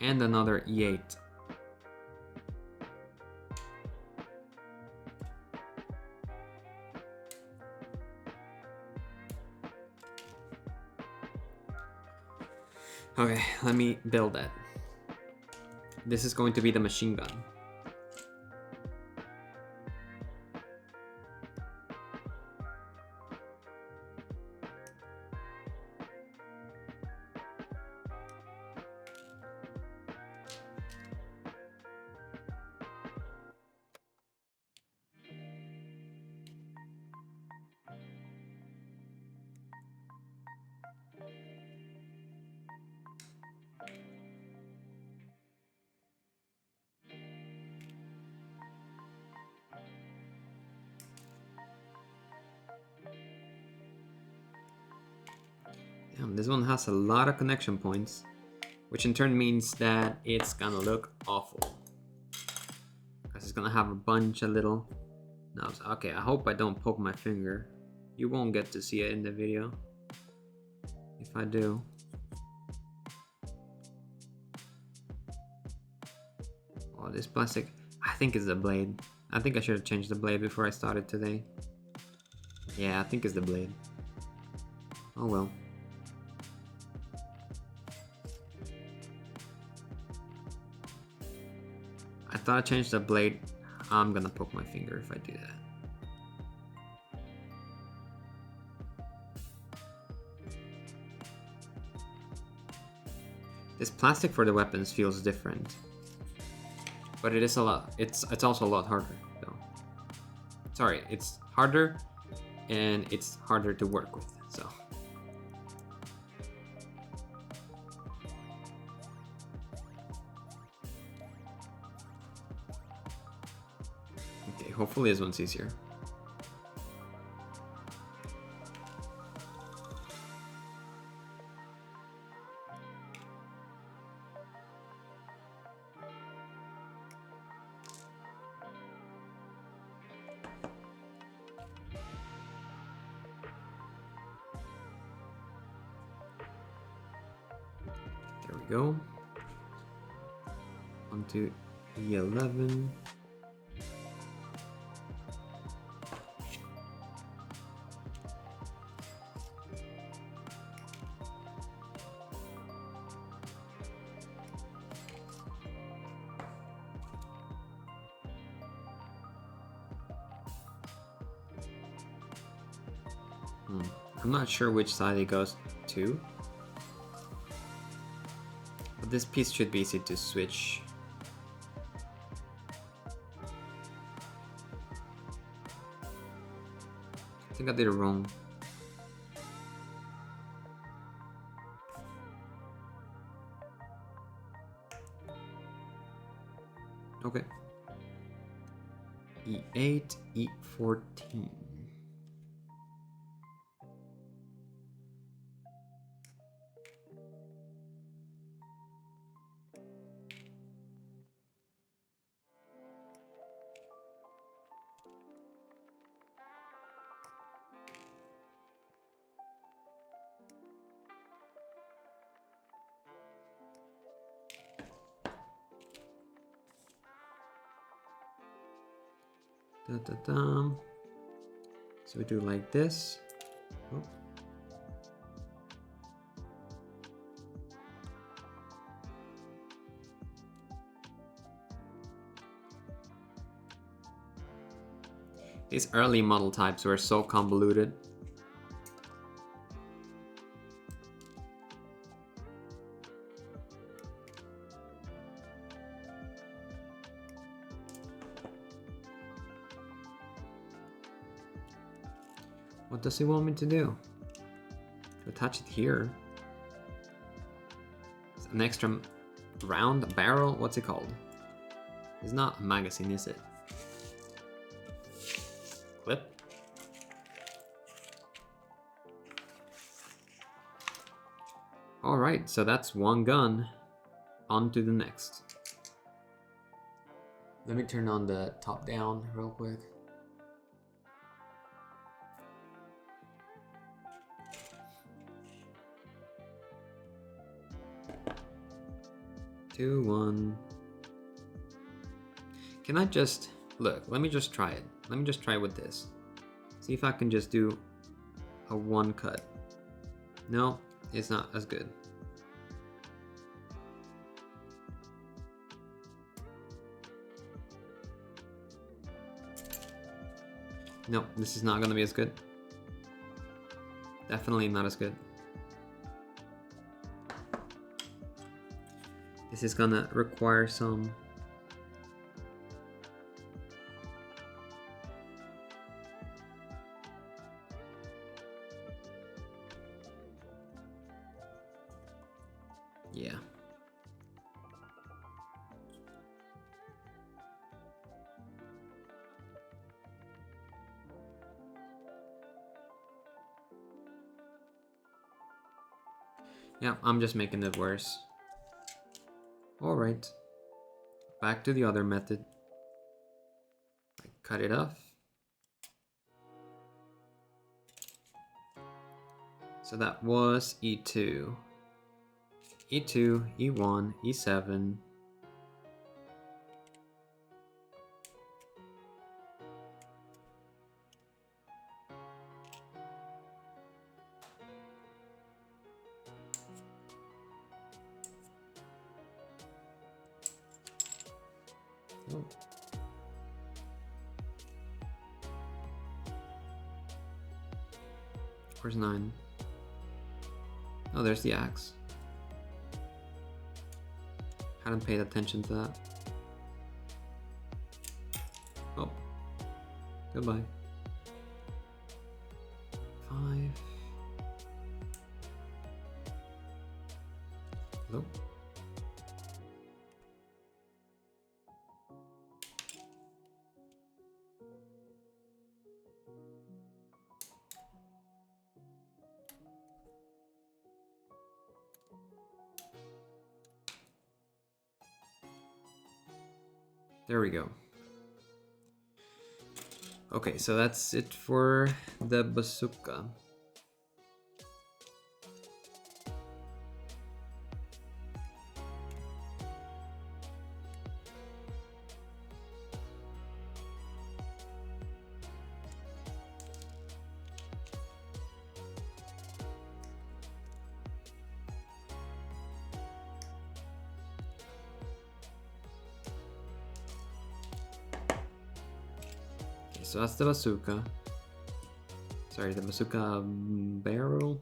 [SPEAKER 1] And another E8. Okay, let me build that. This is going to be the machine gun. Damn, this one has a lot of connection points, which in turn means that it's gonna look awful. Because it's gonna have a bunch of little knobs. Okay, I hope I don't poke my finger. You won't get to see it in the video. If I do. Oh, this plastic, I think it's the blade. I think I should have changed the blade before I started today. Yeah, I think it's the blade. Oh well. I thought I changed the blade. I'm gonna poke my finger if I do that. This plastic for the weapons feels different, but it is a lot. It's also a lot harder though. Sorry, it's harder and it's harder to work with. So. Okay, hopefully this one's easier. There we go. Onto E11. I'm not sure which side it goes to, but this piece should be easy to switch. I think I did it wrong. Okay. E8, E14. Da, da, da. So we do like this. Oh. These early model types were so convoluted. What does he want me to do? To attach it here? It's an extra round barrel? What's it called? It's not a magazine, is it? Clip? Alright, so that's one gun. On to the next. Let me turn on the top down real quick. Two, one. Can I just look? Let me just try it. Let me just try with this. See if I can just do a one cut. No, it's not as good. No, this is not gonna be as good. Definitely not as good. This is gonna require some yeah. Yeah, I'm just making it worse. Alright, back to the other method. I cut it off. So that was E2. E2, E1, E7. Oh. Where's 9? Oh, there's the axe. Hadn't paid attention to that. Oh. Goodbye. 5. Hello? There we go. Okay, so that's it for the bazooka. So that's the bazooka. Sorry, the bazooka barrel.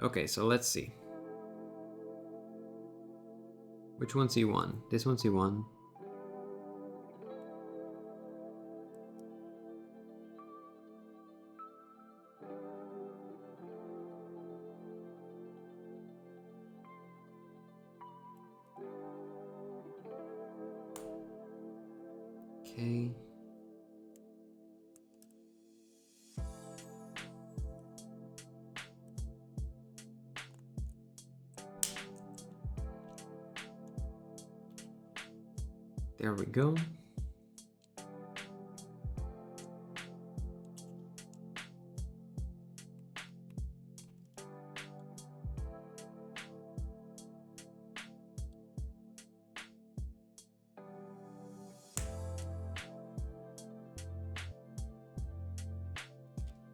[SPEAKER 1] Okay, so let's see. Which one's E1? This one's E1. Okay. There we go.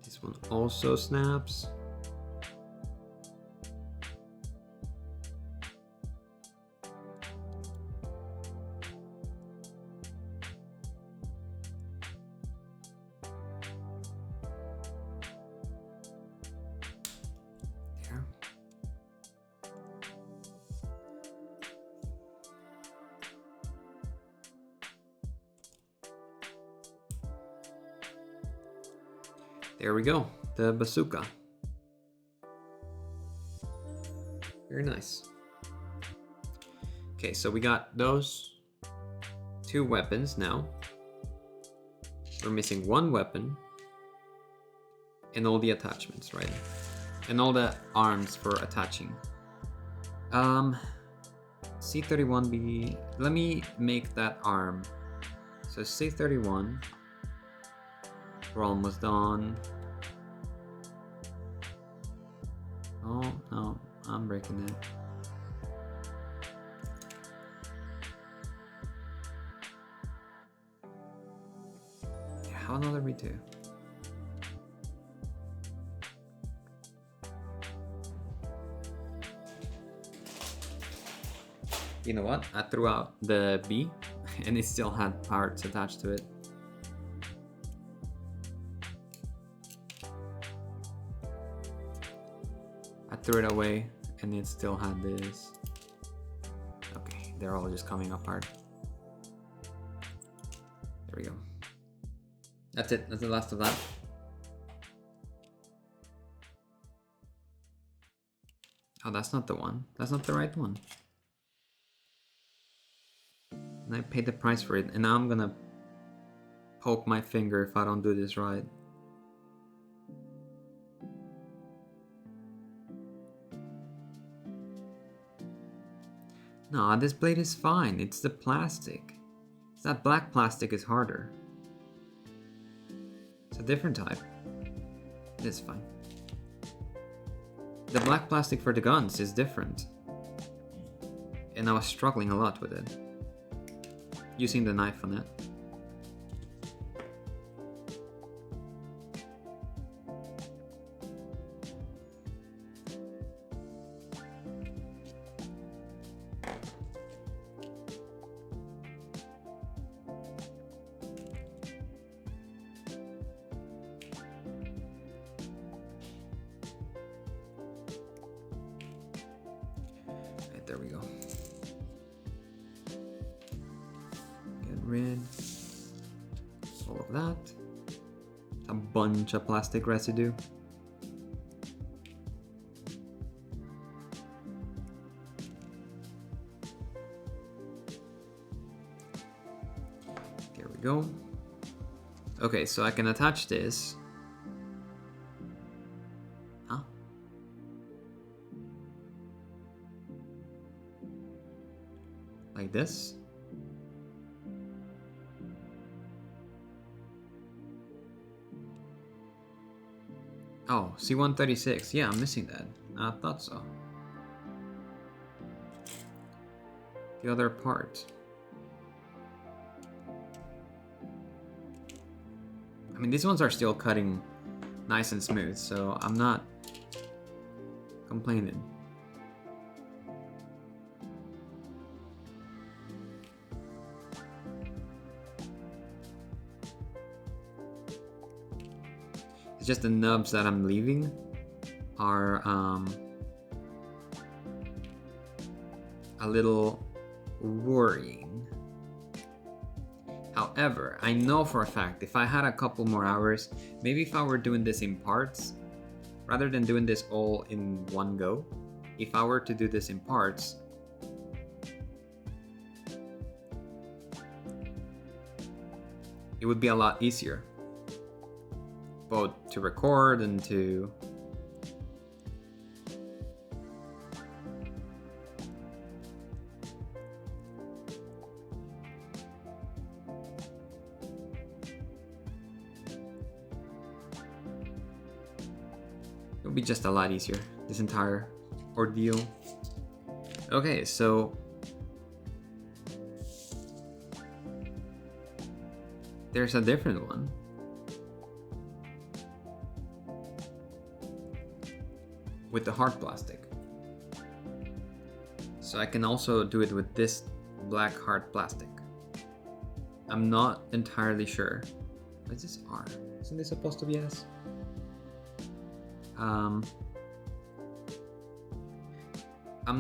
[SPEAKER 1] This one also snaps. There. There we go, the bazooka. Very nice. Okay, so we got those 2 weapons now. We're missing 1 weapon and all the attachments, right? And all the arms for attaching. C31B, let me make that arm. So C31, we're almost done. Oh, no, I'm breaking it. Yeah, how another redo? You know what? I threw out the B and it still had parts attached to it. I threw it away and it still had this. Okay, they're all just coming apart. There we go. That's it. That's the last of that. Oh, that's not the one. That's not the right one. And I paid the price for it, and now I'm gonna poke my finger if I don't do this right. No, this blade is fine. It's the plastic. That black plastic is harder. It's a different type. It's fine. The black plastic for the guns is different. And I was struggling a lot with it. Using the knife on it. Right, there we go. Rid all of that. A bunch of plastic residue. There we go. Okay, so I can attach this. Huh? Like this. Oh, C136. Yeah, I'm missing that. I thought so. The other part. I mean, these ones are still cutting nice and smooth, so I'm not complaining. It's just the nubs that I'm leaving are a little worrying. However, I know for a fact if I had a couple more hours, maybe if I were doing this in parts, rather than doing this all in one go, if I were to do this in parts, it would be a lot easier, both to record and to it would be just a lot easier, this entire ordeal. Okay, so there's a different one. With the hard plastic. So I can also do it with this black hard plastic. I'm not entirely sure. What is this R? Isn't this supposed to be S? I'm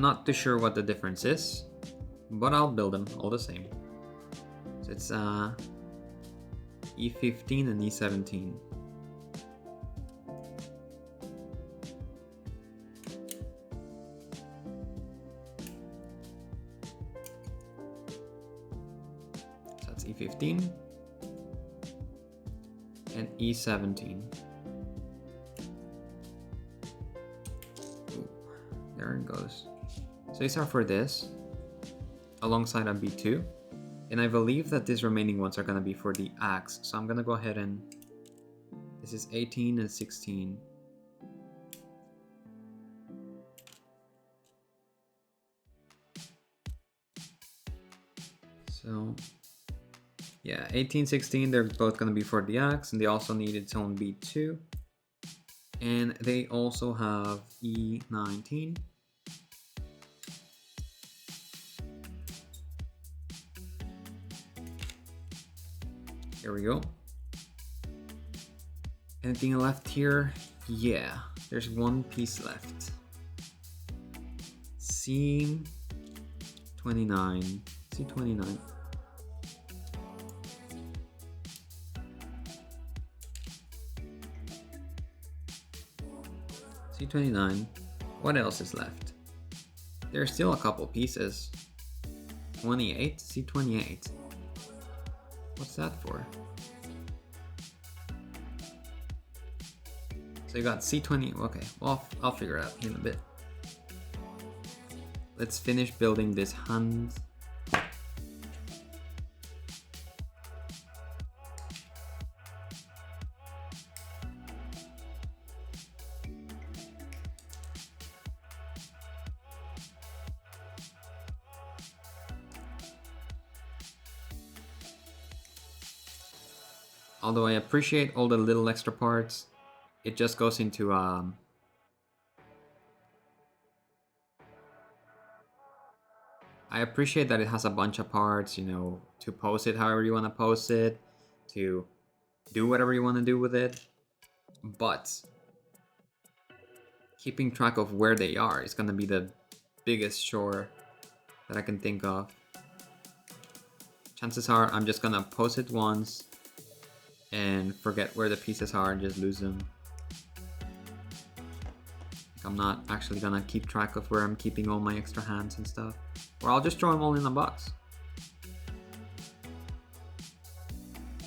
[SPEAKER 1] not too sure what the difference is, but I'll build them all the same. So it's E15 and E17. So that's E15 and E17. Ooh, there it goes. So these are for this, alongside a B2. And I believe that these remaining ones are going to be for the axe. So I'm going to go ahead and... This is 18 and 16. So... yeah, 18, 16, they're both going to be for the axe. And they also need its own B2. And they also have E19. There we go. Anything left here? Yeah, there's one piece left. C29. C29. C29. What else is left? There's still a couple pieces. 28. C28. What's that for? So you got C20. Okay, well, I'll figure it out in a bit. Let's finish building this hand. Although I appreciate all the little extra parts, it just goes into I appreciate that it has a bunch of parts, you know, to pose it however you want to pose it, to do whatever you want to do with it, but keeping track of where they are is going to be the biggest chore that I can think of. Chances are I'm just going to pose it once and forget where the pieces are and just lose them. I'm not actually gonna keep track of where I'm keeping all my extra hands and stuff. Or I'll just throw them all in a box.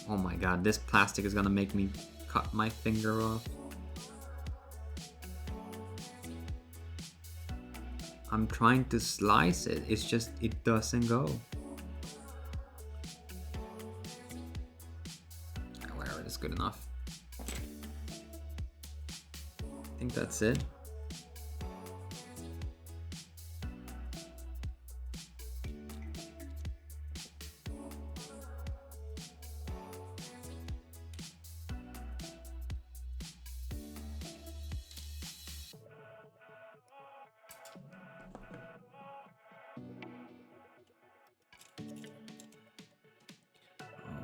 [SPEAKER 1] Oh my god, this plastic is gonna make me cut my finger off. I'm trying to slice it, it's just, it doesn't go. Whatever, it's good enough. I think that's it.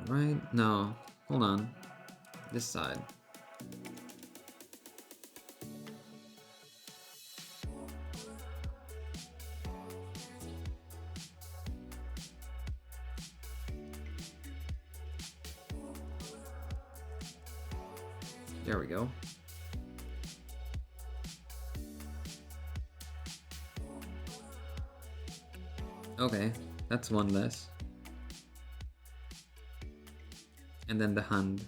[SPEAKER 1] Right? No. Hold on. This side. There we go. Okay, that's one less. and then the hand.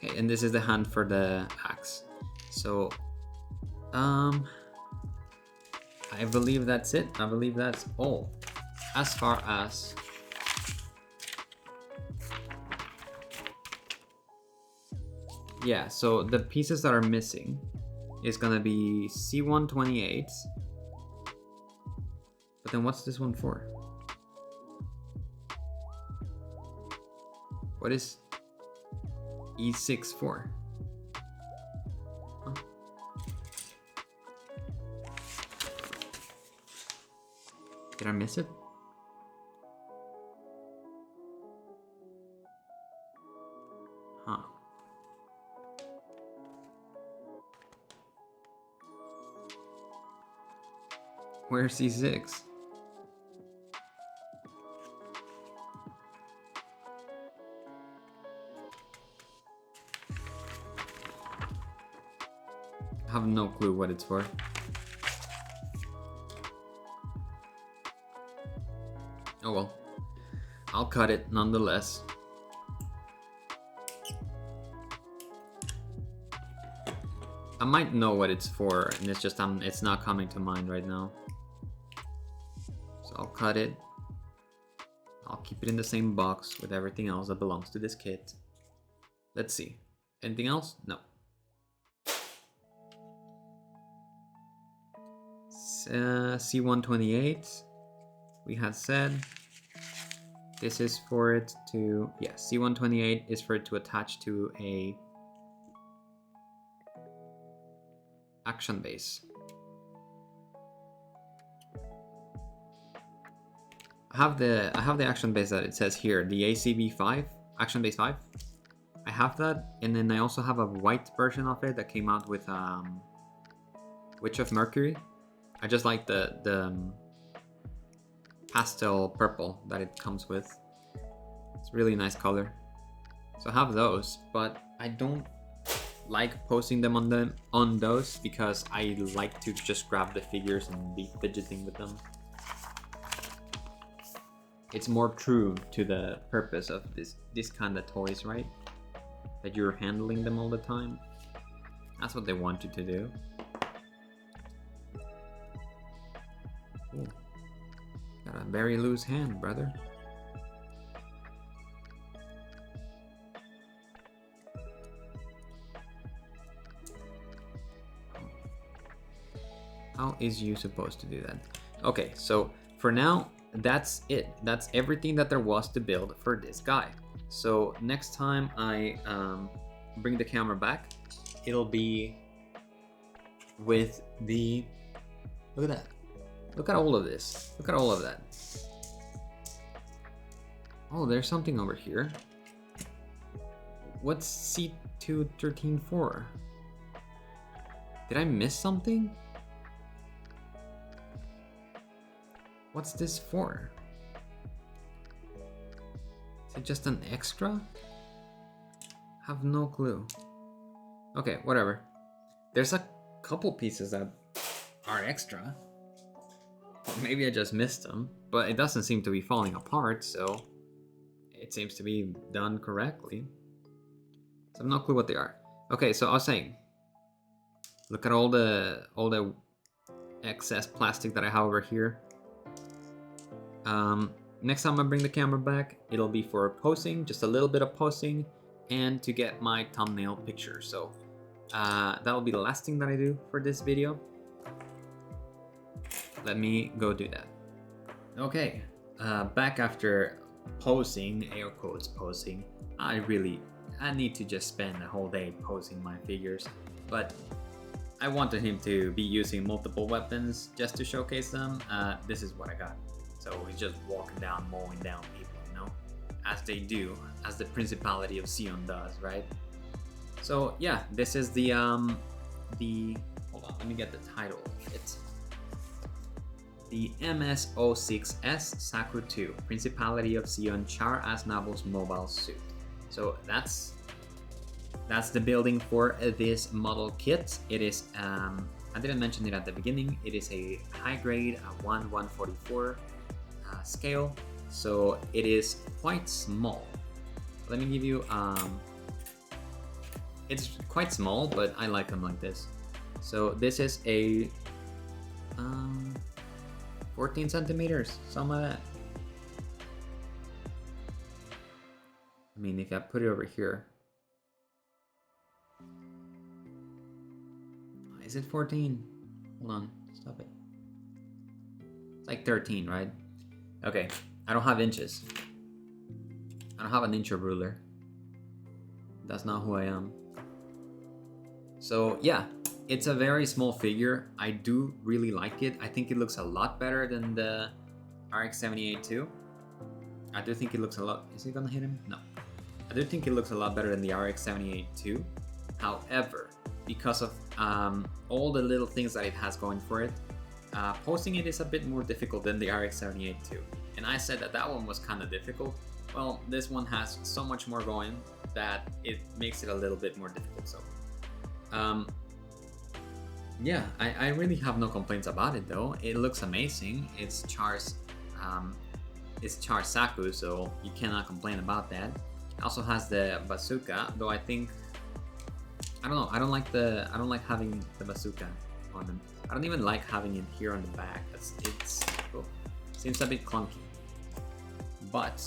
[SPEAKER 1] Okay, and this is the hand for the axe. So, I believe that's it. I believe that's all. As far as yeah, so the pieces that are missing is gonna be C128. But then what's this one for? What is E6 for? Huh? Did I miss it? Huh. Where's C6? I have no clue what it's for. Oh well. I'll cut it nonetheless. I might know what it's for, and it's just it's not coming to mind right now. So I'll cut it. I'll keep it in the same box with everything else that belongs to this kit. Let's see. Anything else? No. C128, we had said this is for it to, yeah, C128 is for it to attach to a action base. I have the action base that it says here, the ACB5, action base 5. I have that, and then I also have a white version of it that came out with Witch of Mercury. I just like the pastel purple that it comes with. It's a really nice color. So I have those, but I don't like posting them on those because I like to just grab the figures and be fidgeting with them. It's more true to the purpose of this kind of toys, right? That you're handling them all the time. That's what they want you to do. Ooh. Got a very loose hand, brother. How is you supposed to do that? Okay, so for now, that's it. That's everything that there was to build for this guy. So next time I bring the camera back, it'll be with the, look at that. Look at all of this. Look at all of that. Oh, there's something over here. What's C213 for? Did I miss something? What's this for? Is it just an extra? Have no clue. Okay, whatever. There's a couple pieces that are extra. Maybe I just missed them, but it doesn't seem to be falling apart, so it seems to be done correctly. So I have no clue what they are. Okay, so I was saying, look at all the excess plastic that I have over here. Next time I bring the camera back, it'll be for posing, just a little bit of posing, and to get my thumbnail picture. So that'll be the last thing that I do for this video. Let me go do that. Okay, back after posing, air quotes posing. I need to just spend a whole day posing my figures, but I wanted him to be using multiple weapons just to showcase them. This is what I got. So he's just walking down, mowing down people, you know, as they do, as the Principality of Sion does, right? So yeah, this is the hold on, let me get the title of it. The MS-06S Zaku 2, Principality of Sion Char as Nabo's mobile suit. So that's the building for this model kit. It is, I didn't mention it at the beginning, it is a high grade 1/144 scale, so it is quite small. Let me give you, it's quite small, but I like them like this. So this is a 14 centimeters, something like that. I mean, if I put it over here, is it 14? Hold on, stop it. It's like 13, right? Okay, I don't have inches. I don't have an inch ruler. That's not who I am. So yeah, it's a very small figure. I do really like it. I think it looks a lot better than the RX-78 too. I do think it looks a lot... Is he gonna hit him? No. I do think it looks a lot better than the RX-78 too. However, because of all the little things that it has going for it, posting it is a bit more difficult than the RX-78 too. And I said that that one was kind of difficult. Well, this one has so much more going that it makes it a little bit more difficult. So, yeah, I really have no complaints about it though. It looks amazing. It's Char's Zaku, so you cannot complain about that. It also has the bazooka, though I think, I don't know, I don't like having the bazooka on them. I don't even like having it here on the back. Seems a bit clunky. But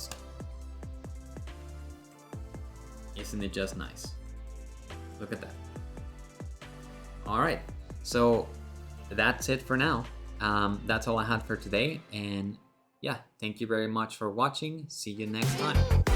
[SPEAKER 1] isn't it just nice? Look at that. Alright, so that's it for now. That's all I had for today, and yeah, thank you very much for watching. See you next time.